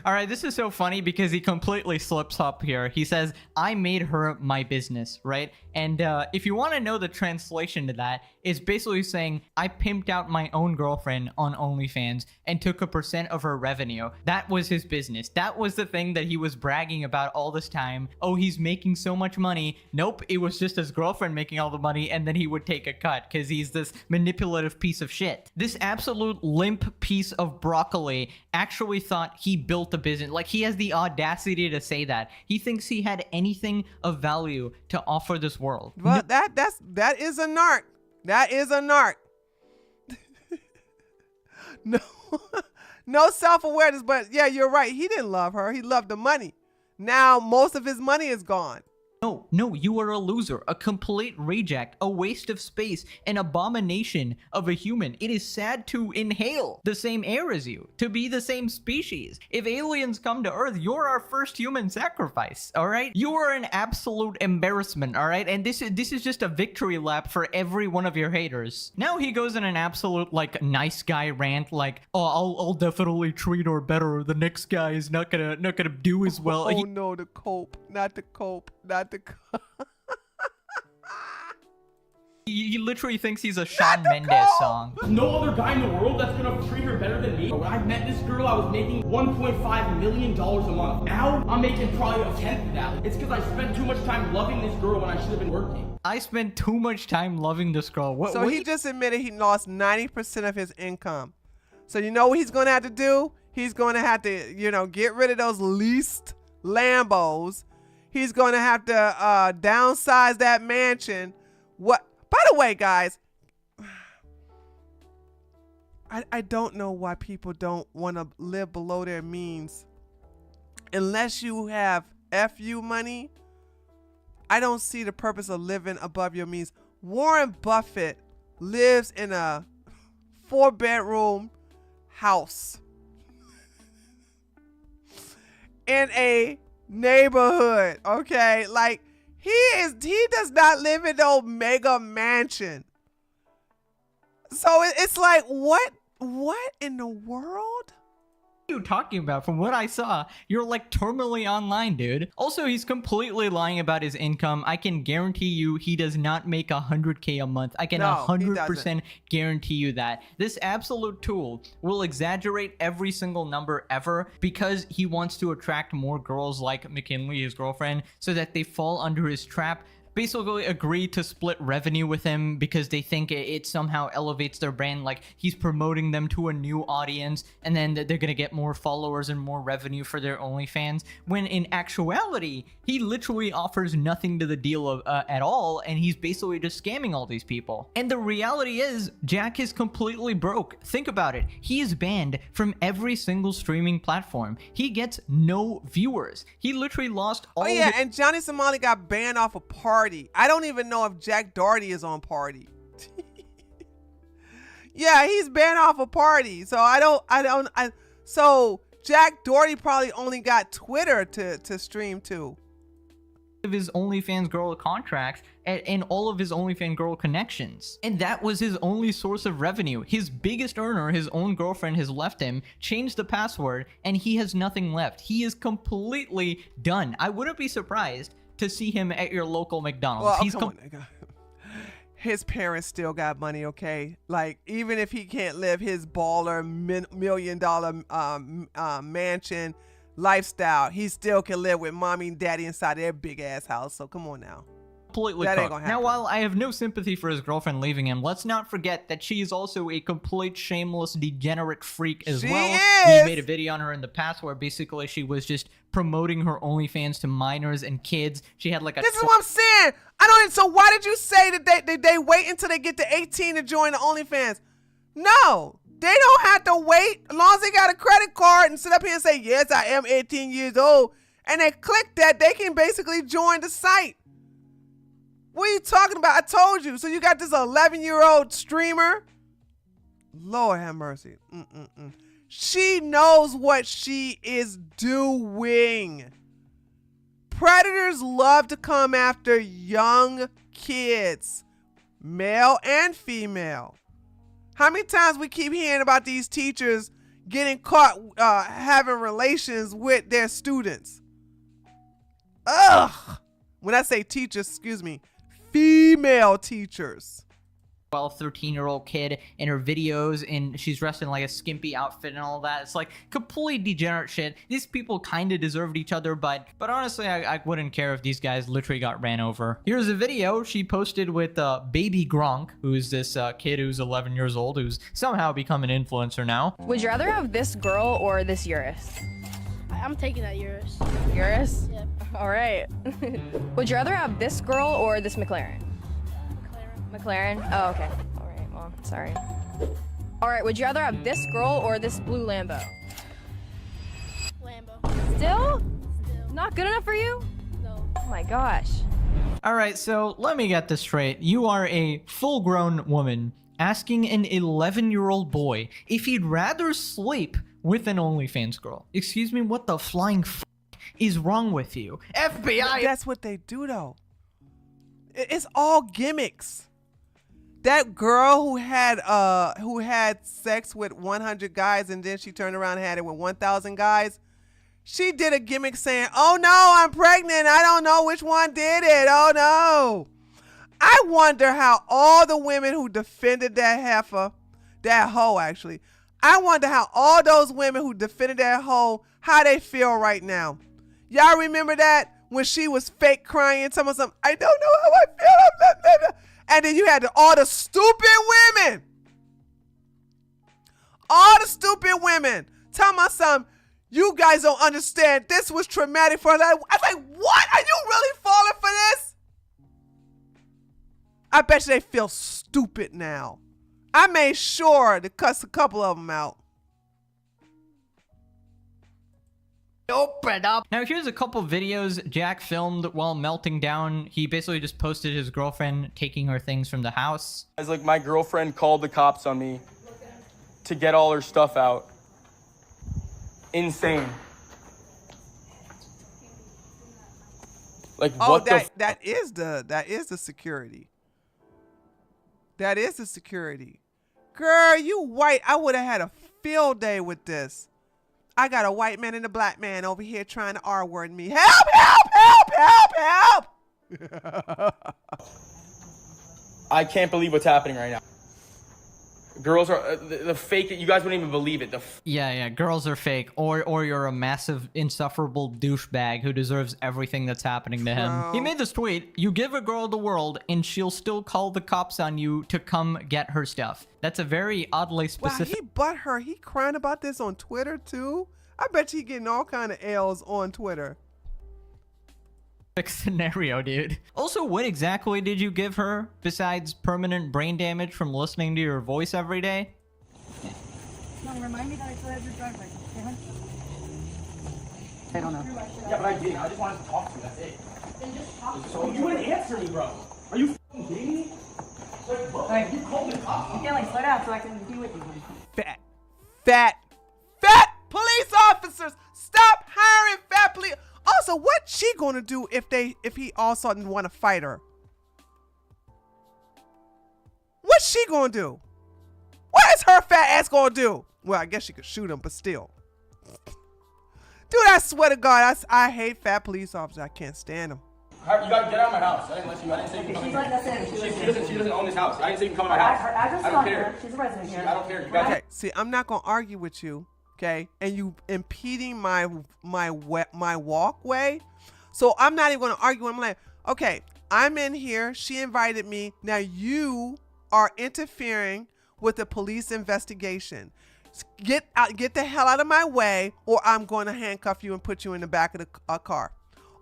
All right, this is so funny because he completely slips up here. He says, I made her my business, right? And if you want to know the translation to that, it's basically saying, I pimped out my own girlfriend on OnlyFans and took a % of her revenue. That was his business. That was the thing that he was bragging about all this time. Oh, he's making so much money. Nope, it was just his girlfriend making all the money, and then he would take a cut because he's this manipulative piece of shit. This absolute limp piece of broccoli actually thought he built a business. Like, he has the audacity to say that. He thinks he had anything of value to offer this world. Well, that is a narc. That is a narc. No self-awareness, but yeah, you're right. He didn't love her. He loved the money. Now most of his money is gone. No, you are a loser, a complete reject, a waste of space, an abomination of a human. It is sad to inhale the same air as you, to be the same species. If aliens come to Earth, you're our first human sacrifice, all right? You are an absolute embarrassment, all right? And this is just a victory lap for every one of your haters. Now he goes in an absolute, like, nice guy rant, like, oh, I'll definitely treat her better. The next guy is not gonna do as well. Oh no, the cope, not the cope, not the He literally thinks he's a Shawn Mendes song. No other guy in the world that's gonna treat her better than me. When I met this girl, I was making $1.5 million a month. Now, I'm making probably a tenth of that. It's because I spent too much time loving this girl when I should have been working. I spent too much time loving this girl. He just admitted he lost 90% of his income. So you know what he's gonna have to do? He's gonna have to, get rid of those leased Lambos. He's going to have to downsize that mansion. By the way, guys, I don't know why people don't want to live below their means. Unless you have FU money, I don't see the purpose of living above your means. Warren Buffett lives in a 4-bedroom house in a neighborhood, okay? Like, he does not live in no mega mansion. So it's like, what in the world? you talking about? From what I saw, you're like terminally online, dude. Also, he's completely lying about his income. I can guarantee you he does not make 100K a month. I can 100% guarantee you that. This absolute tool will exaggerate every single number ever because he wants to attract more girls like McKinley, his girlfriend, so that they fall under his trap. Basically agree to split revenue with him because they think it somehow elevates their brand, like he's promoting them to a new audience, and then they're gonna get more followers and more revenue for their OnlyFans, when in actuality he literally offers nothing to the deal at all, and he's basically just scamming all these people. And the reality is Jack is completely broke. Think about it. He is banned from every single streaming platform. He gets no viewers. He literally lost all and Johnny Somali got banned off a Party. I don't even know if Jack Doherty is on Party. Yeah, he's banned off a Party. So so Jack Doherty probably only got Twitter to stream to. Of his OnlyFans girl contracts and all of his OnlyFans girl connections, and that was his only source of revenue. His biggest earner, his own girlfriend, has left him, changed the password, and he has nothing left. He is completely done. I wouldn't be surprised to see him at your local McDonald's. Well, his parents still got money, okay? Like, even if he can't live his baller $1 million mansion lifestyle, he still can live with mommy and daddy inside their big ass house. So come on now. Completely that ain't cooked. gonna happen. Now, while I have no sympathy for his girlfriend leaving him, let's not forget that she is also a complete shameless degenerate freak as well. We made a video on her in the past where basically she was just promoting her OnlyFans to minors and kids. She had like a— This is what I'm saying. I don't. So why did you say that they wait until they get to 18 to join the OnlyFans? No, they don't have to wait. As long as they got a credit card and sit up here and say, yes, I am 18 years old, and they click that, they can basically join the site. What are you talking about? I told you. So you got this 11-year-old streamer. Lord have mercy. She knows what she is doing. Predators love to come after young kids, male and female. How many times we keep hearing about these teachers getting caught having relations with their students? Ugh. When I say teachers, excuse me, female teachers. 12, 13-year-old kid in her videos, and she's dressed in like a skimpy outfit and all that. It's like complete degenerate shit. These people kind of deserved each other, but honestly, I wouldn't care if these guys literally got ran over. Here's a video she posted with baby Gronk, who's this kid who's 11 years old, who's somehow become an influencer now. Would you rather have this girl or this Urus? I'm taking that Urus. Urus? Yep. All right. Would you rather have this girl or this McLaren? McLaren? Oh, okay. All right, well, sorry. All right, would you rather have this girl or this blue Lambo? Lambo. Still? Not good enough for you? No. Oh my gosh. All right, so let me get this straight. You are a full-grown woman asking an 11-year-old boy if he'd rather sleep with an OnlyFans girl. Excuse me, what the flying f is wrong with you? FBI! That's what they do, though. It's all gimmicks. That girl who had sex with 100 guys and then she turned around and had it with 1,000 guys, she did a gimmick saying, oh no, I'm pregnant. I don't know which one did it. Oh no. I wonder how all the women who defended that heifer, that hoe actually, I wonder how all those women who defended that hoe, how they feel right now. Y'all remember that? When she was fake crying, telling something, I don't know how I feel. And then you had all the stupid women. All the stupid women. Tell me something. You guys don't understand. This was traumatic for her. I was like, what? Are you really falling for this? I bet you they feel stupid now. I made sure to cuss a couple of them out. Open up. Now here's a couple videos Jack filmed while melting down. He basically just posted his girlfriend taking her things from the house. It's like my girlfriend called the cops on me to get all her stuff out. Insane. Like what that is the security. That is the security. Girl, you white. I would have had a field day with this. I got a white man and a black man over here trying to R-word me. Help, help, help, help, help. I can't believe what's happening right now. Girls are the fake. You guys wouldn't even believe it. Yeah, girls are fake, or you're a massive, insufferable douchebag who deserves everything that's happening to him. Bro. He made this tweet: "You give a girl the world, and she'll still call the cops on you to come get her stuff." That's a very oddly specific. Wow, he crying about this on Twitter too. I bet you he getting all kind of L's on Twitter. Scenario, dude. Also, what exactly did you give her besides permanent brain damage from listening to your voice every day? Mom, remind me that I still have your driver's license, okay, hon? I don't know. Yeah, but I didn't. I just wanted to talk to you. That's it. Then just talk. So you wouldn't answer me, bro. Are you f***ing kidding me? Like, what? Like, You called the cops. you can't like slow down so I can be with you. Fat police officers. Stop hiring fat police. Also, what's she gonna do if he all of a sudden want to fight her? What's she gonna do? What is her fat ass gonna do? Well, I guess she could shoot him, but still. Dude, I swear to God, I hate fat police officers. I can't stand them. You gotta get out of my house. I didn't let you. I didn't say you can come in here. She doesn't own this house. I didn't say you can come in my house. Her address I is don't on care. here. She's a resident here. I don't care. You guys. Okay, see, I'm not gonna argue with you, okay? And you impeding my walkway. So I'm not even gonna argue. I'm like, okay, I'm in here. She invited me. Now you are interfering with the police investigation. Get out, get the hell out of my way, or I'm going to handcuff you and put you in the back of the car.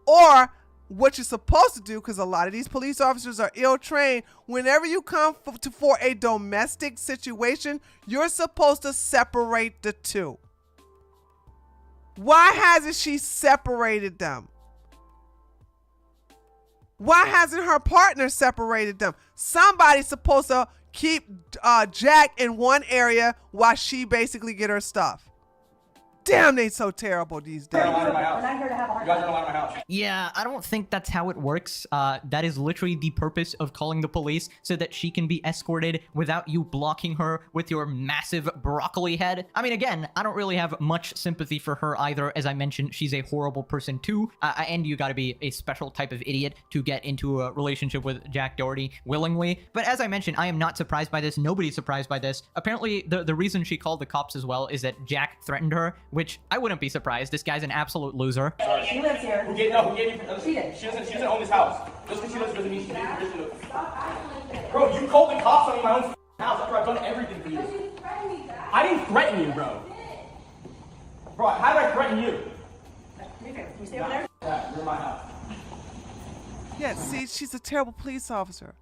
Or what you're supposed to do, because a lot of these police officers are ill-trained, whenever you come for a domestic situation, you're supposed to separate the two. Why hasn't she separated them? Why hasn't her partner separated them? Somebody's supposed to keep Jack in one area while she basically get her stuff. Damn, they so terrible these days. Yeah, I don't think that's how it works. That is literally the purpose of calling the police, so that she can be escorted without you blocking her with your massive broccoli head. I mean, again, I don't really have much sympathy for her either. As I mentioned, she's a horrible person too. And you gotta be a special type of idiot to get into a relationship with Jack Doherty willingly. But as I mentioned, I am not surprised by this. Nobody's surprised by this. Apparently, the reason she called the cops as well is that Jack threatened her, which I wouldn't be surprised. This guy's an absolute loser. She lives here. Who gave you? She did. She doesn't own this house. Just because she doesn't mean she gave you permission to. Bro, you called the cops on me in my own house after I've done everything for you. I didn't threaten you, bro. Bro, how did I threaten you? Can we stay over there? Yeah, you're in my house. Yeah, see, she's a terrible police officer.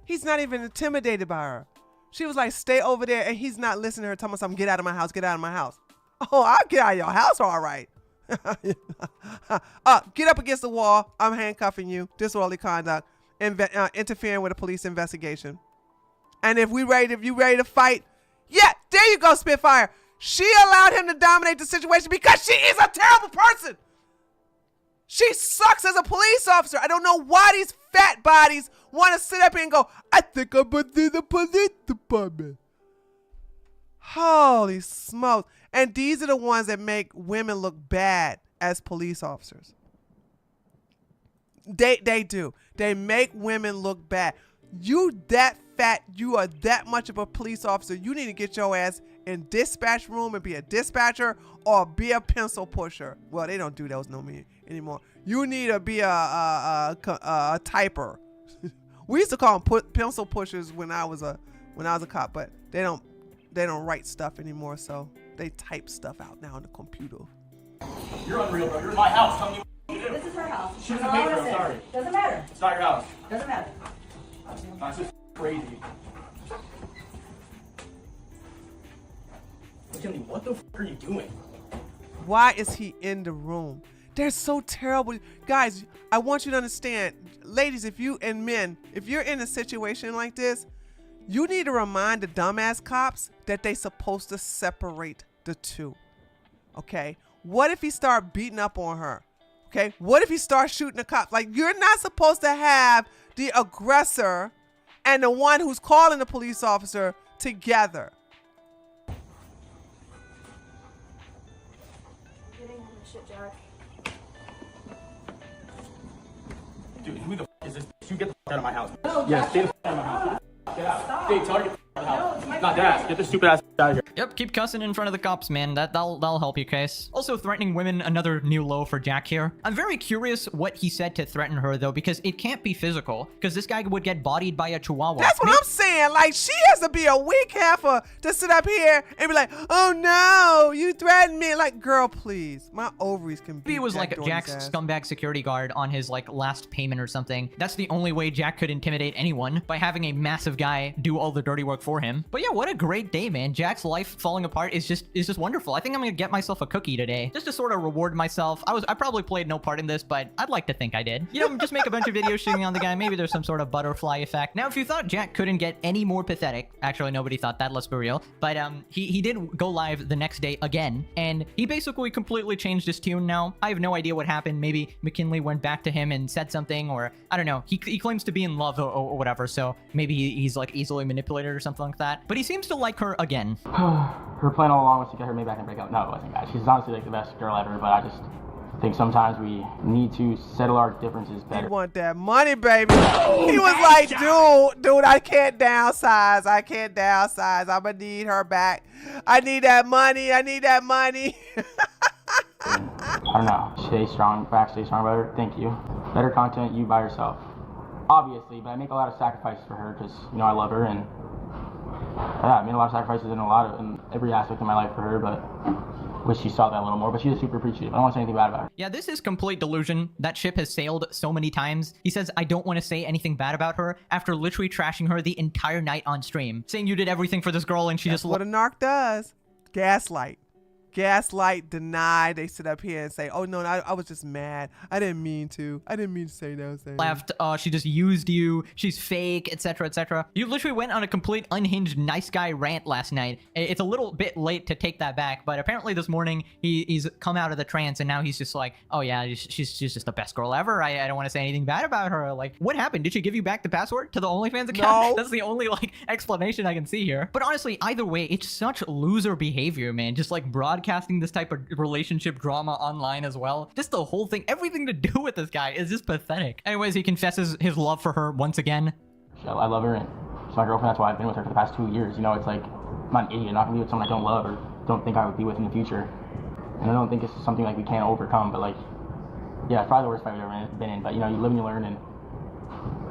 He's not even intimidated by her. She was like, stay over there, and he's not listening to her telling something, get out of my house, get out of my house. Oh, I'll get out of your house, all right. Get up against the wall. I'm handcuffing you. Disorderly conduct. Interfering with a police investigation. And if you ready to fight, yeah, there you go, Spitfire. She allowed him to dominate the situation because she is a terrible person. She sucks as a police officer. I don't know why these fat bodies want to sit up here and go, I think I'm going to do the police department. Holy smokes. And these are the ones that make women look bad as police officers. They do. They make women look bad. You that fat, you are that much of a police officer. You need to get your ass in dispatch room and be a dispatcher or be a pencil pusher. Well, they don't do those no more anymore. You need to be a typer. We used to call them pencil pushers when I was a cop, but they don't write stuff anymore, so they type stuff out now on the computer. You're unreal, bro. You're in my house. Tell me what to do. This is her house. She doesn't pay for it. I'm sorry. Doesn't matter. It's not your house. Doesn't matter. That's just crazy. Tell me, what the f are you doing? Why is he in the room? They're so terrible. Guys, I want you to understand, ladies, if you're in a situation like this, you need to remind the dumbass cops that they supposed to separate the two. Okay? What if he start beating up on her? Okay? What if he starts shooting the cops? Like, you're not supposed to have the aggressor and the one who's calling the police officer together. Shit, Jack. Dude, who the f is this? You get the f out of my house. No, Yeah, Jack. stay the f out of my house. Get out. Stay, tell her to get the f out of the house. Not that. Get this stupid ass out of here. Yep, keep cussing in front of the cops, man. That'll help you, case. Also, threatening women, another new low for Jack here. I'm very curious what he said to threaten her, though, because it can't be physical, because this guy would get bodied by a chihuahua. That's what I'm saying. Like, she has to be a weak heifer to sit up here and be like, oh no, you threatened me. Like, girl, please. My ovaries can be. Maybe it was like Jack's scumbag security guard on his like last payment or something. That's the only way Jack could intimidate anyone, by having a massive guy do all the dirty work for him. But yeah, what a great day, man. Jack's life falling apart is just wonderful. I think I'm gonna get myself a cookie today, just to sort of reward myself. I probably played no part in this, but I'd like to think I did. You know, just make a bunch of videos shitting on the guy. Maybe there's some sort of butterfly effect. Now, if you thought Jack couldn't get any more pathetic, actually nobody thought that, let's be real, but he did go live the next day again, and he basically completely changed his tune now. I have no idea what happened. Maybe McKinley went back to him and said something, or I don't know. He claims to be in love or whatever, so maybe he's like easily manipulated or something like that. But he seems to like her again. Her plan all along was to get her made back and break up. No, it wasn't, guys. She's honestly like the best girl ever, but I just think sometimes we need to settle our differences better. You want that money, baby. He was like, dude, I can't downsize. I'm gonna need her back. I need that money. I don't know. Stay strong, stay strong about her. Thank you. Better content, you by yourself. Obviously, but I make a lot of sacrifices for her because, you know, I love her, and yeah, I made a lot of sacrifices in every aspect of my life for her, but wish she saw that a little more, but she's super appreciative. I don't want to say anything bad about her. Yeah, this is complete delusion. That ship has sailed so many times. He says, I don't want to say anything bad about her after literally trashing her the entire night on stream, saying you did everything for this girl and she That's what a narc does. Gaslight. Deny. They sit up here and say, oh no, I was just mad. I didn't mean to say those things. Left, she just used you, she's fake, etc, etc. You literally went on a complete unhinged nice guy rant last night. It's a little bit late to take that back, but apparently this morning he's come out of the trance and now he's just like, oh yeah, she's just the best girl ever. I don't want to say anything bad about her. Like, what happened? Did she give you back the password to the OnlyFans account? No. That's the only like explanation I can see here. But honestly, either way, it's such loser behavior, man. Just like broadcasting this type of relationship drama online as well. Just the whole thing, everything to do with this guy is just pathetic. Anyways, he confesses his love for her once again. I love her, and she's my girlfriend. That's why I've been with her for the past 2 years. You know, it's like, I'm not an idiot. I'm not gonna be with someone I don't love or don't think I would be with in the future. And I don't think it's something like we can't overcome, but like, yeah, it's probably the worst fight we've ever been in. But you know, you live and you learn, and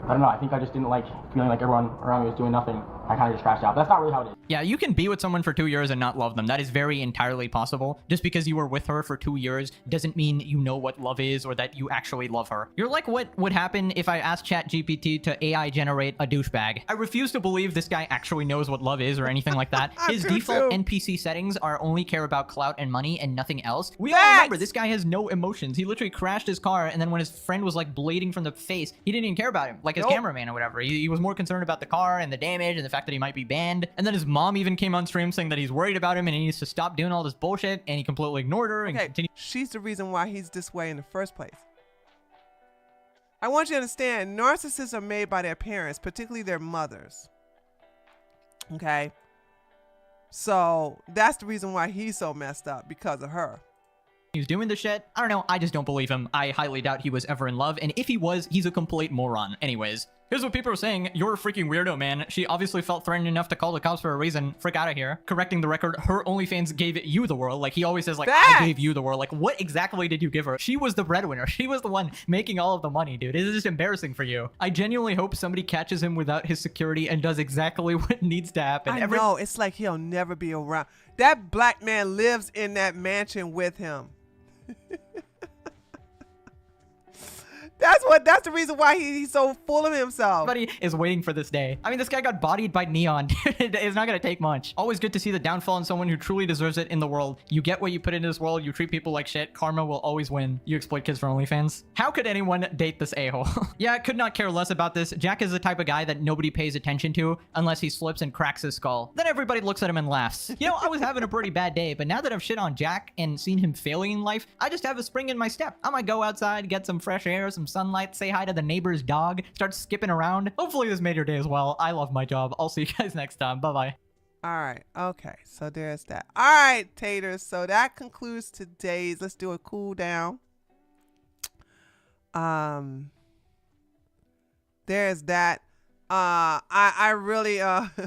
I don't know. I think I just didn't like feeling like everyone around me was doing nothing. I kind of just crashed out. But that's not really how it is. Yeah, you can be with someone for 2 years and not love them. That is very entirely possible. Just because you were with her for 2 years doesn't mean you know what love is or that you actually love her. You're like what would happen if I asked ChatGPT to AI generate a douchebag. I refuse to believe this guy actually knows what love is or anything like that. His default NPC settings are only care about clout and money and nothing else. We all remember this guy has no emotions. He literally crashed his car, and then when his friend was like bleeding from the face, he didn't even care about him, like his cameraman or whatever. He was more concerned about the car and the damage and the fact that he might be banned. And then his mom even came on stream saying that he's worried about him and he needs to stop doing all this bullshit, and he completely ignored her and continued. She's the reason why he's this way in the first place. I want you to understand, narcissists are made by their parents, particularly their mothers. Okay? So that's the reason why he's so messed up, because of her. He was doing the shit. I don't know. I just don't believe him. I highly doubt he was ever in love. And if he was, he's a complete moron. Anyways, here's what people are saying. You're a freaking weirdo, man. She obviously felt threatened enough to call the cops for a reason. Frick out of here. Correcting the record, her OnlyFans gave you the world. Like, he always says, like, I gave you the world. Like, what exactly did you give her? She was the breadwinner. She was the one making all of the money, dude. It is just embarrassing for you. I genuinely hope somebody catches him without his security and does exactly what needs to happen. I know. It's like he'll never be around. That black man lives in that mansion with him. That's the reason why he's so full of himself. Everybody is waiting for this day. I mean, this guy got bodied by Neon. It's not gonna take much. Always good to see the downfall in someone who truly deserves it in the world. You get what you put into this world. You treat people like shit. Karma will always win. You exploit kids for OnlyFans. How could anyone date this a-hole? Yeah, I could not care less about this. Jack is the type of guy that nobody pays attention to unless he slips and cracks his skull. Then everybody looks at him and laughs. You know, I was having a pretty bad day, but now that I've shit on Jack and seen him failing in life, I just have a spring in my step. I might go outside, get some fresh air, some sunlight, say hi to the neighbor's dog, start skipping around. Hopefully this made your day as well. I love my job. I'll see you guys next time. Bye-bye. All right. Okay. So there's that. All right, taters. So that concludes today's. Let's do a cool down. There's that. I really uh-oh,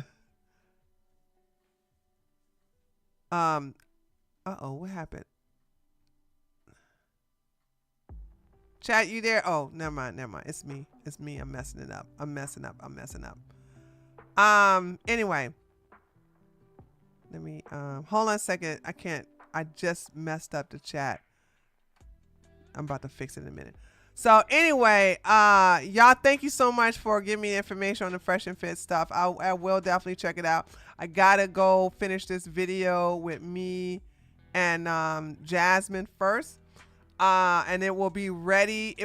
what happened? Chat, you there? Oh, never mind. It's me. I'm messing it up. I'm messing up. Anyway. Let me hold on a second. I just messed up the chat. I'm about to fix it in a minute. So anyway, y'all, thank you so much for giving me information on the Fresh and Fit stuff. I will definitely check it out. I gotta go finish this video with me and Jasmine first. And it will be ready.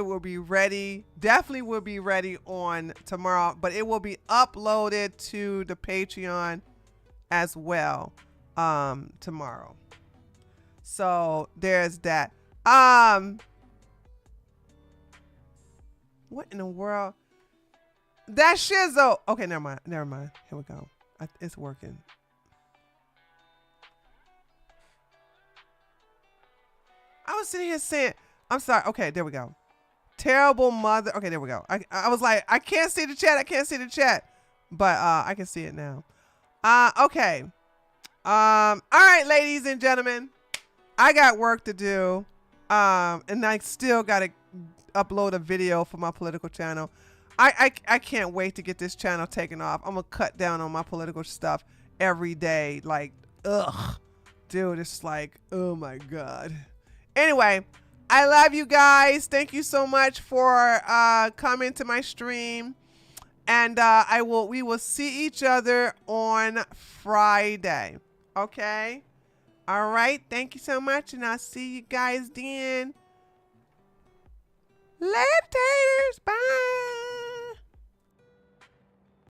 Definitely will be ready on tomorrow, but it will be uploaded to the Patreon as well tomorrow. So there's that. What in the world? That shizzo. Okay, never mind. Here we go. It's working. I was sitting here saying, I'm sorry. Okay, there we go. Terrible mother. Okay, there we go. I was like, I can't see the chat. But I can see it now. Okay. All right, ladies and gentlemen. I got work to do. And I still gotta upload a video for my political channel. I can't wait to get this channel taken off. I'm gonna cut down on my political stuff every day. Like, ugh. Dude, it's like, oh my God. Anyway, I love you guys. Thank you so much for coming to my stream. And we will see each other on Friday. Okay? All right. Thank you so much. And I'll see you guys then. Later, taters. Bye.